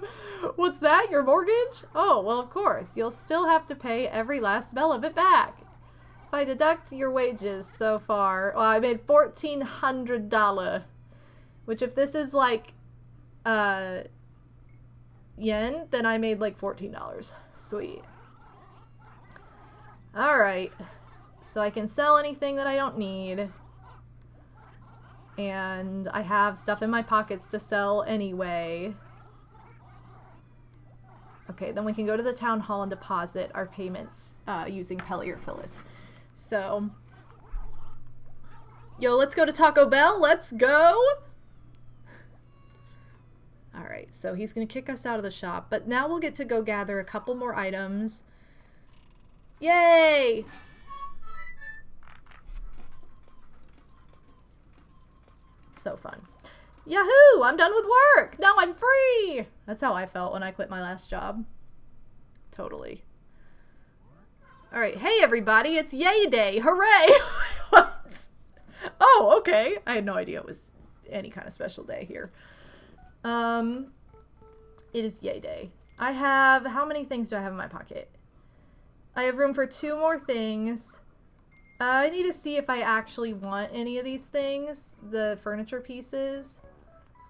What's that? Your mortgage? Oh, well, of course. You'll still have to pay every last bell of it back. If I deduct your wages so far, well, I made $1,400. Which if this is like, yen, then I made like $14. Sweet. Alright. So I can sell anything that I don't need. And I have stuff in my pockets to sell anyway. Okay, then we can go to the town hall and deposit our payments using Pelly or Phyllis. So, yo, let's go to Taco Bell. Let's go! Alright, so he's going to kick us out of the shop. But now we'll get to go gather a couple more items. Yay! So fun. Yahoo! I'm done with work! Now I'm free! That's how I felt when I quit my last job. Totally. Alright, hey everybody, it's Yay Day! Hooray! What? Oh, okay. I had no idea it was any kind of special day here. It is Yay Day. I have, how many things do I have in my pocket? I have room for 2 more things. I need to see if I actually want any of these things, the furniture pieces.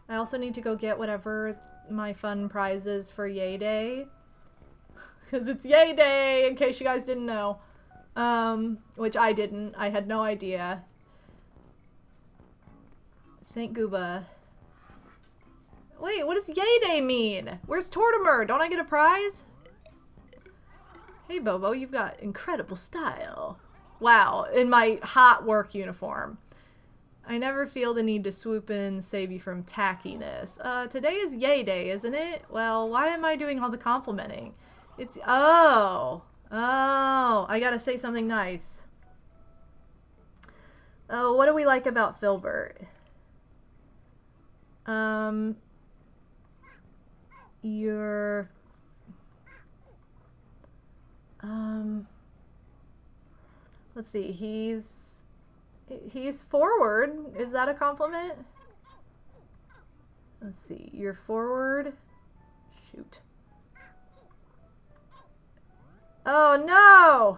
I also need to go get whatever my fun prize is for Yay Day. Because it's Yay Day, in case you guys didn't know. Which I didn't. I had no idea. St. Gooba. Wait, what does Yay Day mean? Where's Tortimer? Don't I get a prize? Hey, Bobo, you've got incredible style. Wow, in my hot work uniform. I never feel the need to swoop in and save you from tackiness. Today is Yay Day, isn't it? Well, why am I doing all the complimenting? It's, oh, I gotta say something nice. Oh, what do we like about Filbert? You're, let's see, he's forward. Is that a compliment? Let's see, you're forward. Shoot. Oh no!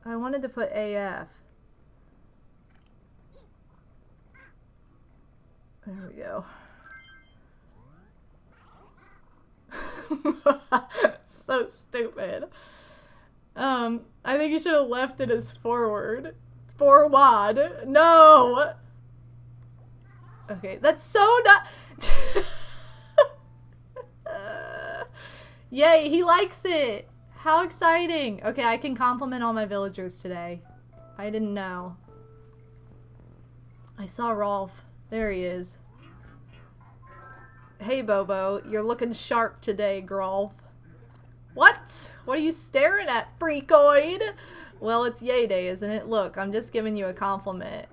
I wanted to put AF. There we go. So stupid. I think you should have left it as forward. Forward. No! Okay, that's so not... Yay, he likes it! How exciting! Okay, I can compliment all my villagers today. I didn't know. I saw Rolf. There he is. Hey, Bobo, you're looking sharp today, Grolf. What? What are you staring at, freakoid? Well, it's Yay Day, isn't it? Look, I'm just giving you a compliment.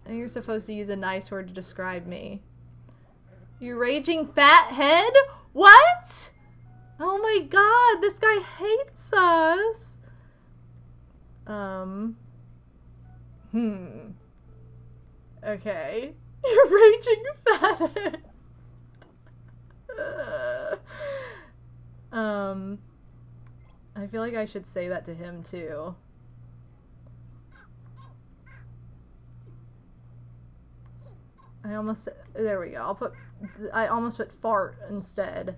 And you're supposed to use a nice word to describe me. You raging fat head? What? Oh my god, this guy hates us. Okay. You're raging fat head. I feel like I should say that to him too. There we go. I almost put fart instead.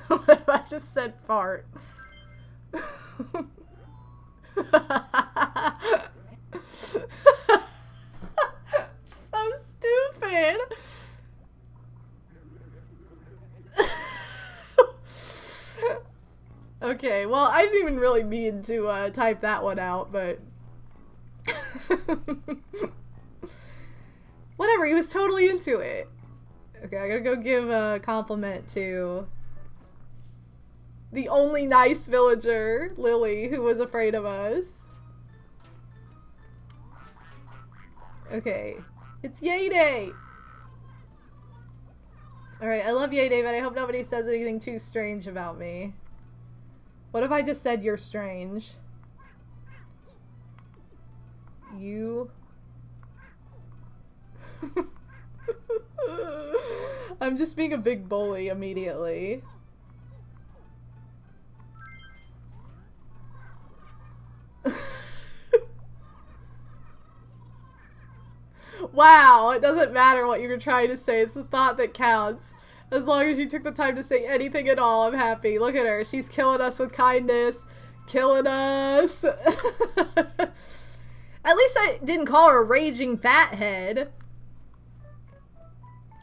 What if I just said fart? So stupid. Okay, well, I didn't even really mean to type that one out, but whatever, he was totally into it. Okay, I gotta go give a compliment to the only nice villager, Lily, who was afraid of us. Okay, it's Yay Day! Alright, I love Yay Day, but I hope nobody says anything too strange about me. What if I just said you're strange? You... I'm just being a big bully immediately. Wow, it doesn't matter what you're trying to say, it's the thought that counts. As long as you took the time to say anything at all, I'm happy. Look at her, she's killing us with kindness. Killing us. At least I didn't call her a raging fathead.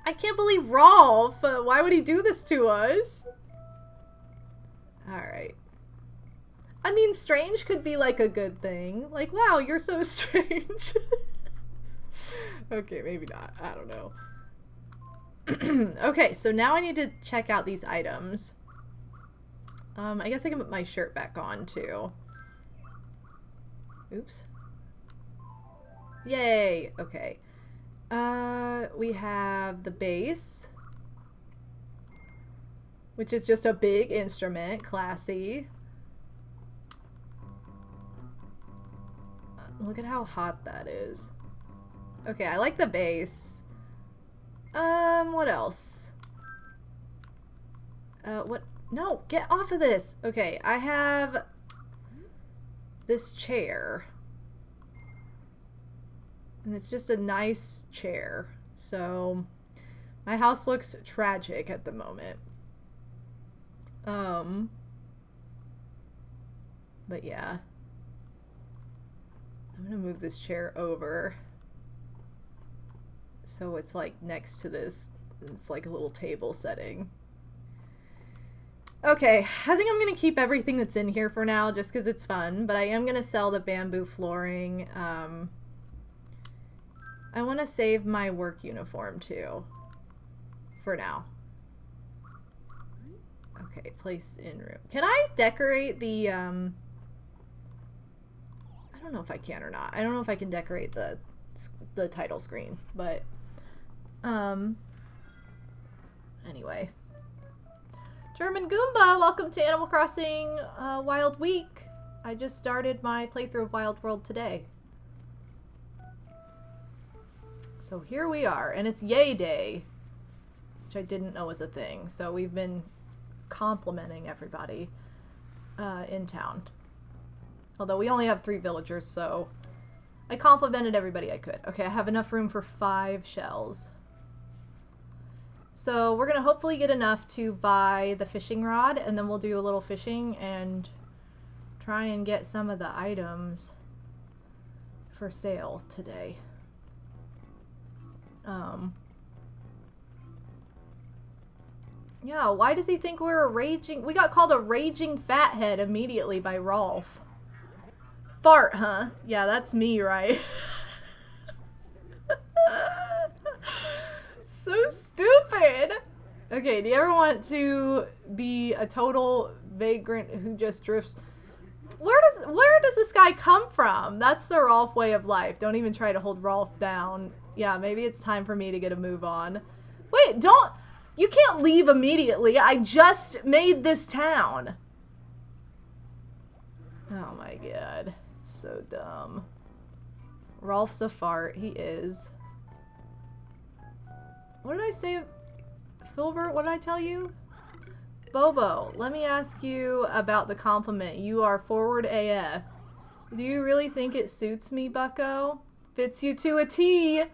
I can't believe Rolf. Why would he do this to us? Alright. I mean, strange could be like a good thing. Like, wow, you're so strange. Okay, maybe not. I don't know. Okay, so now I need to check out these items. I guess I can put my shirt back on too. Oops. Yay! Okay. We have the bass, which is just a big instrument. Classy. Look at how hot that is. Okay, I like the bass. What else? What? No, get off of this! Okay, I have this chair. And it's just a nice chair. So, my house looks tragic at the moment. But yeah. I'm gonna move this chair over. So it's like next to this. It's like a little table setting. Okay, I think I'm gonna keep everything that's in here for now just because it's fun, but I am gonna sell the bamboo flooring. I want to save my work uniform too. For now. Okay, place in room. Can I decorate the, I don't know if I can or not. I don't know if I can decorate the title screen, but, anyway. German Goomba, welcome to Animal Crossing Wild Week. I just started my playthrough of Wild World today. So here we are, and it's Yay Day, which I didn't know was a thing. So we've been complimenting everybody in town. Although we only have 3 villagers, so I complimented everybody I could. Okay, I have enough room for 5 shells. So we're gonna hopefully get enough to buy the fishing rod, and then we'll do a little fishing and try and get some of the items for sale today. Yeah, why does he think we're a raging... We got called a raging fathead immediately by Rolf. Fart, huh? Yeah, that's me, right? So stupid! Okay, do you ever want to be a total vagrant who just drifts... Where does this guy come from? That's the Rolf way of life. Don't even try to hold Rolf down. Yeah, maybe it's time for me to get a move on. Wait, don't... You can't leave immediately. I just made this town. Oh my god. So dumb. Rolf's a fart. He is. What did I say? Filbert, what did I tell you? Bobo, let me ask you about the compliment. You are forward AF. Do you really think it suits me, bucko? Fits you to a T.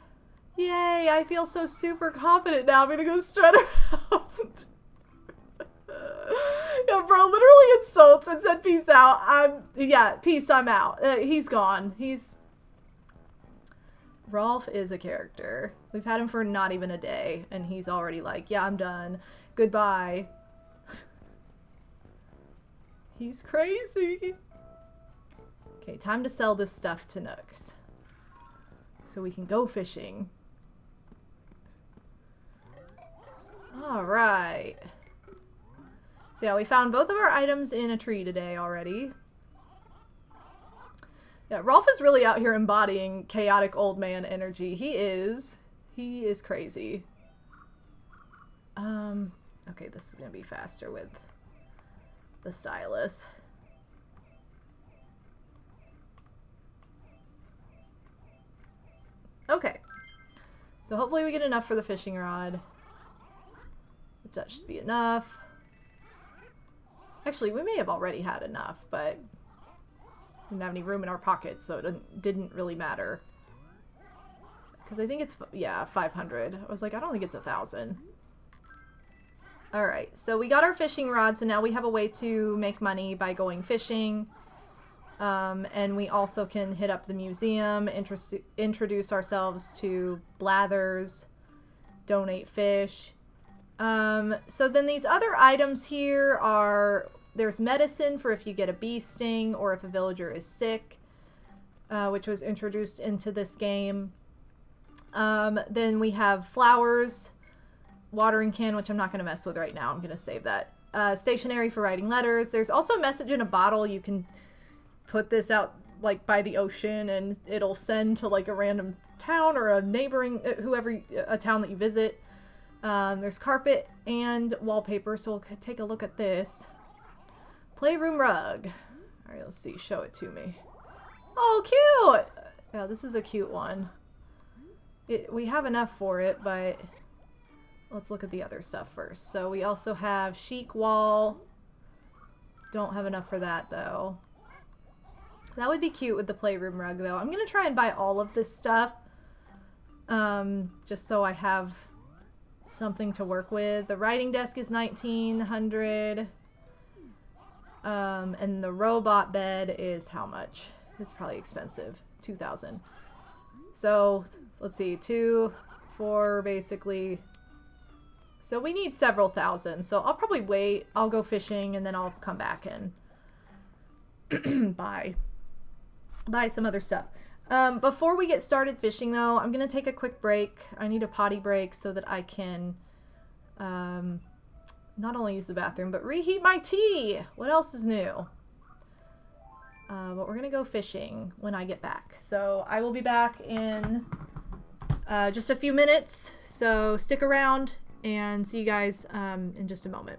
Yay, I feel so super confident now. I'm gonna go strut around. Yeah, bro literally insults and said peace out. Peace, I'm out. He's gone. Rolf is a character. We've had him for not even a day, and he's already like, yeah, I'm done. Goodbye. He's crazy. Okay, time to sell this stuff to Nooks. So we can go fishing. Alright. So yeah, we found both of our items in a tree today already. Yeah, Rolf is really out here embodying chaotic old man energy. He is crazy. Okay, this is gonna be faster with the stylus. Okay. So hopefully we get enough for the fishing rod. Which that should be enough. Actually, we may have already had enough, but we didn't have any room in our pockets, so it didn't really matter. Because I think it's, yeah, 500. I was like, I don't think it's 1,000. Alright, so we got our fishing rod, so now we have a way to make money by going fishing. And we also can hit up the museum, introduce ourselves to Blathers, donate fish. So then these other items here are, there's medicine for if you get a bee sting or if a villager is sick, which was introduced into this game. Then we have flowers, watering can, which I'm not going to mess with right now. I'm going to save that. Stationery for writing letters. There's also a message in a bottle. You can put this out like by the ocean and it'll send to like a random town or a neighboring, a town that you visit. There's carpet and wallpaper, so we'll take a look at this. Playroom rug. Alright, let's see. Show it to me. Oh, cute! Yeah, this is a cute one. We have enough for it, but let's look at the other stuff first. So we also have chic wall. Don't have enough for that, though. That would be cute with the playroom rug, though. I'm going to try and buy all of this stuff. Just so I have something to work with. The writing desk is 1,900. And the robot bed is how much? It's probably expensive. 2,000. So, let's see. 2, 4, basically. So we need several thousand. So I'll probably wait. I'll go fishing and then I'll come back and buy some other stuff. Before we get started fishing, though, I'm going to take a quick break. I need a potty break so that I can not only use the bathroom, but reheat my tea. What else is new? But we're going to go fishing when I get back. So I will be back in just a few minutes. So stick around and see you guys in just a moment.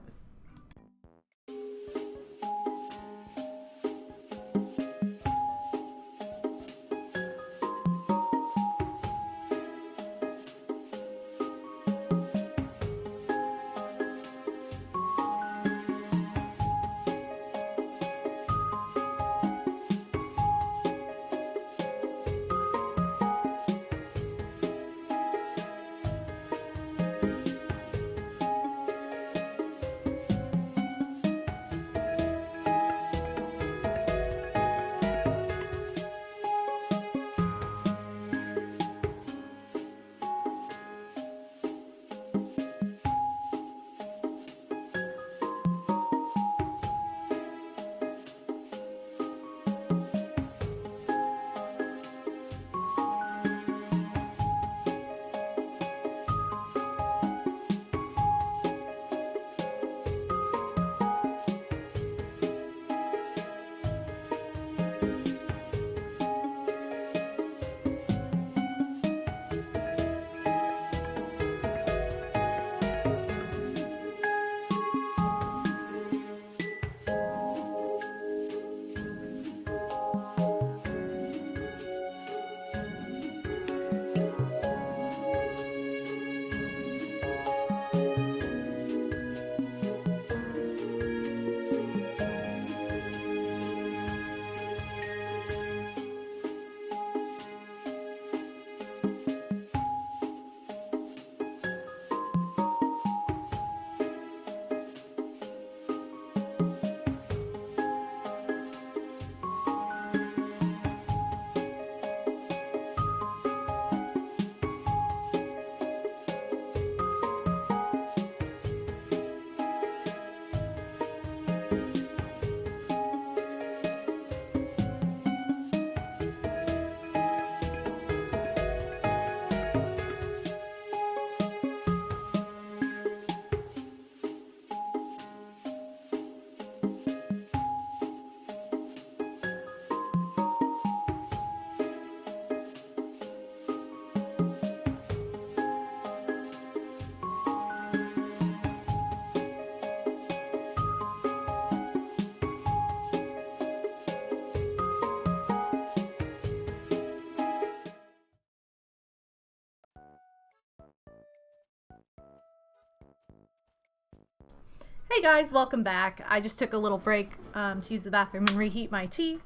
Hey guys, welcome back. I just took a little break to use the bathroom and reheat my tea.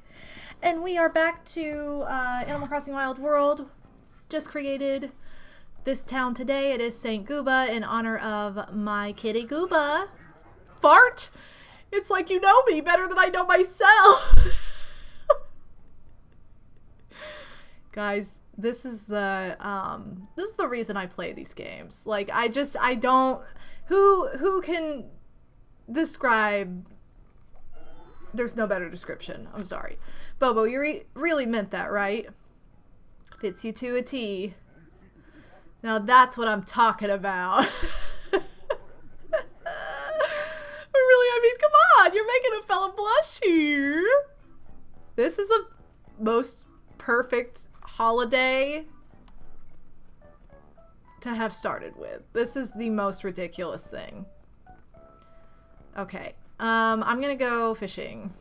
And we are back to Animal Crossing Wild World. Just created this town today. It is St. Gooba in honor of my kitty Gooba. Fart? It's like you know me better than I know myself. Guys, this is the reason I play these games. Like I don't who can describe. There's no better description. I'm sorry. Bobo, you really meant that, right? Fits you to a T. Now that's what I'm talking about. Really, I mean, come on. You're making a fella blush here. This is the most perfect holiday to have started with. This is the most ridiculous thing. Okay. I'm gonna go fishing.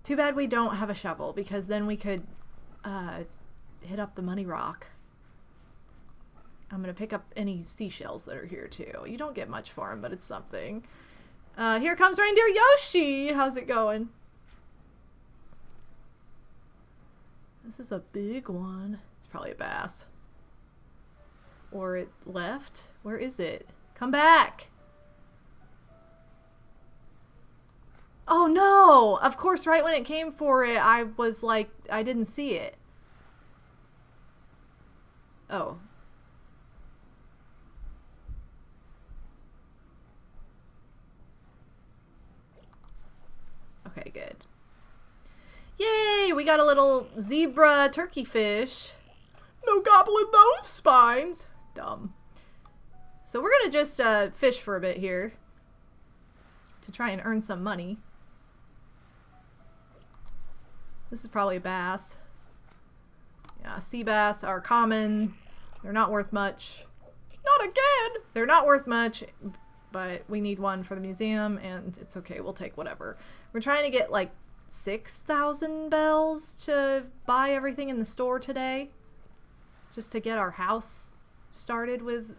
Too bad we don't have a shovel, because then we could hit up the money rock. I'm gonna pick up any seashells that are here too. You don't get much for them, but it's something. Here comes Reindeer Yoshi! How's it going? This is a big one. It's probably a bass. Or it left? Where is it? Come back! Oh no! Of course, right when it came for it, I was like, I didn't see it. Oh. Okay, good. Yay! We got a little zebra turkey fish. No gobbling those spines. Dumb. So we're gonna just fish for a bit here to try and earn some money. This is probably a bass. Yeah, sea bass are common. They're not worth much. Not again! They're not worth much, but we need one for the museum, and it's okay. We'll take whatever. We're trying to get like 6,000 bells to buy everything in the store today, just to get our house started with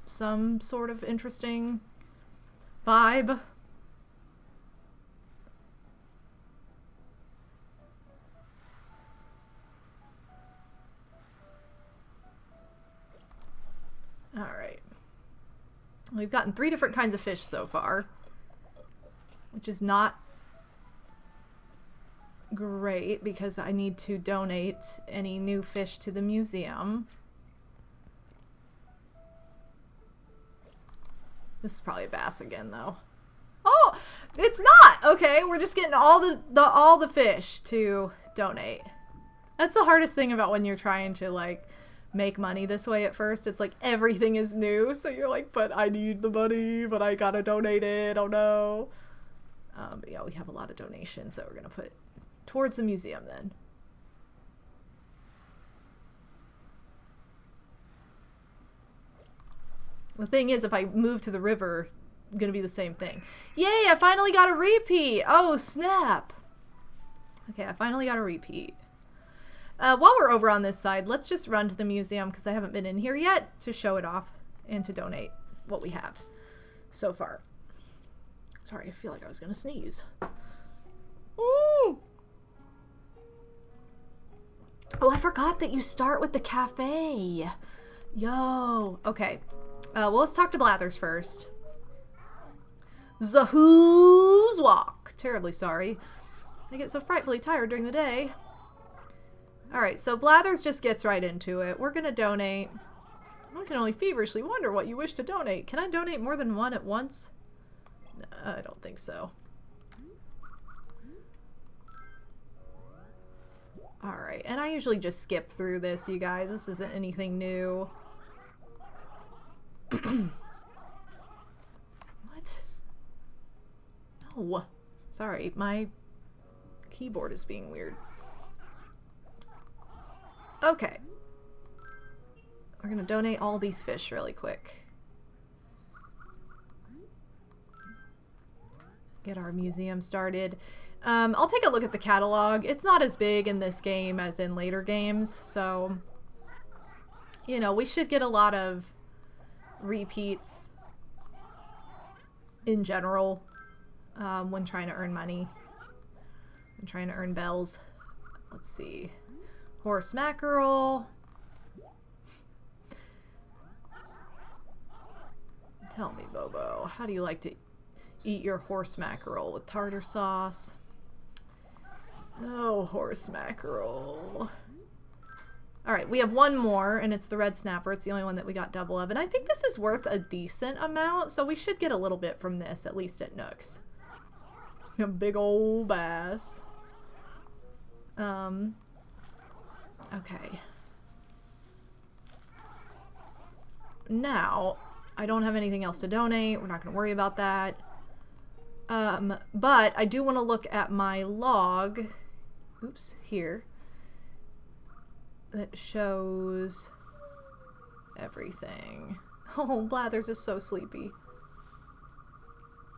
some sort of interesting vibe. Alright. We've gotten 3 different kinds of fish so far, which is not great because I need to donate any new fish to the museum. This is probably a bass again, though. Oh, it's not! Okay, we're just getting all the fish to donate. That's the hardest thing about when you're trying to, like, make money this way at first. It's like everything is new, so you're like, but I need the money, but I gotta donate it, oh no. But yeah, we have a lot of donations that we're gonna put towards the museum then. The thing is, if I move to the river, it's gonna be the same thing. Yay, I finally got a repeat! Oh, snap! Okay, I finally got a repeat. While we're over on this side, let's just run to the museum, because I haven't been in here yet, to show it off and to donate what we have so far. Sorry, I feel like I was gonna sneeze. Ooh! Oh, I forgot that you start with the cafe. Yo. Okay. Well, let's talk to Blathers first. Zahoo's Walk. Terribly sorry. I get so frightfully tired during the day. Alright, so Blathers just gets right into it. We're gonna donate. I can only feverishly wonder what you wish to donate. Can I donate more than one at once? No, I don't think so. Alright, and I usually just skip through this, you guys. This isn't anything new. What? No. Sorry, my keyboard is being weird. Okay. We're gonna donate all these fish really quick. Get our museum started. I'll take a look at the catalog. It's not as big in this game as in later games, so you know, we should get a lot of repeats in general when trying to earn money and trying to earn bells. Let's see. Horse mackerel. Tell me, Bobo, how do you like to eat your horse mackerel? With tartar sauce? Oh, horse mackerel. Alright, we have one more, and it's the red snapper. It's the only one that we got double of. And I think this is worth a decent amount, so we should get a little bit from this, at least at Nook's. A big old bass. Okay. Now, I don't have anything else to donate. We're not going to worry about that. But I do want to look at my log. Oops, here. That shows everything. Oh, Blathers is so sleepy.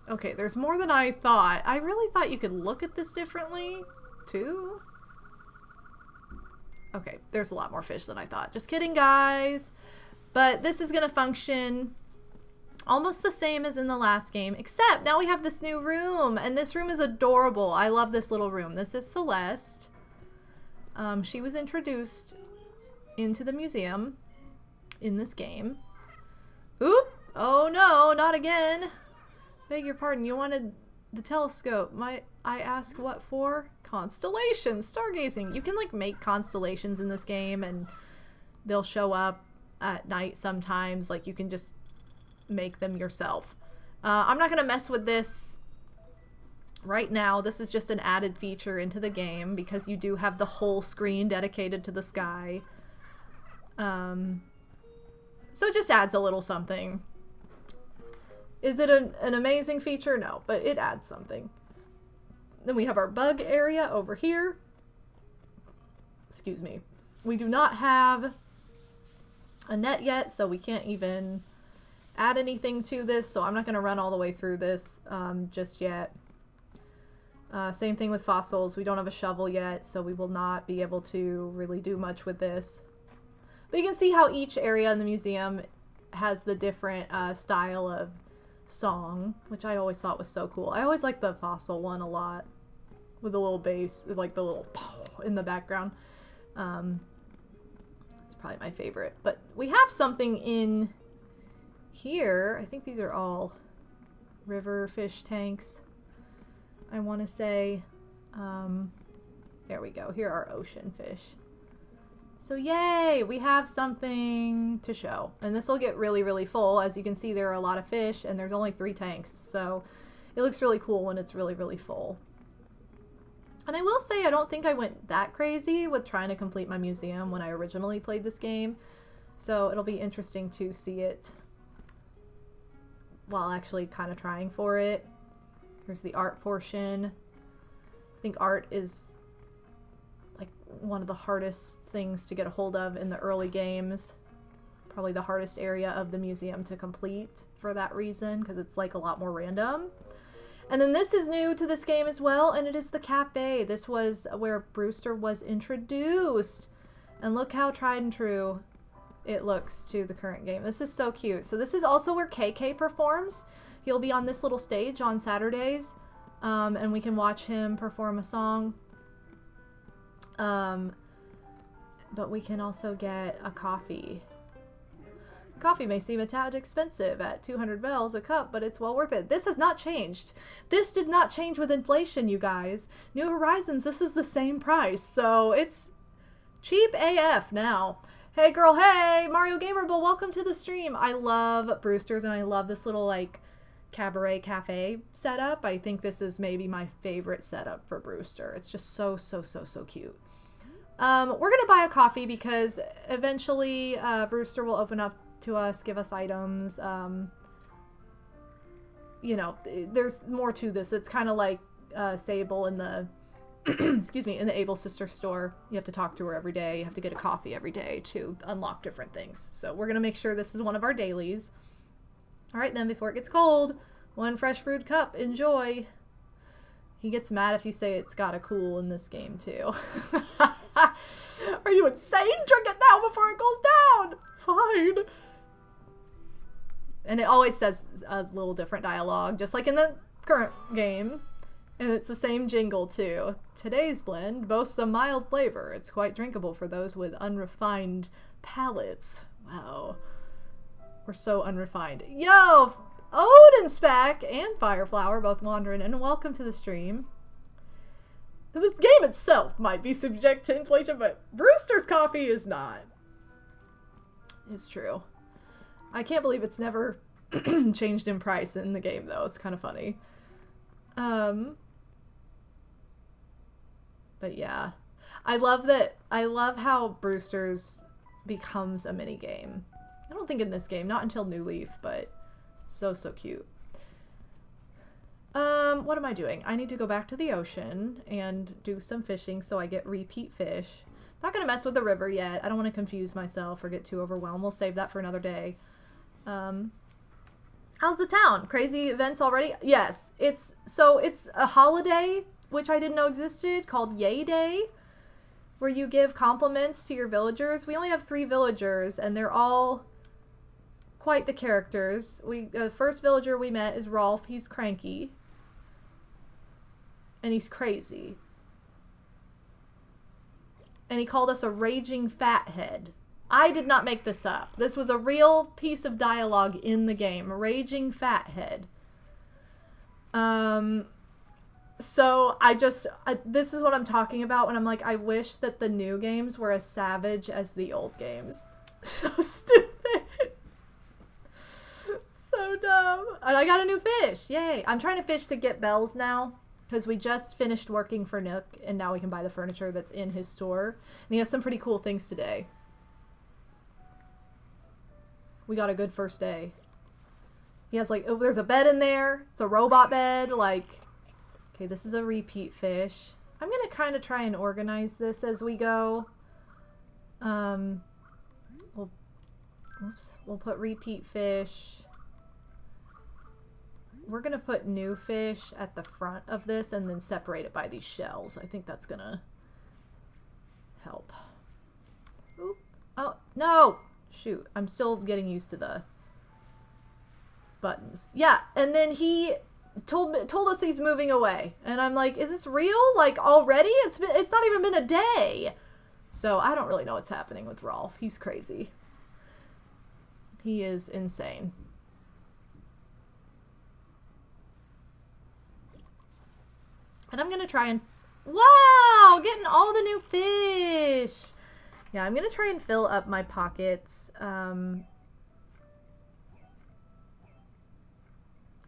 Okay, there's more than I thought. I really thought you could look at this differently, too. Okay, there's a lot more fish than I thought. Just kidding, guys. But this is going to function almost the same as in the last game, except now we have this new room, and this room is adorable. I love this little room. This is Celeste. She was introduced into the museum in this game. Oop! Oh no, not again. Beg your pardon, you wanted the telescope. I ask what for? Constellations, stargazing. You can like make constellations in this game and they'll show up at night sometimes. Like you can just make them yourself. I'm not gonna mess with this right now. This is just an added feature into the game because you do have the whole screen dedicated to the sky. So it just adds a little something. Is it an amazing feature? No, but it adds something. Then we have our bug area over here. Excuse me. We do not have a net yet, so we can't even add anything to this, so I'm not going to run all the way through this just yet. Same thing with fossils. We don't have a shovel yet, so we will not be able to really do much with this. But you can see how each area in the museum has the different style of song, which I always thought was so cool. I always liked the fossil one a lot, with the little bass, like the little in the background. It's probably my favorite. But we have something in here. I think these are all river fish tanks, I want to say. There we go. Here are ocean fish. So yay, we have something to show. And this will get really, really full. As you can see, there are a lot of fish and there's only 3 tanks. So it looks really cool when it's really, really full. And I will say, I don't think I went that crazy with trying to complete my museum when I originally played this game. So it'll be interesting to see it while actually kind of trying for it. Here's the art portion. I think art is like one of the hardest things to get a hold of in the early games. Probably the hardest area of the museum to complete for that reason, because it's like a lot more random. And then this is new to this game as well, and it is the cafe. This was where Brewster was introduced. And look how tried and true it looks to the current game. This is so cute. So this is also where KK performs. He'll be on this little stage on Saturdays, and we can watch him perform a song. But we can also get a coffee. Coffee may seem a tad expensive at 200 bells a cup, but it's well worth it. This has not changed. This did not change with inflation, you guys. New Horizons, this is the same price, so it's cheap AF now. Hey girl, hey! Mario Gamerable, welcome to the stream. I love Brewster's, and I love this little, like, cabaret cafe setup. I think this is maybe my favorite setup for Brewster. It's just so, so, so, so cute. We're gonna buy a coffee because eventually Brewster will open up to us, give us items. You know, there's more to this. It's kind of like Sable in the excuse me, in the Able Sister store. You have to talk to her every day. You have to get a coffee every day to unlock different things. So we're gonna make sure this is one of our dailies. All right, then, before it gets cold, 1 fresh brewed cup. Enjoy. He gets mad if you say it's gotta cool in this game too. Are you insane? Drink it now before it goes down! Fine. And it always says a little different dialogue, just like in the current game. And it's the same jingle, too. Today's blend boasts a mild flavor. It's quite drinkable for those with unrefined palates. Wow. We're so unrefined. Yo! Odin's back and Fireflower both wandering in. Welcome to the stream. This game itself might be subject to inflation, but Brewster's coffee is not. It's true. I can't believe it's never changed in price in the game, though. It's kind of funny. But yeah. I love how Brewster's becomes a mini game. I don't think in this game, not until New Leaf, but so cute. What am I doing? I need to go back to the ocean and do some fishing so I get repeat fish. Not gonna mess with the river yet. I don't want to confuse myself or get too overwhelmed. We'll save that for another day. How's the town? Crazy events already? Yes. It's a holiday, which I didn't know existed, called Yay Day, where you give compliments to your villagers. We only have 3 villagers, and they're all quite the characters. The first villager we met is Rolf. He's cranky. And he's crazy. And he called us a raging fathead. I did not make this up. This was a real piece of dialogue in the game. Raging fathead. So this is what I'm talking about when I'm like, I wish that the new games were as savage as the old games. So stupid. So dumb. And I got a new fish. Yay. I'm trying to fish to get bells now, because we just finished working for Nook, and now we can buy the furniture that's in his store. And he has some pretty cool things today. We got a good first day. He has, like, oh, there's a bed in there. It's a robot bed. Like, okay, this is a repeat fish. I'm going to kind of try and organize this as we go. We'll put repeat fish. We're going to put new fish at the front of this and then separate it by these shells. I think that's going to help. Oop. Oh, no! Shoot, I'm still getting used to the buttons. Yeah, and then he told us he's moving away. And I'm like, is this real? Like, already? It's not even been a day. So I don't really know what's happening with Rolf. He's crazy. He is insane. And I'm going to try and... Wow! Getting all the new fish! Yeah, I'm going to try and fill up my pockets. I'm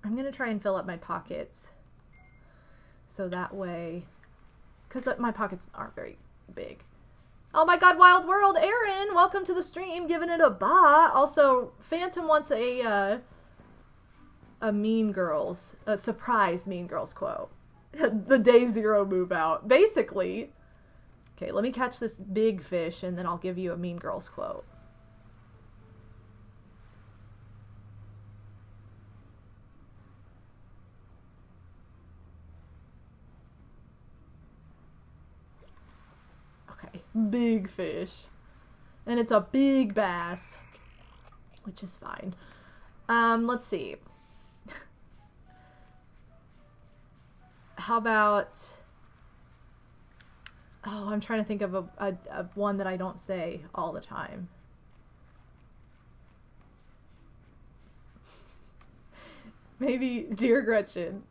going to try and fill up my pockets. So that way... Because my pockets aren't very big. Oh my god, Wild World! Aaron! Welcome to the stream! Giving it a ba! Also, Phantom wants a Mean Girls... A surprise Mean Girls quote. The day 0 move out. Basically, okay, let me catch this big fish and then I'll give you a Mean Girls quote. Okay, big fish. And it's a big bass, which is fine. Let's see. How about... Oh, I'm trying to think of a one that I don't say all the time. Maybe, Dear Gretchen,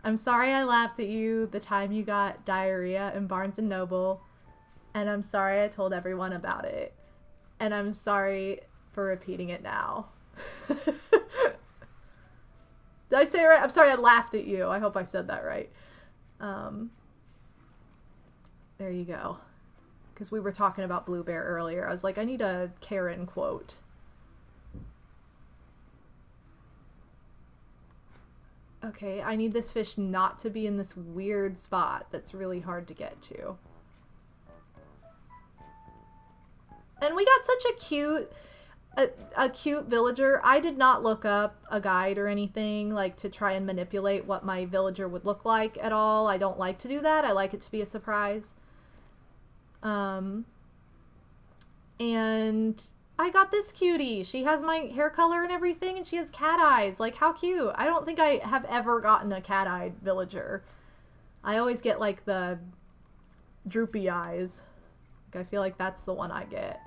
I'm sorry I laughed at you the time you got diarrhea in Barnes & Noble, and I'm sorry I told everyone about it, and I'm sorry for repeating it now. Did I say it right? I'm sorry I laughed at you. I hope I said that right. There you go. Because we were talking about Blue Bear earlier. I was like, I need a Karen quote. Okay, I need this fish not to be in this weird spot that's really hard to get to. And we got such a cute villager. I did not look up a guide or anything, like, to try and manipulate what my villager would look like at all. I don't like to do that. I like it to be a surprise. And I got this cutie. She has my hair color and everything, and she has cat eyes. Like, how cute. I don't think I have ever gotten a cat-eyed villager. I always get, like, the droopy eyes. Like, I feel like that's the one I get.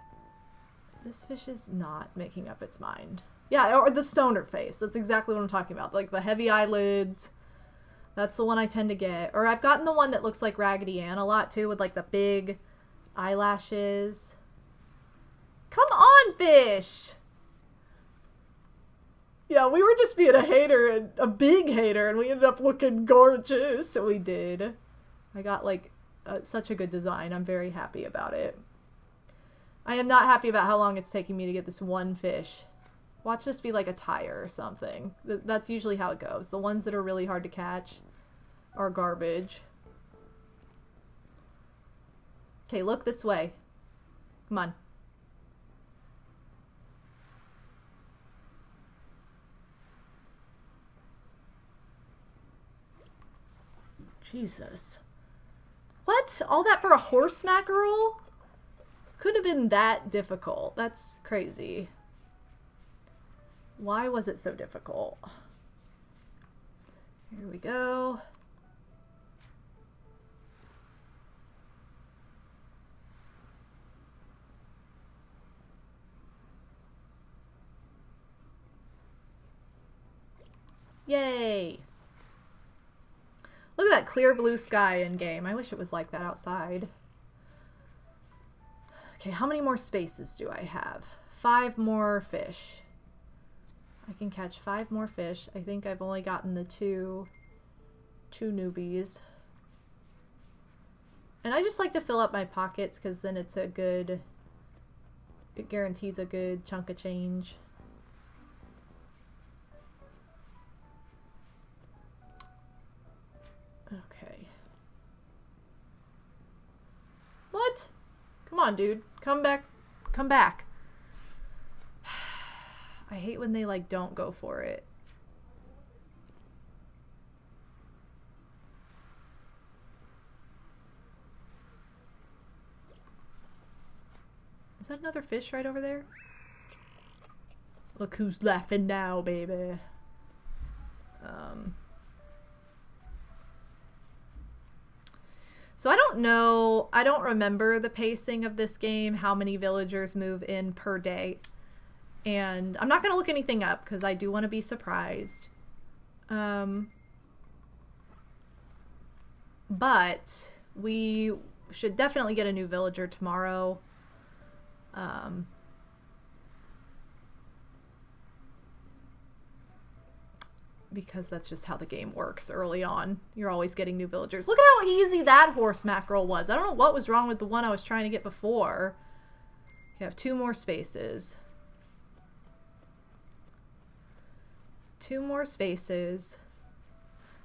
This fish is not making up its mind. Yeah, or the stoner face. That's exactly what I'm talking about. Like, the heavy eyelids. That's the one I tend to get. Or I've gotten the one that looks like Raggedy Ann a lot, too, with, like, the big eyelashes. Come on, fish! Yeah, we were just being a hater, and a big hater, and we ended up looking gorgeous. So we did. I got, like, such a good design. I'm very happy about it. I am not happy about how long it's taking me to get this one fish. Watch this be like a tire or something. That's usually how it goes. The ones that are really hard to catch are garbage. Okay, look this way. Come on. Jesus. What? All that for a horse mackerel? Could have been that difficult. That's crazy. Why was it so difficult? Here we go. Yay! Look at that clear blue sky in game. I wish it was like that outside. Okay, how many more spaces do I have? 5 more fish. I can catch 5 more fish. I think I've only gotten the two newbies. And I just like to fill up my pockets because then it's a good, it guarantees a good chunk of change. Okay. What? Come on, dude. Come back. Come back. I hate when they, like, don't go for it. Is that another fish right over there? Look who's laughing now, baby. So I don't know, I don't remember the pacing of this game, how many villagers move in per day. And I'm not going to look anything up because I do want to be surprised. But we should definitely get a new villager tomorrow. Because that's just how the game works early on. You're always getting new villagers. Look at how easy that horse mackerel was. I don't know what was wrong with the one I was trying to get before. Okay, I have 2 more spaces. 2 more spaces.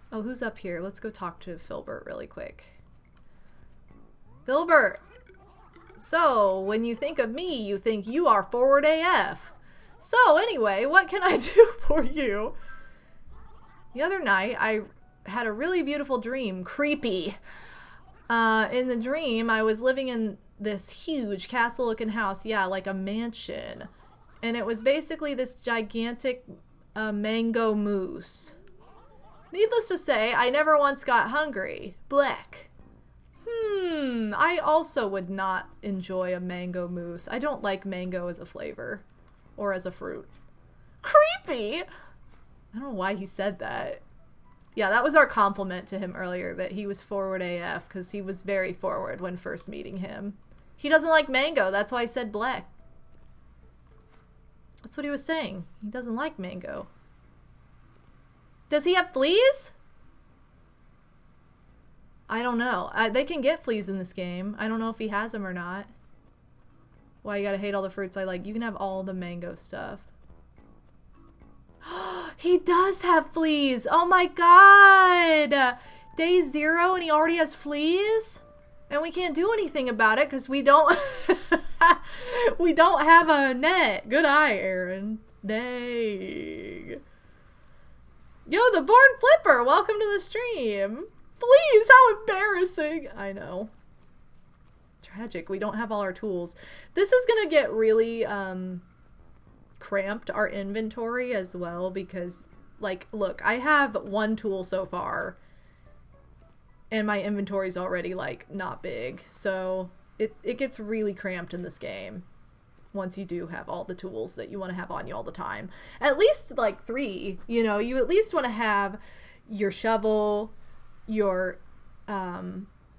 Oh, who's up here? Let's go talk to Filbert really quick. Filbert! So, when you think of me, you think you are forward AF. So, anyway, what can I do for you? The other night, I had a really beautiful dream. Creepy. In the dream, I was living in this huge castle-looking house. Yeah, like a mansion. And it was basically this gigantic mango mousse. Needless to say, I never once got hungry. Blech. I also would not enjoy a mango mousse. I don't like mango as a flavor. Or as a fruit. Creepy! I don't know why he said that. Yeah, that was our compliment to him earlier, that he was forward AF, because he was very forward when first meeting him. He doesn't like mango, that's why I said black. That's what he was saying. He doesn't like mango. Does he have fleas? I don't know. They can get fleas in this game. I don't know if he has them or not. Why you gotta hate all the fruits I like? You can have all the mango stuff. He does have fleas! Oh my god! Day 0 and he already has fleas? And we can't do anything about it because we don't we don't have a net. Good eye, Aaron. Dang. Yo, the Born Flipper! Welcome to the stream! Please, how embarrassing! I know. tragic. We don't have all our tools. This is gonna get really cramped, our inventory as well, because like, look, I have one tool so far and my inventory's already like not big, so it gets really cramped in this game once you do have all the tools that you want to have on you all the time. At least like 3, you know, you at least want to have your shovel, your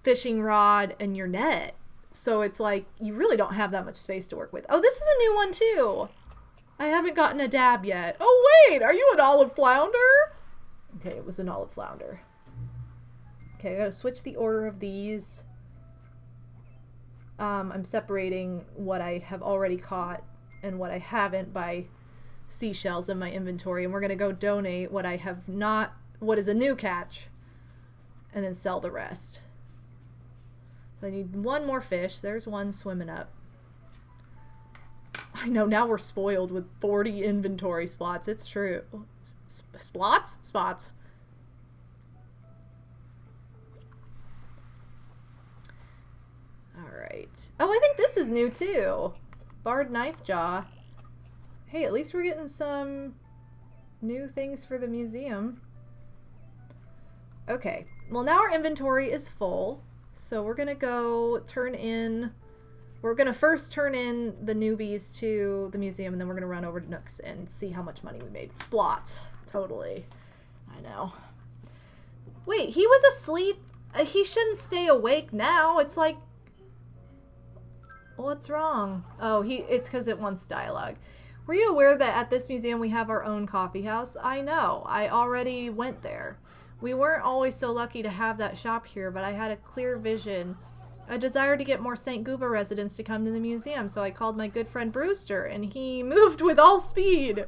fishing rod, and your net. So it's like you really don't have that much space to work with. Oh, this is a new one too. I haven't gotten a dab yet. Oh wait, are you an olive flounder? Okay, it was an olive flounder. Okay, I gotta switch the order of these. I'm separating what I have already caught and what I haven't by seashells in my inventory, and we're gonna go donate what I have not, what is a new catch, and then sell the rest. So I need one more fish. There's one swimming up. I know, now we're spoiled with 40 inventory slots. It's true. Spots? Spots. Alright. Oh, I think this is new too. Barred knife jaw. Hey, at least we're getting some new things for the museum. Okay. Well, now our inventory is full. So we're gonna go turn in... We're gonna first turn in the newbies to the museum, and then we're gonna run over to Nook's and see how much money we made. Splots. Totally. I know. Wait, he was asleep? He shouldn't stay awake now. It's like... What's wrong? Oh, it's because it wants dialogue. Were you aware that at this museum we have our own coffee house? I know. I already went there. We weren't always so lucky to have that shop here, but I had a clear vision. A desire to get more St. Gooba residents to come to the museum, so I called my good friend Brewster, and he moved with all speed.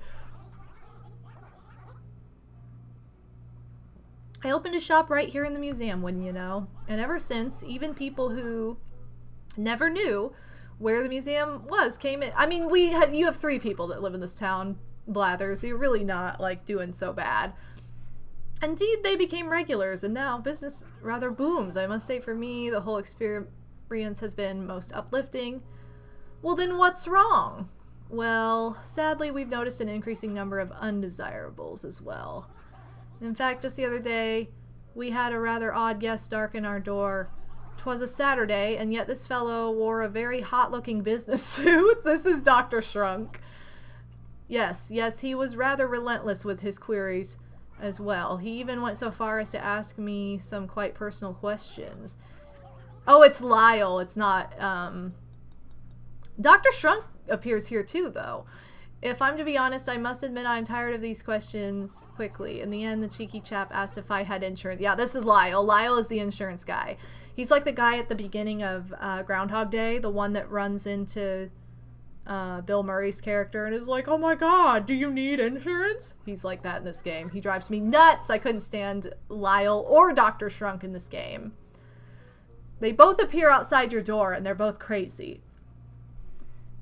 I opened a shop right here in the museum, wouldn't you know? And ever since, even people who never knew where the museum was came in. I mean, you have 3 people that live in this town, Blather, so you're really not, like, doing so bad. Indeed, they became regulars, and now business rather booms. I must say, for me, the whole experience has been most uplifting. Well, then what's wrong? Well, sadly, we've noticed an increasing number of undesirables as well. In fact, just the other day, we had a rather odd guest darken our door. 'Twas a Saturday, and yet this fellow wore a very hot-looking business suit. This is Dr. Shrunk. Yes, he was rather relentless with his queries as well. He even went so far as to ask me some quite personal questions. Oh, it's Lyle. It's not, Dr. Shrunk appears here too, though. If I'm to be honest, I must admit I'm tired of these questions quickly. In the end, the cheeky chap asked if I had insurance. Yeah, this is Lyle. Lyle is the insurance guy. He's like the guy at the beginning of Groundhog Day, the one that runs into Bill Murray's character and is like, oh my god, do you need insurance? He's like that in this game. He drives me nuts. I couldn't stand Lyle or Dr. Shrunk in this game. They both appear outside your door and they're both crazy.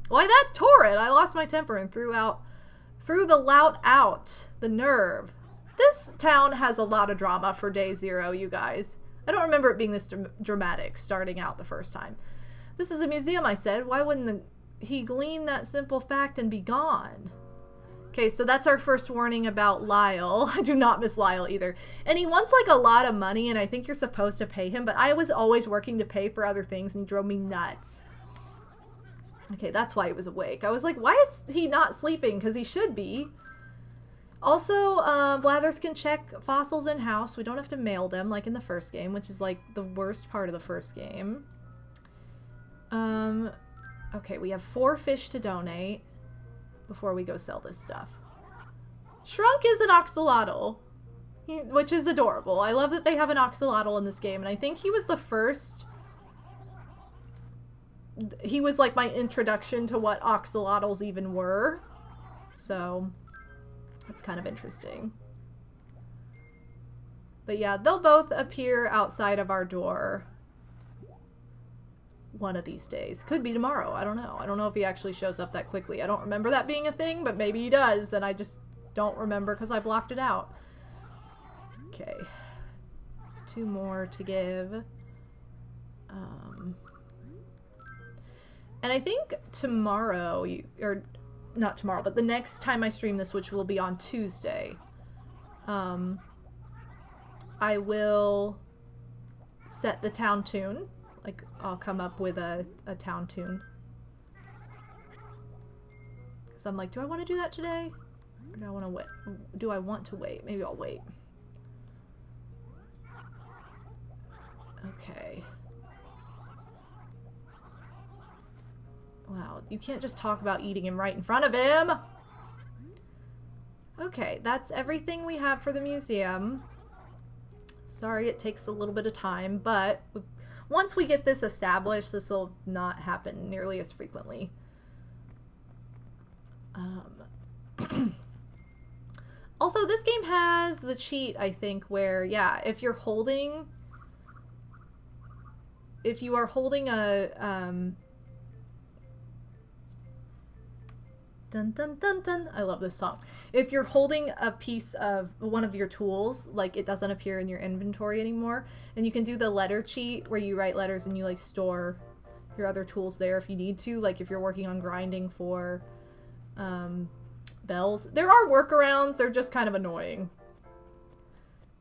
Why, that torrent! I lost my temper and threw the lout out. The nerve. This town has a lot of drama for day 0, you guys. I don't remember it being this dramatic starting out the first time. This is a museum, I said. Why wouldn't he glean that simple fact and be gone? Okay, so that's our first warning about Lyle. I do not miss Lyle either. And he wants like a lot of money, and I think you're supposed to pay him, but I was always working to pay for other things, and he drove me nuts. Okay, that's why he was awake. I was like, why is he not sleeping? Because he should be. Also, Blathers can check fossils in-house. We don't have to mail them like in the first game, which is like the worst part of the first game. Okay, we have 4 fish to donate before we go sell this stuff. Shrunk is an axolotl, which is adorable. I love that they have an axolotl in this game, and I think he was the first... He was like my introduction to what axolotls even were. So, that's kind of interesting. But yeah, they'll both appear outside of our door one of these days. Could be tomorrow. I don't know. I don't know if he actually shows up that quickly. I don't remember that being a thing, but maybe he does, and I just don't remember because I blocked it out. Okay. 2 more to give. And I think tomorrow, or not tomorrow, but the next time I stream this, which will be on Tuesday, I will set the town tune. Like, I'll come up with a town tune. Because I'm like, do I want to do that today? Or do I want to wait? Do I want to wait? Maybe I'll wait. Okay. Wow, you can't just talk about eating him right in front of him! Okay, that's everything we have for the museum. Sorry it takes a little bit of time, but once we get this established, this will not happen nearly as frequently. Also, this game has the cheat, I think, where, yeah, if you are holding a, dun dun dun dun, I love this song. If you're holding a piece of one of your tools, like, it doesn't appear in your inventory anymore, and you can do the letter cheat where you write letters and you, like, store your other tools there if you need to, like if you're working on grinding for bells. There are workarounds, they're just kind of annoying.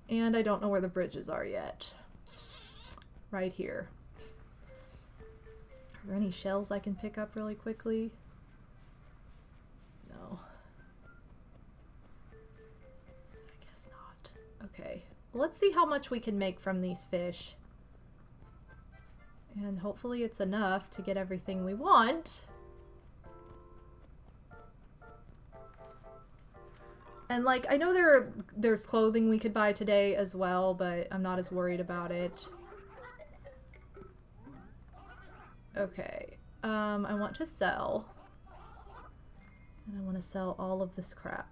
And I don't know where the bridges are yet. Right here. Are there any shells I can pick up really quickly? No. I guess not. Okay. Well, let's see how much we can make from these fish. And hopefully it's enough to get everything we want. And, like, I know there's clothing we could buy today as well, but I'm not as worried about it. Okay. I want to sell. And I want to sell all of this crap.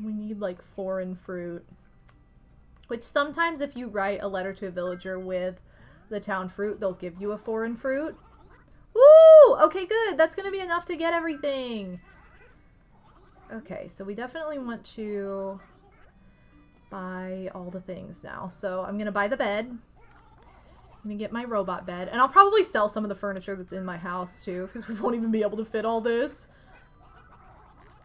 We need, like, foreign fruit. Which sometimes if you write a letter to a villager with the town fruit, they'll give you a foreign fruit. Woo! Okay, good. That's going to be enough to get everything. Okay, so we definitely want to buy all the things now. So I'm going to buy the bed. I'm going to get my robot bed. And I'll probably sell some of the furniture that's in my house too, because we won't even be able to fit all this.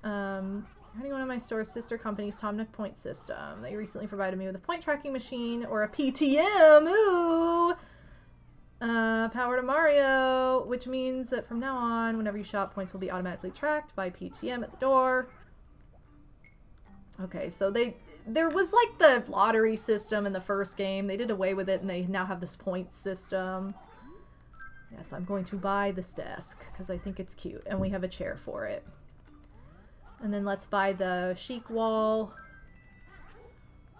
Running one of my store's sister companies, Tom Nook Point System. They recently provided me with a point tracking machine, or a PTM, ooh! Power to Mario, which means that from now on, whenever you shop, points will be automatically tracked by PTM at the door. Okay, so there was like the lottery system in the first game. They did away with it, and they now have this point system. Yes, I'm going to buy this desk, because I think it's cute, and we have a chair for it. And then let's buy the chic wall.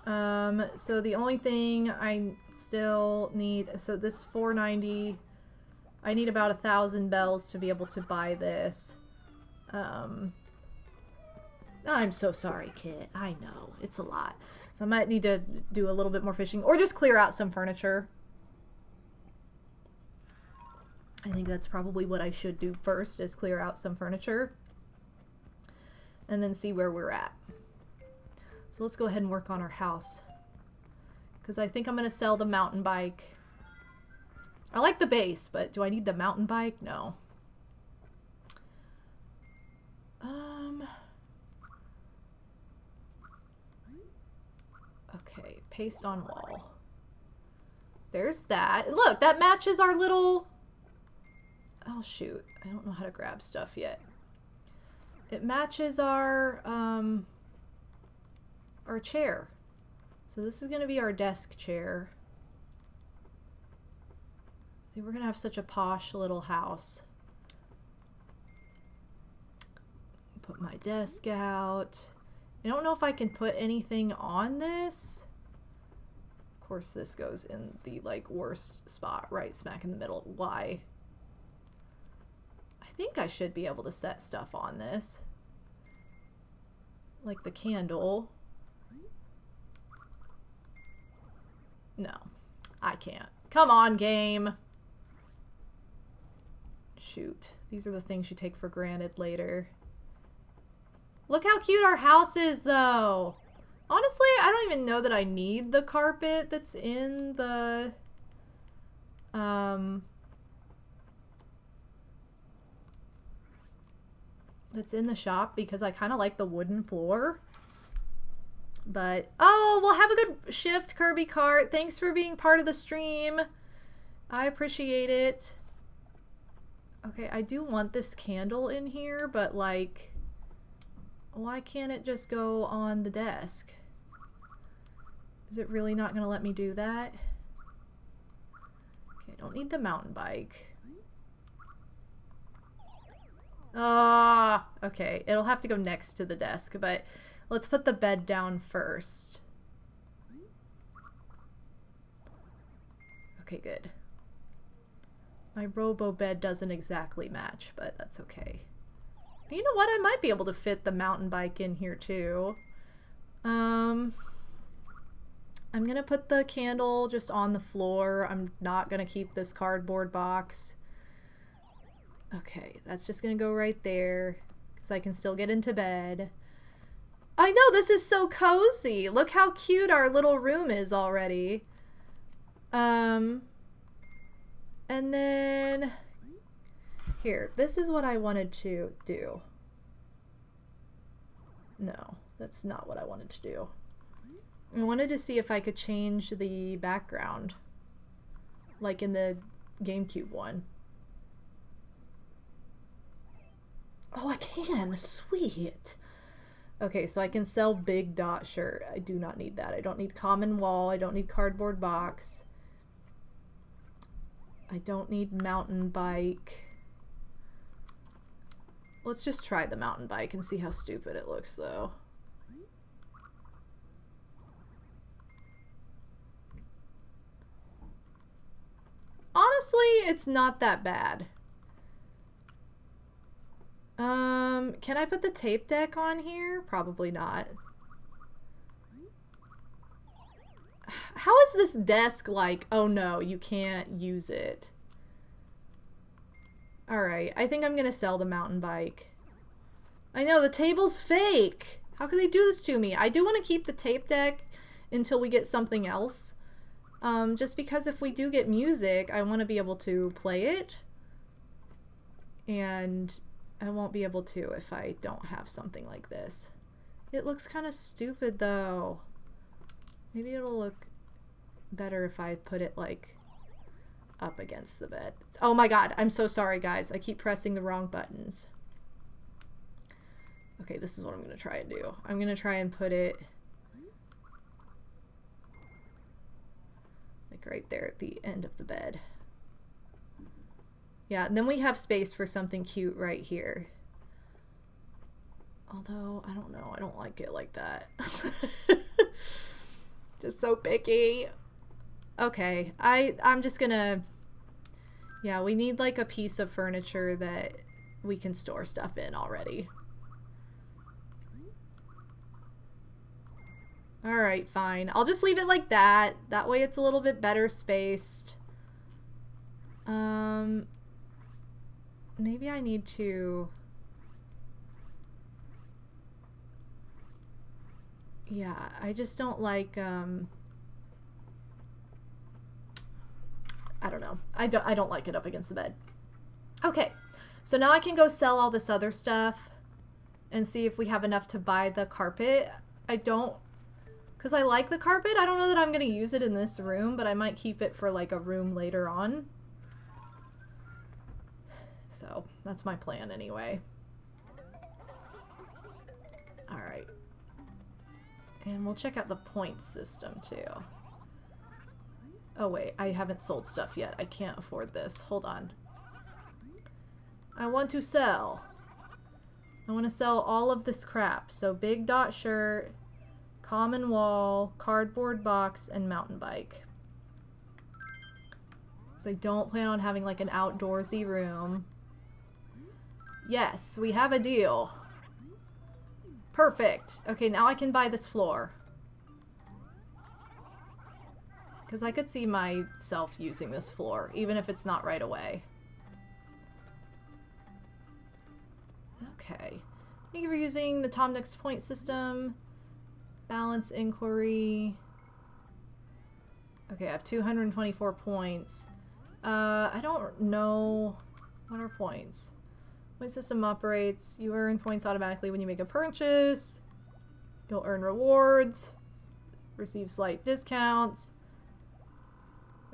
So the only thing I still need, so this 490, I need about 1,000 bells to be able to buy this. I'm so sorry, Kit. I know, it's a lot. So I might need to do a little bit more fishing, or just clear out some furniture. I think that's probably what I should do first, is clear out some furniture. And then see where we're at. So let's go ahead and work on our house. Because I think I'm going to sell the mountain bike. I like the base, but do I need the mountain bike? No. Okay, paste on wall. There's that. Look, that matches our little... Oh, shoot. I don't know how to grab stuff yet. It matches our chair. So this is going to be our desk chair. I think we're going to have such a posh little house. Put my desk out. I don't know if I can put anything on this. Of course, this goes in the, like, worst spot, right smack in the middle. Why? I think I should be able to set stuff on this. Like the candle. No, I can't. Come on, game. Shoot. These are the things you take for granted later. Look how cute our house is, though. Honestly, I don't even know that I need the carpet that's in the shop, because I kind of like the wooden floor. But, oh, well, have a good shift, Kirby Cart. Thanks for being part of the stream. I appreciate it. Okay, I do want this candle in here, but, like, why can't it just go on the desk? Is it really not going to let me do that? Okay, I don't need the mountain bike. Ah, okay. It'll have to go next to the desk, but let's put the bed down first. Okay, good. My robo bed doesn't exactly match, but that's okay. You know what? I might be able to fit the mountain bike in here too. I'm gonna put the candle just on the floor. I'm not gonna keep this cardboard box. Okay, that's just gonna go right there, because I can still get into bed. I know, this is so cozy. Look how cute our little room is already. And then here, this is what I wanted to do. No, that's not what I wanted to do. I wanted to see if I could change the background, like in the GameCube one. Oh, I can. Sweet. Okay, so I can sell big dot shirt. I do not need that. I don't need common wall. I don't need cardboard box. I don't need mountain bike. Let's just try the mountain bike and see how stupid it looks, though. Honestly, it's not that bad. Can I put the tape deck on here? Probably not. How is this desk like, oh no, you can't use it? Alright, I think I'm gonna sell the mountain bike. I know, the table's fake! How can they do this to me? I do want to keep the tape deck until we get something else. Just because if we do get music, I want to be able to play it. And I won't be able to if I don't have something like this. It looks kind of stupid though. Maybe it'll look better if I put it like up against the bed. Oh my god, I'm so sorry guys. I keep pressing the wrong buttons. Okay, this is what I'm going to try and do. I'm going to try and put it like right there at the end of the bed. Yeah, and then we have space for something cute right here. Although, I don't know. I don't like it like that. Just so picky. Okay, I'm just gonna... Yeah, we need like a piece of furniture that we can store stuff in already. Alright, fine. I'll just leave it like that. That way it's a little bit better spaced. Maybe I need to... Yeah, I just don't like, I don't know. I don't like it up against the bed. Okay, so now I can go sell all this other stuff and see if we have enough to buy the carpet. I don't... Because I like the carpet. I don't know that I'm going to use it in this room, but I might keep it for like a room later on. So, that's my plan anyway. Alright. And we'll check out the points system too. Oh wait, I haven't sold stuff yet. I can't afford this. Hold on. I want to sell. I want to sell all of this crap. So big dot shirt, common wall, cardboard box, and mountain bike. So I don't plan on having like an outdoorsy room. Yes, we have a deal. Perfect. Okay, now I can buy this floor. Because I could see myself using this floor, even if it's not right away. Okay. Thank you for using the Tom Nook's point system. Balance inquiry. Okay, I have 224 points. I don't know. What are points? Point system operates. You earn points automatically when you make a purchase. You'll earn rewards. Receive slight discounts.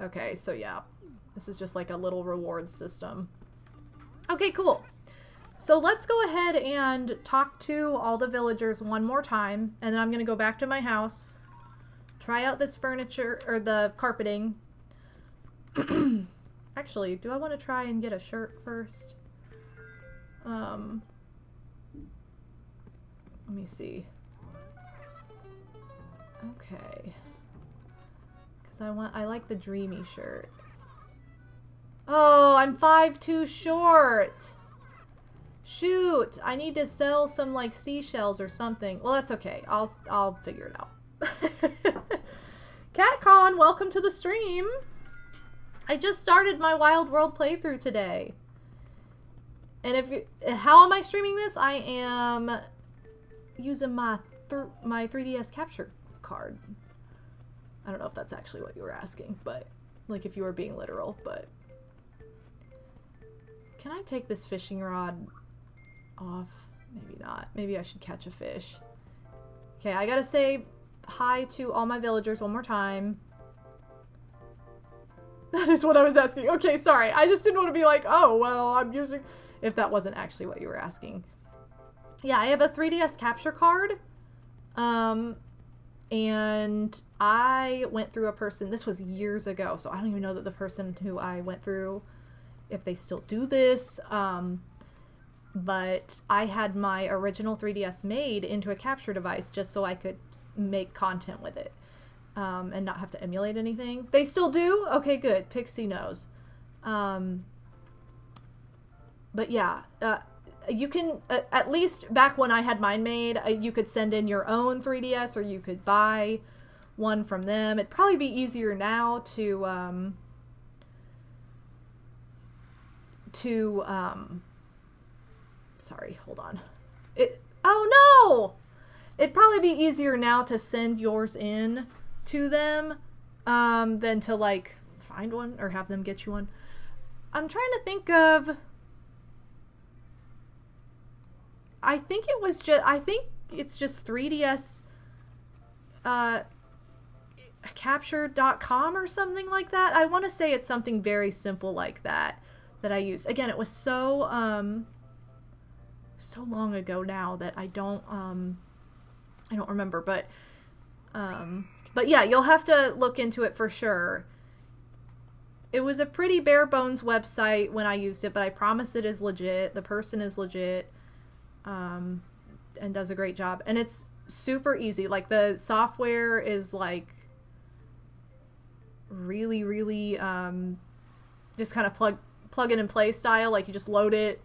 Okay, so yeah. This is just like a little reward system. Okay, cool. So let's go ahead and talk to all the villagers one more time, and then I'm going to go back to my house, try out this furniture, or the carpeting. Actually, do I want to try and get a shirt first? Let me see. Okay. Because I like the dreamy shirt. Oh, I'm 5 too short. Shoot, I need to sell some like seashells or something. Well, that's okay. I'll figure it out. CatCon, welcome to the stream. I just started my Wild World playthrough today. And how am I streaming this? I am using my 3DS capture card. I don't know if that's actually what you were asking, but like if you were being literal, but can I take this fishing rod off? Maybe not. Maybe I should catch a fish. Okay, I gotta say hi to all my villagers one more time. That is what I was asking. Okay, sorry. I just didn't want to be like, oh, well, I'm using... If that wasn't actually what you were asking. Yeah, I have a 3DS capture card. And I went through a person... This was years ago, so I don't even know that the person who I went through, if they still do this. But I had my original 3DS made into a capture device just so I could make content with it. And not have to emulate anything. They still do? Okay, good. Pixie knows. But yeah, you can, at least back when I had mine made, you could send in your own 3DS or you could buy one from them. It'd probably be easier now to sorry, hold on. Oh no! It'd probably be easier now to send yours in to them than to like find one or have them get you one. I'm trying to think of... I think it's just 3DS capture.com or something like that. I want to say it's something very simple like that I used. Again, it was so long ago now that I don't remember, but yeah, you'll have to look into it for sure. It was a pretty bare bones website when I used it, but I promise it is legit. The person is legit. And does a great job, and it's super easy. Like the software is like really just kind of plug in and play style, like you just load it.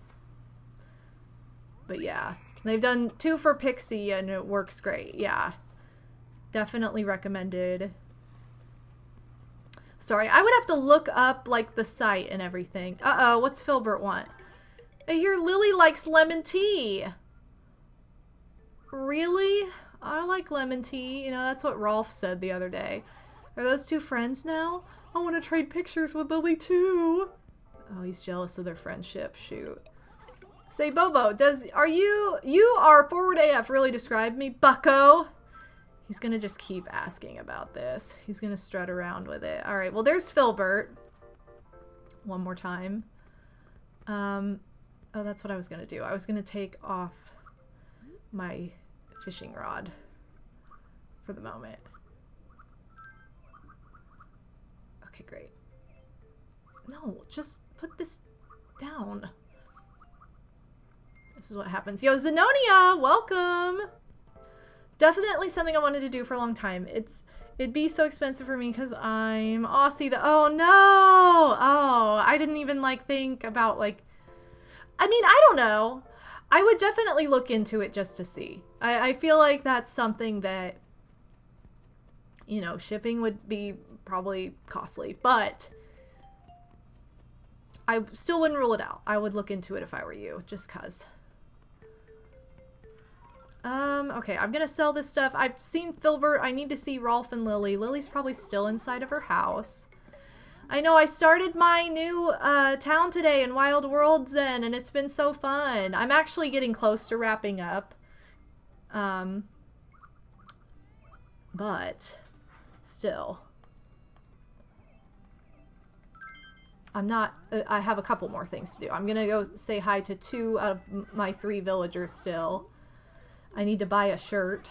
But yeah, they've done 2 for Pixie and it works great. Yeah, definitely recommended. Sorry, I would have to look up like the site and everything. What's Filbert want? I hear Lily likes lemon tea. Really? I like lemon tea. You know, that's what Rolf said the other day. Are those 2 friends now? I want to trade pictures with Lily too. Oh, he's jealous of their friendship. Shoot. Say, Bobo, you are forward AF really describe me, bucko? He's gonna just keep asking about this. He's gonna strut around with it. Alright, well there's Filbert. One more time. Oh, that's what I was going to do. I was going to take off my fishing rod for the moment. Okay, great. No, just put this down. This is what happens. Yo, Zenonia, welcome! Definitely something I wanted to do for a long time. It'd be so expensive for me because I'm Aussie. Oh, no! Oh, I didn't even, like, think about, like... I mean, I don't know. I would definitely look into it just to see. I feel like that's something that, you know, shipping would be probably costly, but I still wouldn't rule it out. I would look into it if I were you, just 'cause. Okay, I'm gonna sell this stuff. I've seen Filbert. I need to see Rolf and Lily. Lily's probably still inside of her house. I know I started my new town today in Wild World Zen, and it's been so fun. I'm actually getting close to wrapping up. But still. I'm not, I have a couple more things to do. I'm gonna go say hi to 2 out of my 3 villagers still. I need to buy a shirt.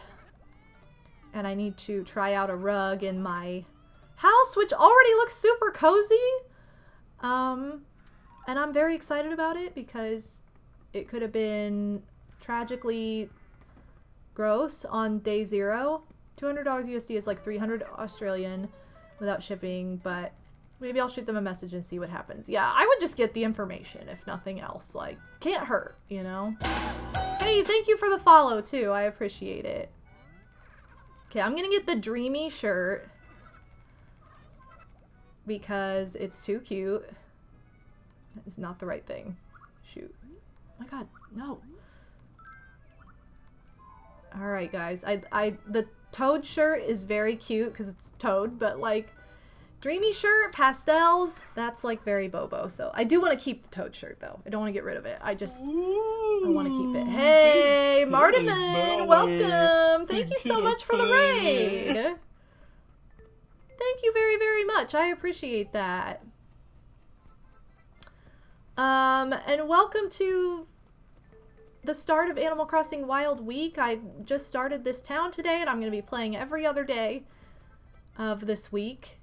And I need to try out a rug in my house, which already looks super cozy. And I'm very excited about it because it could have been tragically gross on day 0. $200 USD is like 300 Australian without shipping, but maybe I'll shoot them a message and see what happens. Yeah, I would just get the information if nothing else. Like, can't hurt, you know? Hey, thank you for the follow too. I appreciate it. Okay, I'm gonna get the Dreamy shirt because it's too cute. That is not the right thing. Shoot. Oh my god, no. Alright guys, the Toad shirt is very cute because it's Toad, but like Dreamy shirt, pastels, that's like very Bobo. So I do want to keep the Toad shirt though. I don't want to get rid of it. I want to keep it. Hey, Martiman, welcome. Thank you so much for the raid. Thank you very, very much. I appreciate that. And welcome to the start of Animal Crossing Wild Week. I just started this town today and I'm going to be playing every other day of this week.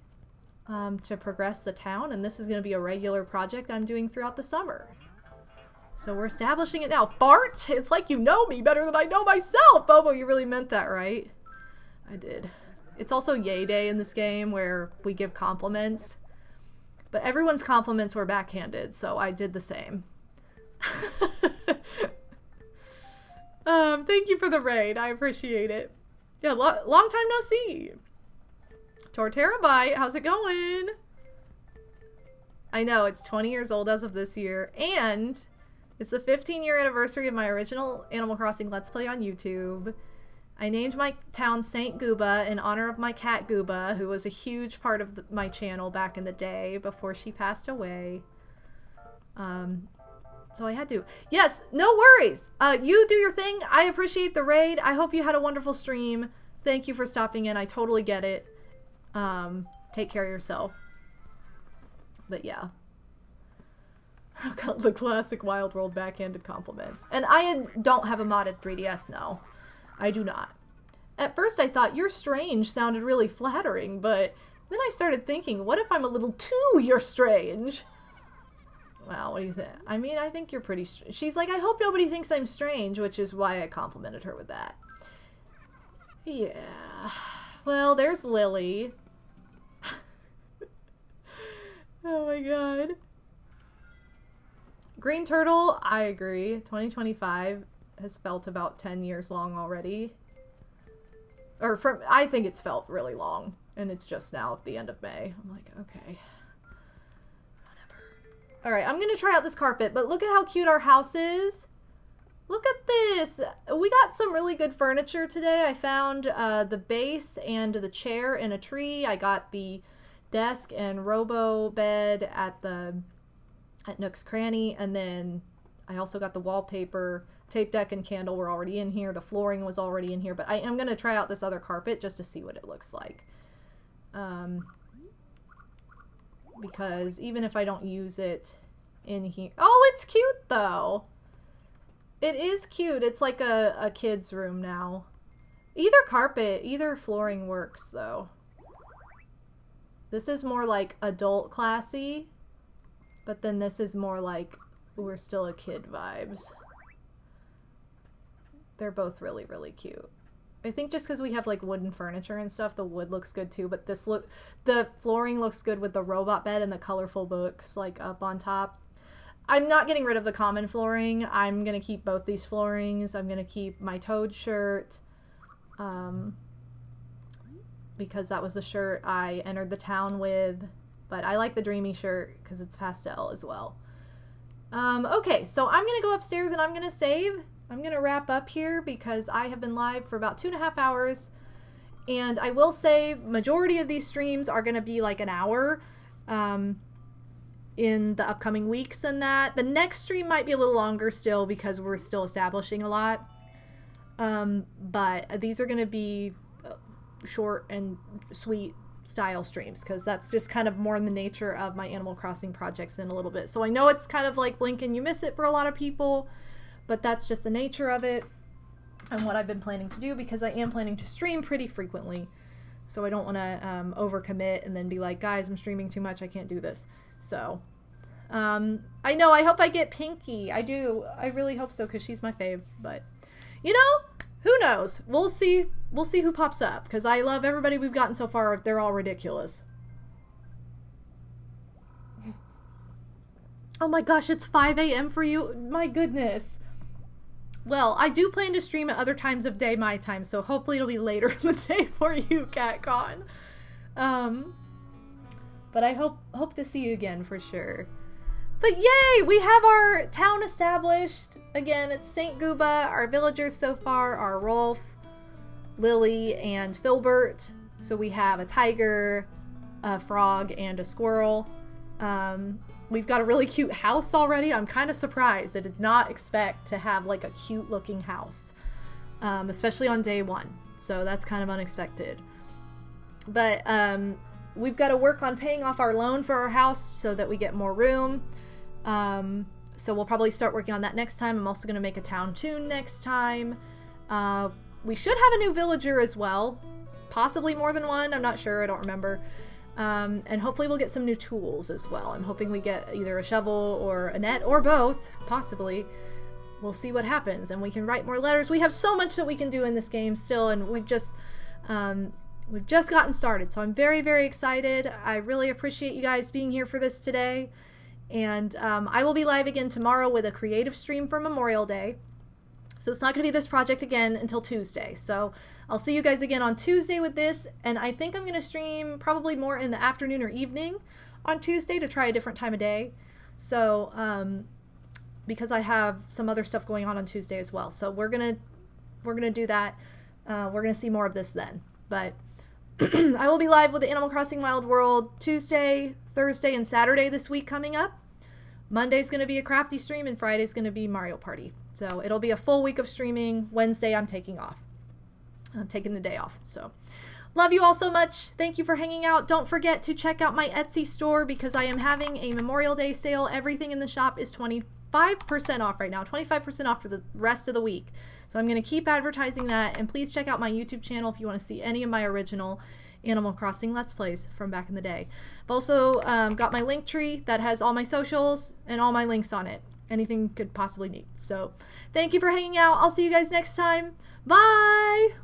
To progress the town, and this is going to be a regular project I'm doing throughout the summer. So we're establishing it now. Bart, it's like you know me better than I know myself. Bobo, you really meant that, right? I did. It's also Yay Day in this game where we give compliments. But everyone's compliments were backhanded, so I did the same. Thank you for the raid. I appreciate it. Yeah, long time no see. Torterabite, how's it going? I know, it's 20 years old as of this year, and it's the 15-year anniversary of my original Animal Crossing Let's Play on YouTube. I named my town St. Gooba in honor of my cat Gooba, who was a huge part of my channel back in the day before she passed away. So I had to. Yes, no worries. You do your thing. I appreciate the raid. I hope you had a wonderful stream. Thank you for stopping in. I totally get it. Take care of yourself. But yeah. I've got the classic Wild World backhanded compliments. And I don't have a modded 3DS, no. I do not. At first I thought you're strange sounded really flattering, but then I started thinking, what if I'm a little too you're strange? Wow, what do you think? I mean, I think you're pretty strange. She's like, I hope nobody thinks I'm strange, which is why I complimented her with that. Yeah. Well, there's Lily. Oh my god. Green Turtle, I agree. 2025 has felt about 10 years long already. Or I think it's felt really long. And it's just now at the end of May. I'm like, okay. Whatever. Alright, I'm gonna try out this carpet, but look at how cute our house is. Look at this! We got some really good furniture today. I found the base and the chair in a tree. I got the desk and robo bed at Nook's Cranny, and then I also got the wallpaper. Tape deck and candle were already in here. The flooring was already in here, but I am going to try out this other carpet just to see what it looks like. Because even if I don't use it in here... Oh, it's cute though! It is cute. It's like a kid's room now. Either flooring works though. This is more like adult classy, but then this is more like we're still a kid vibes. They're both really, really cute. I think just because we have like wooden furniture and stuff, the wood looks good too, but the flooring looks good with the robot bed and the colorful books like up on top. I'm not getting rid of the common flooring. I'm going to keep both these floorings. I'm going to keep my Toad shirt. Because that was the shirt I entered the town with. But I like the Dreamy shirt because it's pastel as well. Okay, so I'm going to go upstairs and I'm going to save. I'm gonna wrap up here because I have been live for about 2.5 hours. And I will say majority of these streams are gonna be like an hour in the upcoming weeks and that. The next stream might be a little longer still because we're still establishing a lot. But these are gonna be short and sweet style streams because that's just kind of more in the nature of my Animal Crossing projects in a little bit. So I know it's kind of like blink and you miss it for a lot of people, but that's just the nature of it and what I've been planning to do because I am planning to stream pretty frequently. So I don't want to overcommit and then be like, guys, I'm streaming too much, I can't do this. So I know, I hope I get Pinky. I do. I really hope so because she's my fave. But you know, who knows? We'll see. We'll see who pops up because I love everybody we've gotten so far. They're all ridiculous. Oh my gosh, it's 5 a.m. for you? My goodness. Well, I do plan to stream at other times of day my time, so hopefully it'll be later in the day for you, CatCon. But I hope to see you again for sure. But yay! We have our town established. Again, it's St. Gooba. Our villagers so far are Rolf, Lily, and Filbert. So we have a tiger, a frog, and a squirrel. We've got a really cute house already. I'm kind of surprised. I did not expect to have like a cute looking house, especially on day one. So that's kind of unexpected. But we've got to work on paying off our loan for our house so that we get more room. So we'll probably start working on that next time. I'm also going to make a town tune next time. We should have a new villager as well. Possibly more than one. I'm not sure. I don't remember. And hopefully we'll get some new tools as well. I'm hoping we get either a shovel or a net or both, possibly. We'll see what happens. And we can write more letters. We have so much that we can do in this game still, and we've just gotten started. So I'm very, very excited. I really appreciate you guys being here for this today. And I will be live again tomorrow with a creative stream for Memorial Day. So it's not going to be this project again until Tuesday. So I'll see you guys again on Tuesday with this. And I think I'm going to stream probably more in the afternoon or evening on Tuesday to try a different time of day. So because I have some other stuff going on Tuesday as well. So we're going to do that. We're going to see more of this then. But I will be live with the Animal Crossing Wild World Tuesday, Thursday, and Saturday this week coming up. Monday's going to be a crafty stream, and Friday's going to be Mario Party. So it'll be a full week of streaming. Wednesday, I'm taking off. I'm taking the day off. So love you all so much. Thank you for hanging out. Don't forget to check out my Etsy store because I am having a Memorial Day sale. Everything in the shop is 25% off right now. 25% off for the rest of the week. So I'm going to keep advertising that. And please check out my YouTube channel if you want to see any of my original Animal Crossing Let's Plays from back in the day. I've also got my link tree that has all my socials and all my links on it. Anything you could possibly need. So thank you for hanging out. I'll see you guys next time. Bye!